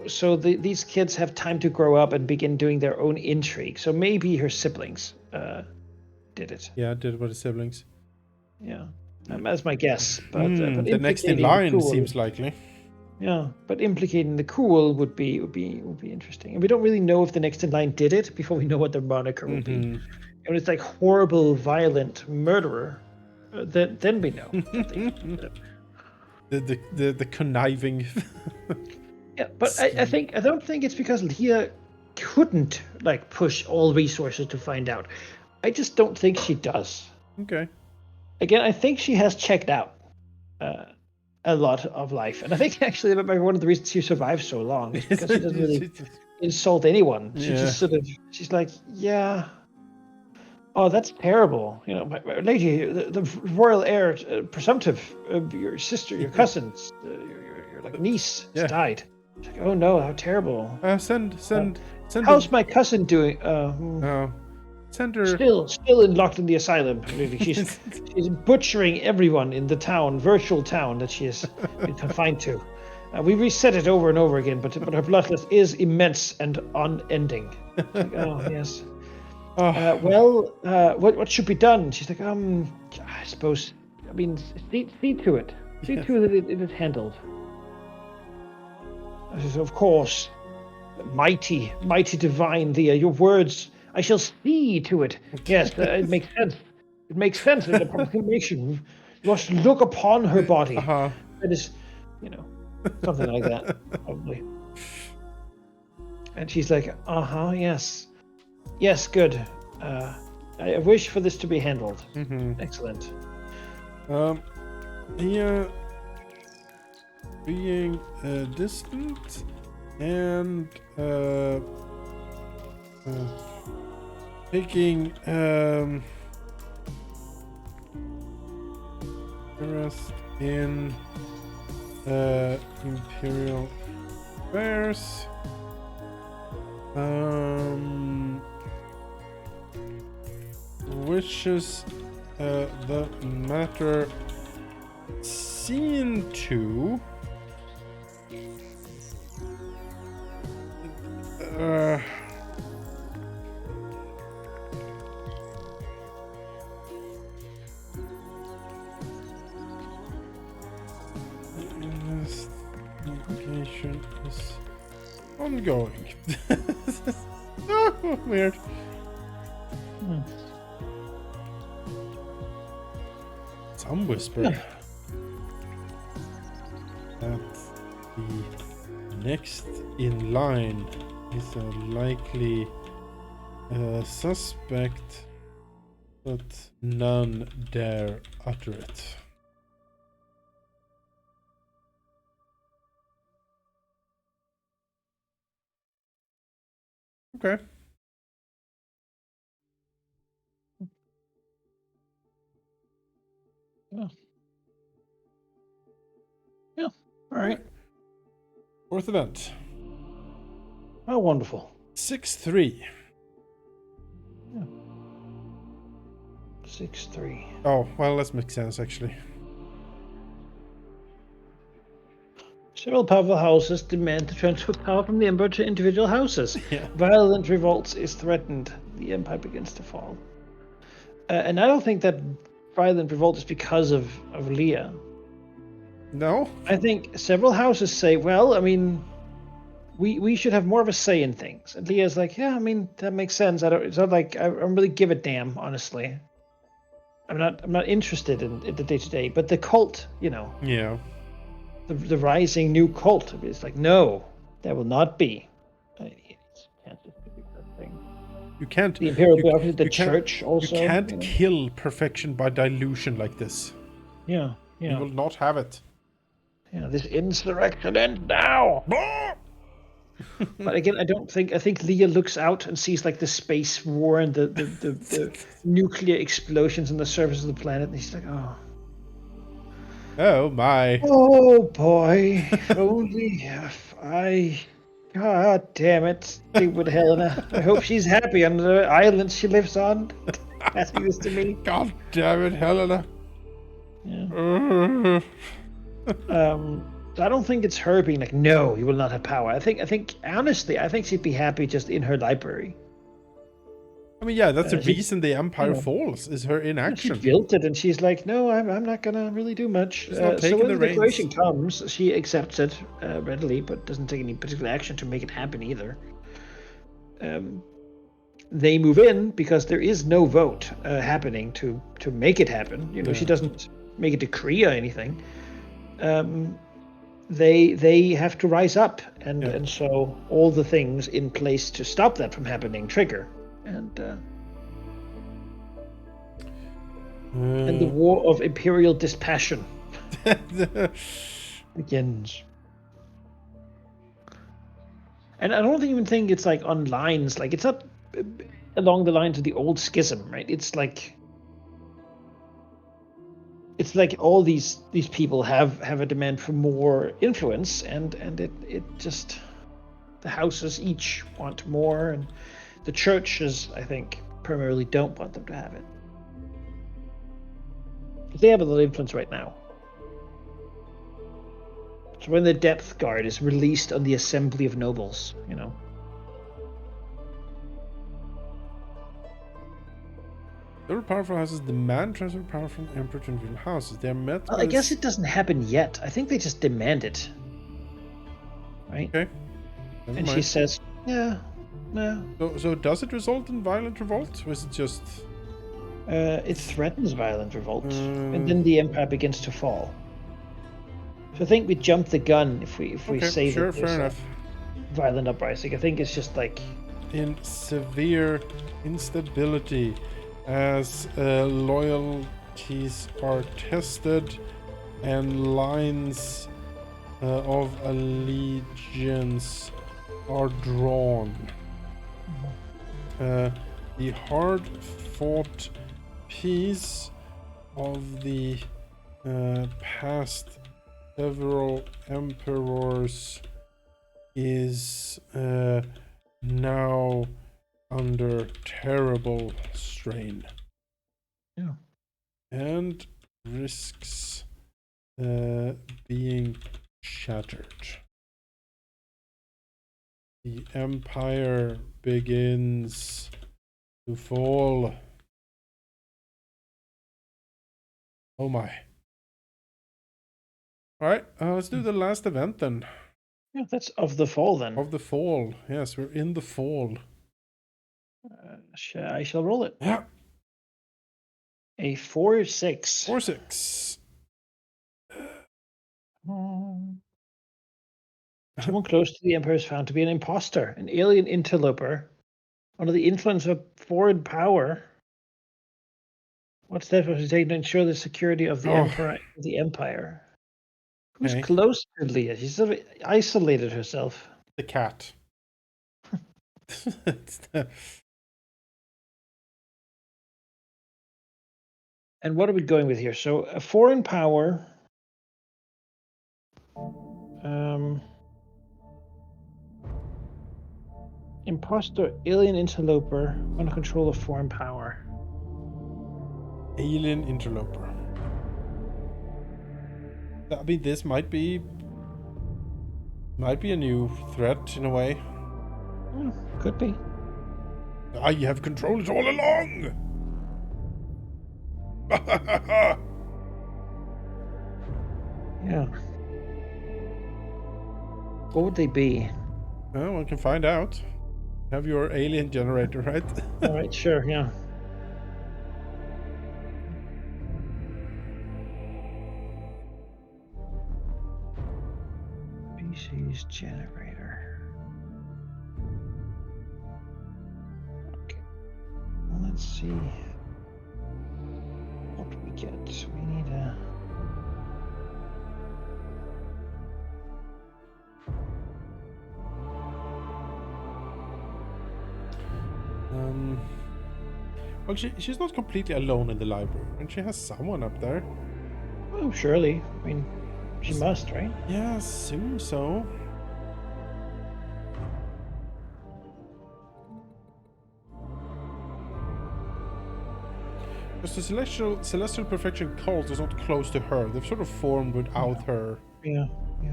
Speaker 2: So these kids have time to grow up and begin doing their own intrigue. So maybe her siblings did it.
Speaker 1: Yeah, did with the siblings.
Speaker 2: Yeah, that's my guess. But
Speaker 1: The next in
Speaker 2: implicating the
Speaker 1: line
Speaker 2: cool,
Speaker 1: seems likely.
Speaker 2: yeah, but implicating the cool would be interesting. And we don't really know if the next in line did it before we know what their moniker will be. And it's like horrible, violent murderer. Then we know.
Speaker 1: The conniving.
Speaker 2: Yeah, but I don't think it's because Leah couldn't like push all resources to find out. I just don't think she does.
Speaker 1: Okay.
Speaker 2: Again, I think she has checked out a lot of life, and I think actually that might be one of the reasons she survives so long is because she doesn't really insult anyone. She just she's like, yeah. Oh, that's terrible. You know, my lady, the royal heir, presumptive, your sister, your cousins, your like niece has died. She's like, oh no, how terrible.
Speaker 1: Send.
Speaker 2: How's my cousin doing?
Speaker 1: Send her.
Speaker 2: Still locked in the asylum. Really. She's butchering everyone in the town, virtual town that she has been confined to. We reset it over and over again, but her bloodlust is immense and unending. Like, oh yes. What should be done? She's like, I suppose. I mean, see to it. See to it that it is handled. I says, of course, mighty divine, your words. I shall see to it. Yes, it makes sense. It makes sense in the proclamation. You must look upon her body. That is, something like that, probably. And she's like, yes. Yes, good. I wish for this to be handled. Excellent.
Speaker 1: Yeah. Being distant and taking interest in imperial affairs. Wishes the matter seen to investigation is ongoing. Oh, weird. Some whisper
Speaker 2: Yeah.
Speaker 1: that the next in line is a likely suspect, but none dare utter it. Okay.
Speaker 2: Yeah. Yeah. All right.
Speaker 1: Fourth event.
Speaker 2: Oh, wonderful.
Speaker 1: 6-3.
Speaker 2: 6-3.
Speaker 1: Oh, well, that makes sense actually.
Speaker 2: Several powerful houses demand to transfer power from the Emperor to individual houses.
Speaker 1: Yeah.
Speaker 2: Violent revolts is threatened. The Empire begins to fall. And I don't think that violent revolt is because of Leah.
Speaker 1: No?
Speaker 2: I think several houses say, well, I mean, we should have more of a say in things. And Leah's like, yeah, I mean, that makes sense. It's not like I don't really give a damn, honestly. I'm not interested in the day to day. But the cult,
Speaker 1: Yeah.
Speaker 2: the rising new cult is like, no, there will not be.
Speaker 1: You can't.
Speaker 2: The imperial
Speaker 1: You,
Speaker 2: bureaucracy, the
Speaker 1: you can't.
Speaker 2: church also.
Speaker 1: You can't kill perfection by dilution like this.
Speaker 2: Yeah,
Speaker 1: We
Speaker 2: yeah.
Speaker 1: will not have it.
Speaker 2: Yeah, this insurrection ends now. But again, I think Leah looks out and sees like the space war and the nuclear explosions on the surface of the planet, and she's like, oh.
Speaker 1: Oh my.
Speaker 2: Oh boy, if only if I. God damn it, stupid Helena. I hope she's happy on the island she lives on. Asking this to me.
Speaker 1: God damn it, Helena.
Speaker 2: Yeah. So I don't think it's her being like, no, you will not have power. I think honestly, I think she'd be happy just in her library.
Speaker 1: I mean, yeah, that's the reason the Empire
Speaker 2: know,
Speaker 1: falls, is her
Speaker 2: She
Speaker 1: inaction.
Speaker 2: built it, and she's like, no, I'm not gonna really do much.
Speaker 1: She's not
Speaker 2: So
Speaker 1: taking
Speaker 2: when
Speaker 1: the
Speaker 2: the declaration
Speaker 1: reins.
Speaker 2: comes, she accepts it readily, but doesn't take any particular action to make it happen either. They move in because there is no vote happening to make it happen. You know, she doesn't make a decree or anything. They have to rise up, and so all the things in place to stop that from happening trigger, and the war of imperial dispassion begins. And I don't even think it's like on lines, like it's not along the lines of the old schism, right? It's like all these people have a demand for more influence, and it just, the houses each want more, and the churches, I think, primarily don't want them to have it. They have a lot of influence right now. So when the depth guard is released on the assembly of nobles,
Speaker 1: Several powerful houses demand transfer power from Emperor to individual houses. They are met by
Speaker 2: I guess it doesn't happen yet. I think they just demand it. Right?
Speaker 1: Okay.
Speaker 2: And she says, yeah.
Speaker 1: So does it result in violent revolt, or is it just...
Speaker 2: It threatens violent revolt, and then the empire begins to fall. So I think we jump the gun if we say that
Speaker 1: fair enough.
Speaker 2: Violent uprising. I think it's just like
Speaker 1: in severe instability as loyalties are tested and lines of allegiance are drawn. The hard-fought peace of the past several emperors is now under terrible strain.
Speaker 2: Yeah.
Speaker 1: And risks being shattered. The empire begins to fall. Oh my. Alright, let's do the last event then.
Speaker 2: Yeah, that's of the fall then.
Speaker 1: Of the fall. Yes, we're in the fall.
Speaker 2: I shall roll it.
Speaker 1: Yeah.
Speaker 2: A 4-6.
Speaker 1: 4-6.
Speaker 2: Someone close to the Emperor is found to be an imposter, an alien interloper, under the influence of foreign power. What steps was he taken to ensure the security of the Emperor and the Empire? Who's
Speaker 1: Okay.
Speaker 2: close to Leah? She's sort of isolated herself.
Speaker 1: The cat.
Speaker 2: And what are we going with here? So a foreign power. Imposter, alien interloper, under control of foreign power.
Speaker 1: Alien interloper. I mean, this might be a new threat in a way.
Speaker 2: Could be.
Speaker 1: I have controlled it all along.
Speaker 2: Yeah. What would they be?
Speaker 1: Well, one can find out. Have your alien generator, right?
Speaker 2: All right, sure, yeah. Species generator. Okay. Well, let's see what we get. We need a.
Speaker 1: Well, she's not completely alone in the library, and she has someone up there.
Speaker 2: Oh, surely. I mean, she must, right?
Speaker 1: Yeah, assume so. Because the celestial perfection cult is not close to her. They've sort of formed without her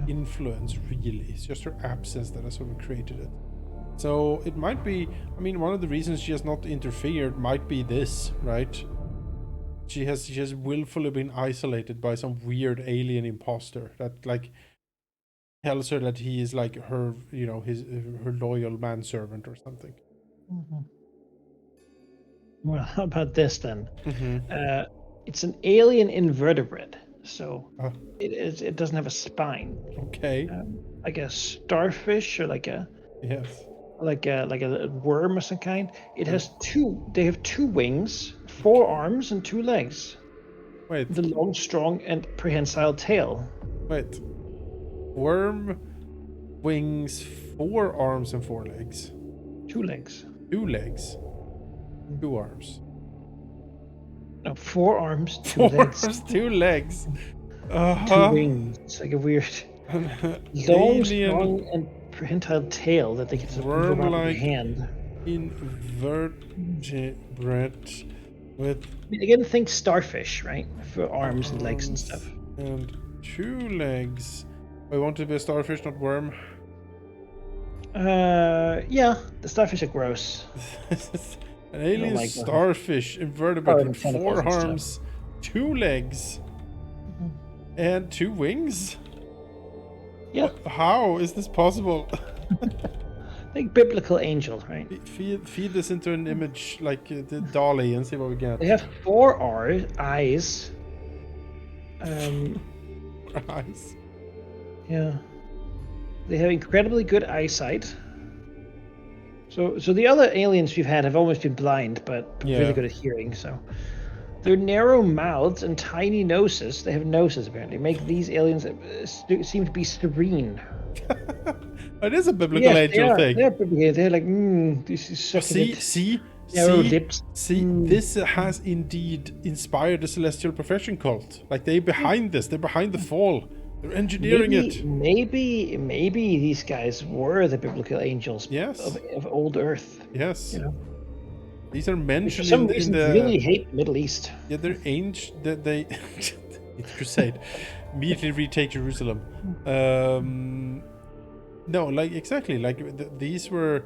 Speaker 1: influence, really. It's just her absence that has sort of created it. So it might be, I mean, one of the reasons she has not interfered might be this, right? She has willfully been isolated by some weird alien imposter that like tells her that he is like her, you know, her loyal manservant or something.
Speaker 2: Well, how about this then? It's an alien invertebrate, so it doesn't have a spine.
Speaker 1: Okay.
Speaker 2: Like a starfish or like a worm of some kind. It has two. They have 2 wings, 4 arms, and 2 legs.
Speaker 1: Wait.
Speaker 2: The long, strong, and prehensile tail.
Speaker 1: Wait. Worm, wings, 4 arms and 4 legs.
Speaker 2: 2 legs.
Speaker 1: 2 legs. 2 arms.
Speaker 2: No, 4 arms, 2
Speaker 1: 4
Speaker 2: legs.
Speaker 1: arms, 2 legs.
Speaker 2: 2 wings. It's like a weird long, strong, and prehensile tail that they can just move around with the hand.
Speaker 1: Invertebrate with.
Speaker 2: I mean, again, think starfish, right? For arms and legs and stuff.
Speaker 1: And 2 legs. I want to be a starfish, not worm.
Speaker 2: Yeah, the starfish are gross.
Speaker 1: An alien starfish invertebrate with 4 arms, 2 legs, and 2 wings?
Speaker 2: Yeah.
Speaker 1: How is this possible?
Speaker 2: Like biblical angel, right?
Speaker 1: Feed this into an image like the dolly and see what we get.
Speaker 2: They have 4 eyes.
Speaker 1: Eyes.
Speaker 2: Yeah. They have incredibly good eyesight. So the other aliens we've had have almost been blind, but really good at hearing. So their narrow mouths and tiny noses, they have noses apparently, make these aliens seem to be serene.
Speaker 1: It is a biblical angel thing.
Speaker 2: They're like, this is such narrow lips.
Speaker 1: This has indeed inspired the celestial perfection cult. Like they're behind this. They're behind the fall. They're engineering it.
Speaker 2: Maybe these guys were the biblical angels of old Earth.
Speaker 1: Yes.
Speaker 2: You know?
Speaker 1: These are mentioned
Speaker 2: for some
Speaker 1: in
Speaker 2: reason
Speaker 1: the.
Speaker 2: Really hate the Middle East.
Speaker 1: Yeah, they're ancient. They it's crusade. Immediately retake Jerusalem. No, like exactly. Like they were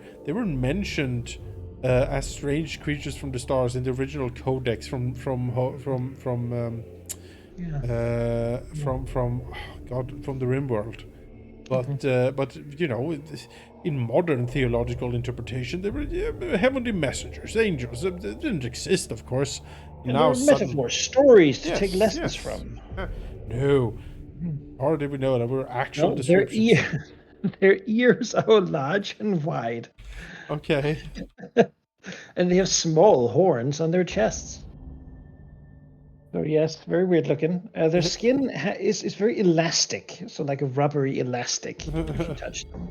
Speaker 1: mentioned as strange creatures from the stars in the original codex from the Rim world. But you know, in modern theological interpretation, they were heavenly messengers, angels. They didn't exist, of course.
Speaker 2: And
Speaker 1: Now
Speaker 2: there are
Speaker 1: suddenly,
Speaker 2: metaphors, stories to take
Speaker 1: yes,
Speaker 2: lessons
Speaker 1: yes.
Speaker 2: from.
Speaker 1: No,
Speaker 2: Hmm.
Speaker 1: or did we know that were actual
Speaker 2: No, their
Speaker 1: descriptions?
Speaker 2: their ears are large and wide,
Speaker 1: Okay.
Speaker 2: and they have small horns on their chests. So yes, very weird looking. Their skin is very elastic, so like a rubbery elastic if you touch them.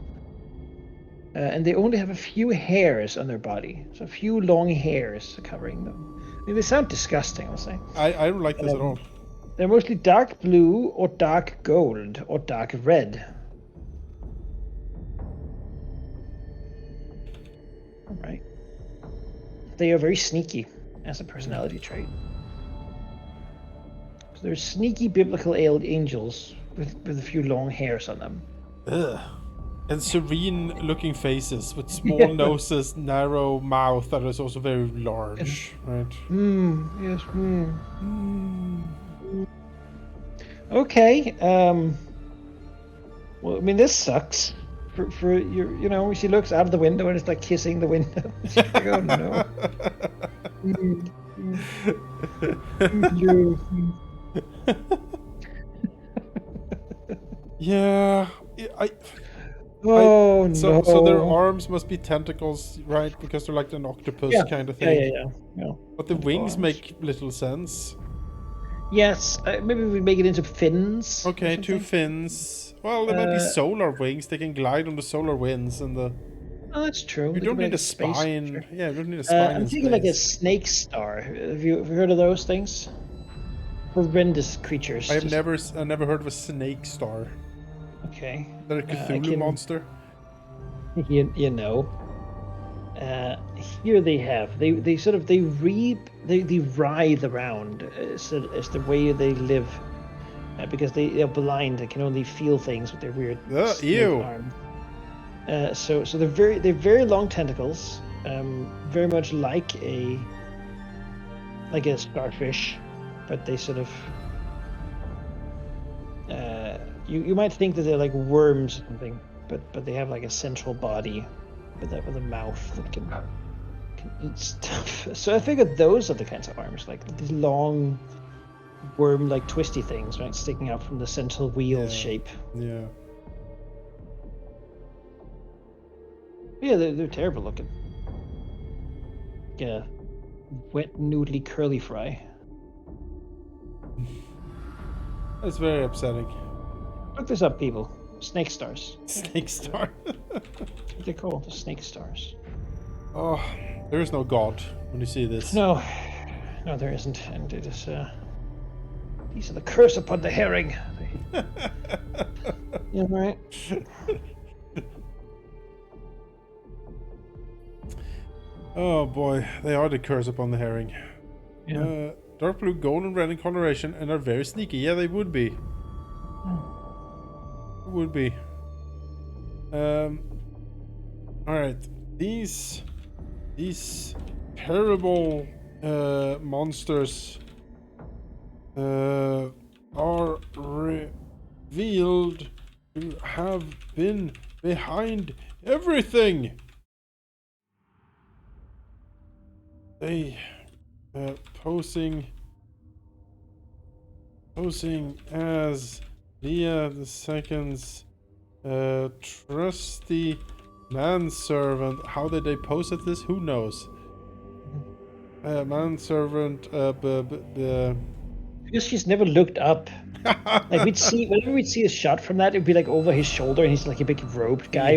Speaker 2: And they only have a few hairs on their body, so a few long hairs covering them. I mean, they sound disgusting, I'll say.
Speaker 1: I don't like this at all.
Speaker 2: They're mostly dark blue or dark gold or dark red. All right. They are very sneaky as a personality trait. So they're sneaky biblical angels with a few long hairs on them.
Speaker 1: Ugh. And serene-looking faces with small
Speaker 2: Yeah.
Speaker 1: noses, narrow mouth that is also very large, right?
Speaker 2: Yes. Okay. Well, I mean, this sucks. For you know, she looks out of the window and it's like kissing the window. She's like, oh no. You.
Speaker 1: Yeah, I
Speaker 2: Oh
Speaker 1: so
Speaker 2: no.
Speaker 1: so their arms must be tentacles, right? Because they're like an octopus
Speaker 2: Yeah.
Speaker 1: kind of
Speaker 2: Yeah.
Speaker 1: thing.
Speaker 2: Yeah.
Speaker 1: But the
Speaker 2: Tentacle
Speaker 1: wings
Speaker 2: arms.
Speaker 1: make little sense.
Speaker 2: Yes. Maybe we make it into fins. Or
Speaker 1: Okay, two
Speaker 2: something.
Speaker 1: fins. Well, there might be solar wings. They can glide on the solar winds and the.
Speaker 2: Oh, that's true.
Speaker 1: You
Speaker 2: They could
Speaker 1: don't
Speaker 2: be
Speaker 1: need
Speaker 2: like
Speaker 1: a
Speaker 2: space
Speaker 1: spine.
Speaker 2: creature.
Speaker 1: Yeah, you don't need a spine
Speaker 2: I'm
Speaker 1: in
Speaker 2: thinking like a
Speaker 1: space.
Speaker 2: snake star. Have you heard of those things? Horrendous creatures.
Speaker 1: I've
Speaker 2: Just
Speaker 1: never heard of a snake star.
Speaker 2: okay.
Speaker 1: Is that a
Speaker 2: I
Speaker 1: Cthulhu
Speaker 2: can.
Speaker 1: monster?
Speaker 2: You know. Here they have they sort of they writhe around as the way they live because they are blind. They can only feel things with their weird snake
Speaker 1: Ew.
Speaker 2: arms. So they're very long tentacles, very much like a starfish, but they sort of you might think that they're like worms or something, but they have like a central body with a mouth that can eat stuff. So I figured those are the kinds of arms, like these long worm-like twisty things, right, sticking out from the central wheel shape.
Speaker 1: Yeah.
Speaker 2: Yeah, they're terrible looking. Yeah, wet, noodly curly fry.
Speaker 1: That's very upsetting.
Speaker 2: Look this up, people. Snake stars.
Speaker 1: Snake star.
Speaker 2: They're called the snake stars.
Speaker 1: Oh, there is no God when you see this.
Speaker 2: No, there isn't, and it is. These are the curse upon the herring. Yeah, right.
Speaker 1: Oh boy, they are the curse upon the herring.
Speaker 2: Yeah.
Speaker 1: Dark blue, golden red in coloration, and are very sneaky. Yeah, they would be. Would be. Alright. These terrible monsters are revealed to have been behind everything. They posing as Leah II's trusty manservant. How did they pose at this? Who knows? Manservant.
Speaker 2: Because she's never looked up. Like whenever we'd see a shot from that, it'd be like over his shoulder, and he's like a big robed guy.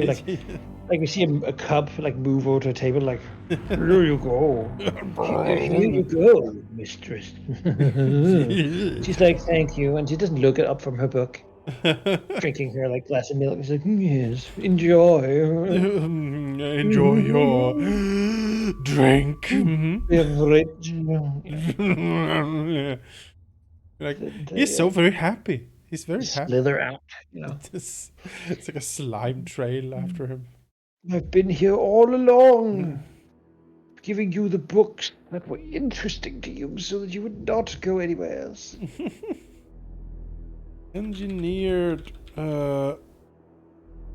Speaker 2: Like we see a cub like move over to a table, like here you go, here you go, mistress. She's like thank you, and she doesn't look it up from her book. Drinking her like glass of milk. She's like yes, enjoy.
Speaker 1: Enjoy your drink.
Speaker 2: Beverage.
Speaker 1: Like he's so very happy. He's very happy.
Speaker 2: Slither out, you know.
Speaker 1: It's like a slime trail after him.
Speaker 2: I've been here all along, giving you the books that were interesting to you so that you would not go anywhere else.
Speaker 1: Engineered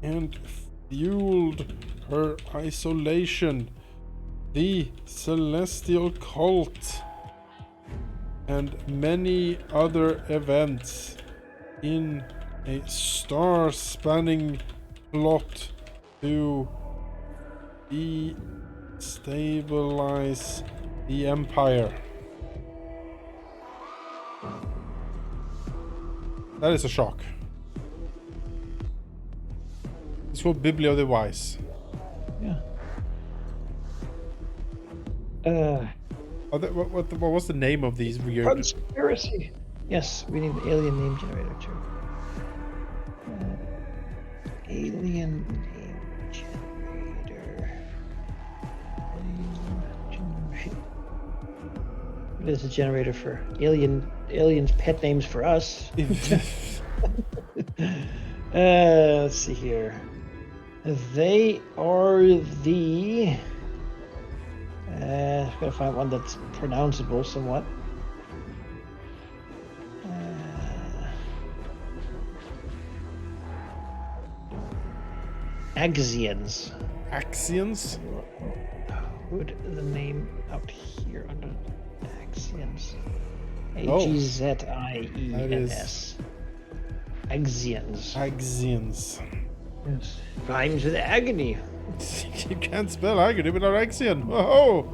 Speaker 1: and fueled her isolation. The celestial cult and many other events in a star-spanning plot to destabilize the Empire. That is a shock. It's for Biblio the Wise.
Speaker 2: Yeah.
Speaker 1: What was the name of these weird...
Speaker 2: Conspiracy. Yes, we need an alien name generator too. Alien name generator. There's a generator for aliens' pet names for us. Let's see here. They are the. Gotta find one that's pronounceable somewhat. Axians.
Speaker 1: Axions?
Speaker 2: Put the name out here under Axians.
Speaker 1: Oh.
Speaker 2: Agiens. Axians.
Speaker 1: Axions.
Speaker 2: Yes. Rhymes with agony.
Speaker 1: You can't spell agony without Axion. Oh!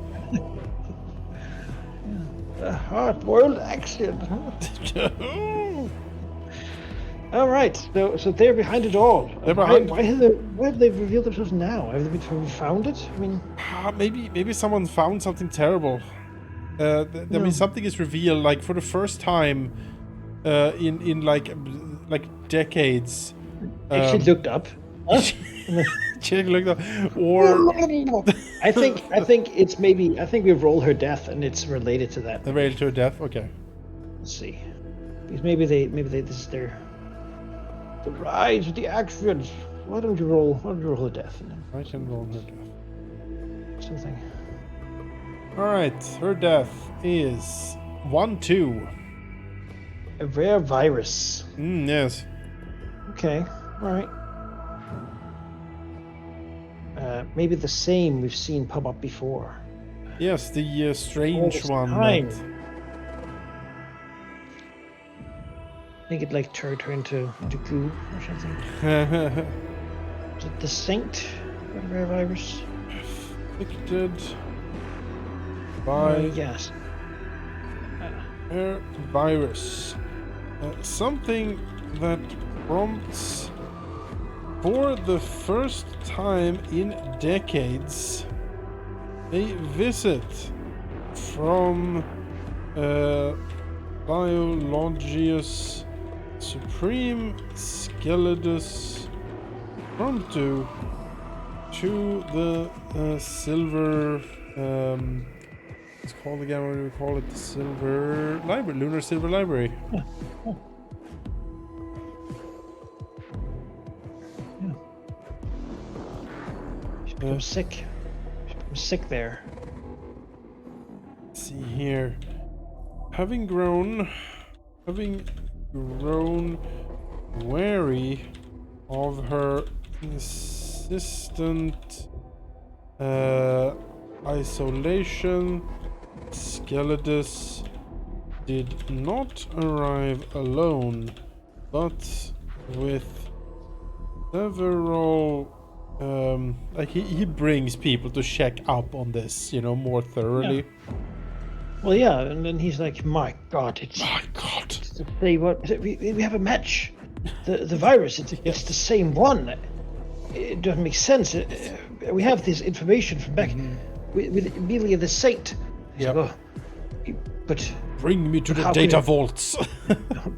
Speaker 2: A hard-boiled Axion. All right, so they're behind it all.
Speaker 1: They're behind.
Speaker 2: Why have they revealed themselves now? Have they been found it? I mean,
Speaker 1: maybe someone found something terrible. I mean, something is revealed like for the first time in like decades.
Speaker 2: She looked up. Huh?
Speaker 1: She looked up, or
Speaker 2: I think it's maybe. I think we roll her death, and it's related to that.
Speaker 1: related to her death. Okay.
Speaker 2: Let's see, because maybe they this is their. The rise of the Axions. Why don't you roll her death?
Speaker 1: I can roll her death.
Speaker 2: Something.
Speaker 1: Alright, her death is 1-2.
Speaker 2: A rare virus.
Speaker 1: Yes.
Speaker 2: Okay, alright. Maybe the same we've seen pop up before.
Speaker 1: Yes, the strange one.
Speaker 2: Time. I think it like turned her into goo or something. Is it the Saint? Rare virus?
Speaker 1: Afflicted by
Speaker 2: yes.
Speaker 1: a virus. Something that prompts, for the first time in decades, a visit from Biologius Supreme Skeledus Promptu to the silver. It's called again. What do we call it? The silver library, lunar silver library.
Speaker 2: She's become sick. She's become sick there.
Speaker 1: Let's see here. Having grown wary of her insistent isolation, Skeledus did not arrive alone, but with several like he brings people to check up on this, more thoroughly.
Speaker 2: Yeah. Well, yeah, and then he's like, "My God, it's say what we have a match. The virus, it's the same one. It doesn't make sense. We have this information from back with Emilia the Saint."
Speaker 1: Yeah.
Speaker 2: Like, but
Speaker 1: bring me to the data vaults.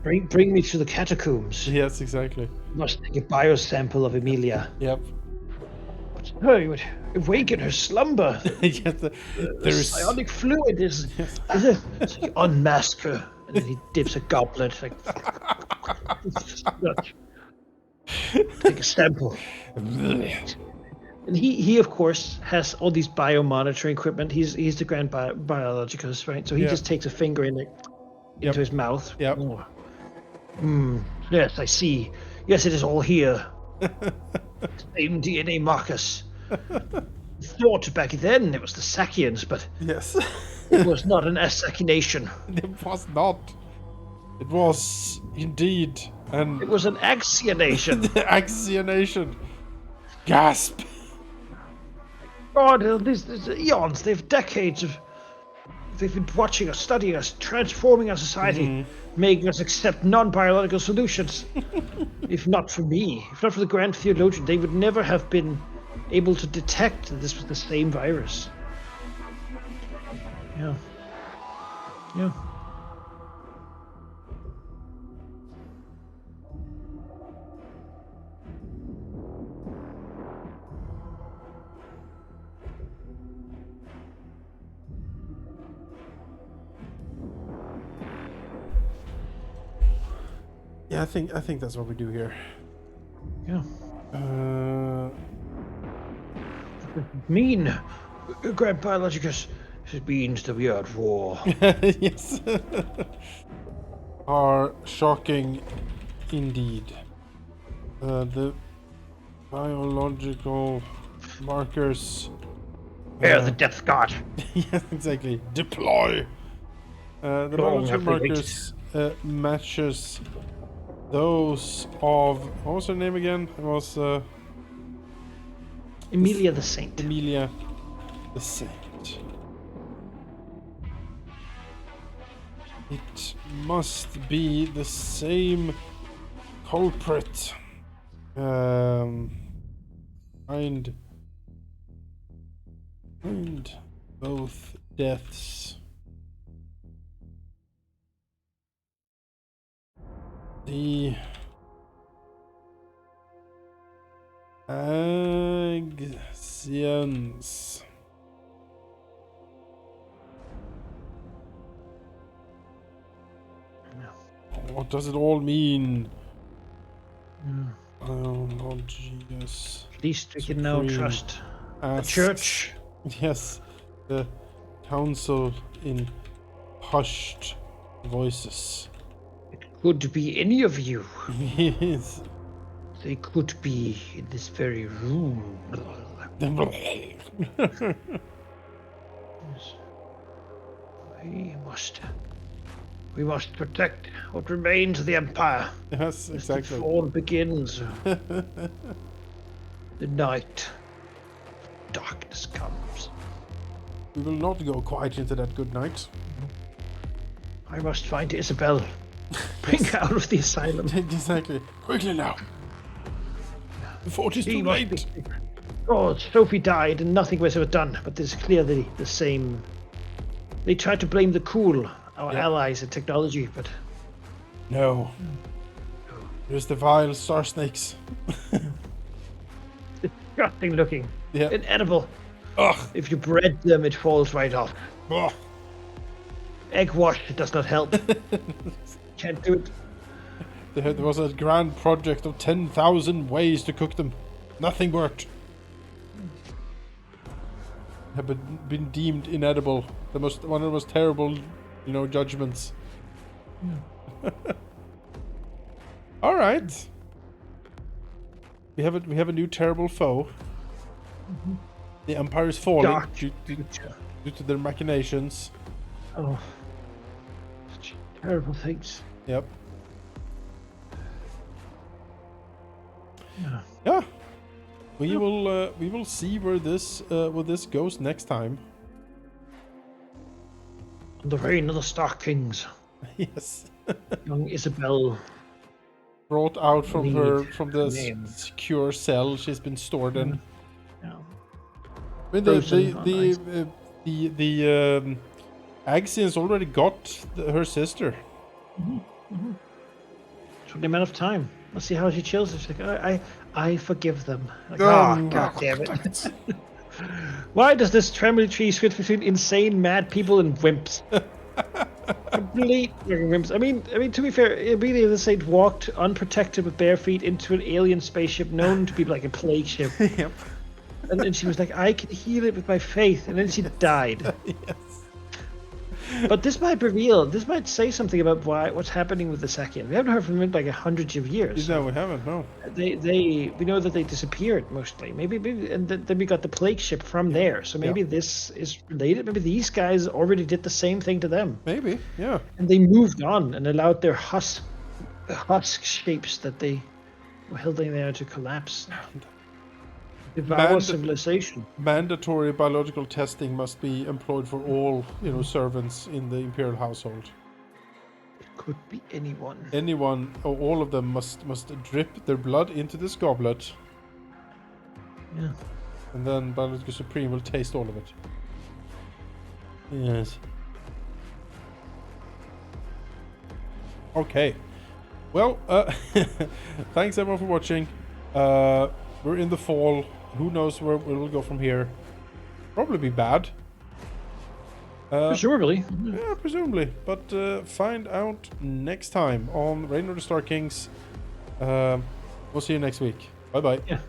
Speaker 2: bring me to the catacombs.
Speaker 1: Yes, exactly.
Speaker 2: Must take a biosample of Emilia.
Speaker 1: Yep.
Speaker 2: Oh, you would awaken her slumber.
Speaker 1: Yes,
Speaker 2: There's psionic fluid is it? So you unmask her, and then he dips a goblet like take a sample. And he of course has all these biomonitoring equipment. He's the grand biologicus, right? So he just takes a finger into his mouth.
Speaker 1: Yep.
Speaker 2: Yes, I see. Yes, it is all here. Same DNA markers. Thought back then it was the Sakians, but
Speaker 1: Yes.
Speaker 2: it was not an assassination.
Speaker 1: It was not. It was indeed an
Speaker 2: It was an axionation.
Speaker 1: axionation. Gasp.
Speaker 2: God, these eons, they've decades of. They've been watching us, studying us, transforming our society, making us accept non-biological solutions. If not for me, if not for the grand theologian, they would never have been able to detect that this was the same virus. Yeah. Yeah.
Speaker 1: Yeah, I think that's what we do here.
Speaker 2: Yeah. Mean, Grand Biologicus. It means that we are at war.
Speaker 1: Yes. Are shocking indeed. The biological markers.
Speaker 2: Bear the Death Guard.
Speaker 1: Yes, exactly. Deploy. The
Speaker 2: Long
Speaker 1: biological
Speaker 2: have they
Speaker 1: markers matches those of, what was her name again? It was
Speaker 2: Emilia the Saint.
Speaker 1: Emilia the Saint. It must be the same culprit. Find both deaths. The Axians. What does it all mean? Oh, Lord Jesus.
Speaker 2: At least we can now
Speaker 1: Supreme
Speaker 2: trust the
Speaker 1: asks.
Speaker 2: church.
Speaker 1: Yes, the council in hushed voices.
Speaker 2: It could be any of you.
Speaker 1: Yes.
Speaker 2: They could be in this very room. Yes. We must protect what remains of the Empire.
Speaker 1: Yes,
Speaker 2: As the
Speaker 1: exactly.
Speaker 2: fall begins, the night, darkness comes.
Speaker 1: We will not go quite into that good night.
Speaker 2: I must find Isabel. Bring her out of the asylum.
Speaker 1: Exactly. Quickly now. Before it is
Speaker 2: She
Speaker 1: too
Speaker 2: must
Speaker 1: late.
Speaker 2: be. Oh, Sophie died and nothing was ever done, but there's clearly the same. They tried to blame the cool, our allies in technology, but
Speaker 1: No. There's the vile star snakes.
Speaker 2: disgusting looking.
Speaker 1: Yeah.
Speaker 2: Inedible.
Speaker 1: Ugh.
Speaker 2: If you bread them, it falls right off.
Speaker 1: Ugh.
Speaker 2: Egg wash does not help. Can't do it.
Speaker 1: There was a grand project of 10,000 ways to cook them. Nothing worked. Have been deemed inedible. One of the most terrible, judgments. All right. We have a new terrible foe. The Empire is falling
Speaker 2: Dark
Speaker 1: due
Speaker 2: future.
Speaker 1: to their machinations.
Speaker 2: Oh, such terrible things.
Speaker 1: Yep.
Speaker 2: Yeah.
Speaker 1: Yeah. We will see where this goes next time.
Speaker 2: The reign of the Stark Kings.
Speaker 1: Yes.
Speaker 2: Young Isabel.
Speaker 1: Brought out from the
Speaker 2: name.
Speaker 1: secure cell she's been stored in.
Speaker 2: Yeah.
Speaker 1: I mean,
Speaker 2: Frozen on ice.
Speaker 1: the Axians already got her sister.
Speaker 2: It's only a matter of time. Let's see how she chills. She's like, I forgive them. Like,
Speaker 1: Oh,
Speaker 2: God damn it. Why does this family tree switch between insane, mad people and wimps? Complete wimps. I mean, to be fair, Emilia the Saint walked unprotected with bare feet into an alien spaceship known to be like a plague ship.
Speaker 1: Yep.
Speaker 2: And then she was like, I can heal it with my faith. And then she died.
Speaker 1: Yes.
Speaker 2: But this might reveal. This might say something about what's happening with the Sakian. We haven't heard from them in like hundreds of years.
Speaker 1: No, we haven't. No.
Speaker 2: We know that they disappeared mostly. Maybe and then we got the plague ship from there. So maybe this is related. Maybe these guys already did the same thing to them.
Speaker 1: Maybe. Yeah.
Speaker 2: And they moved on and allowed their husk shapes that they were holding there to collapse. Devour civilization.
Speaker 1: Mandatory biological testing must be employed for all, servants in the imperial household.
Speaker 2: It could be anyone.
Speaker 1: Anyone, or all of them, must drip their blood into this goblet.
Speaker 2: Yeah.
Speaker 1: And then Biological Supreme will taste all of it. Yes. Okay. Well, thanks everyone for watching. We're in the fall. Who knows where we'll go from here? Probably be bad.
Speaker 2: Presumably.
Speaker 1: Yeah, presumably. But find out next time on Reign of the Star Kings. We'll see you next week. Bye-bye.
Speaker 2: Yeah.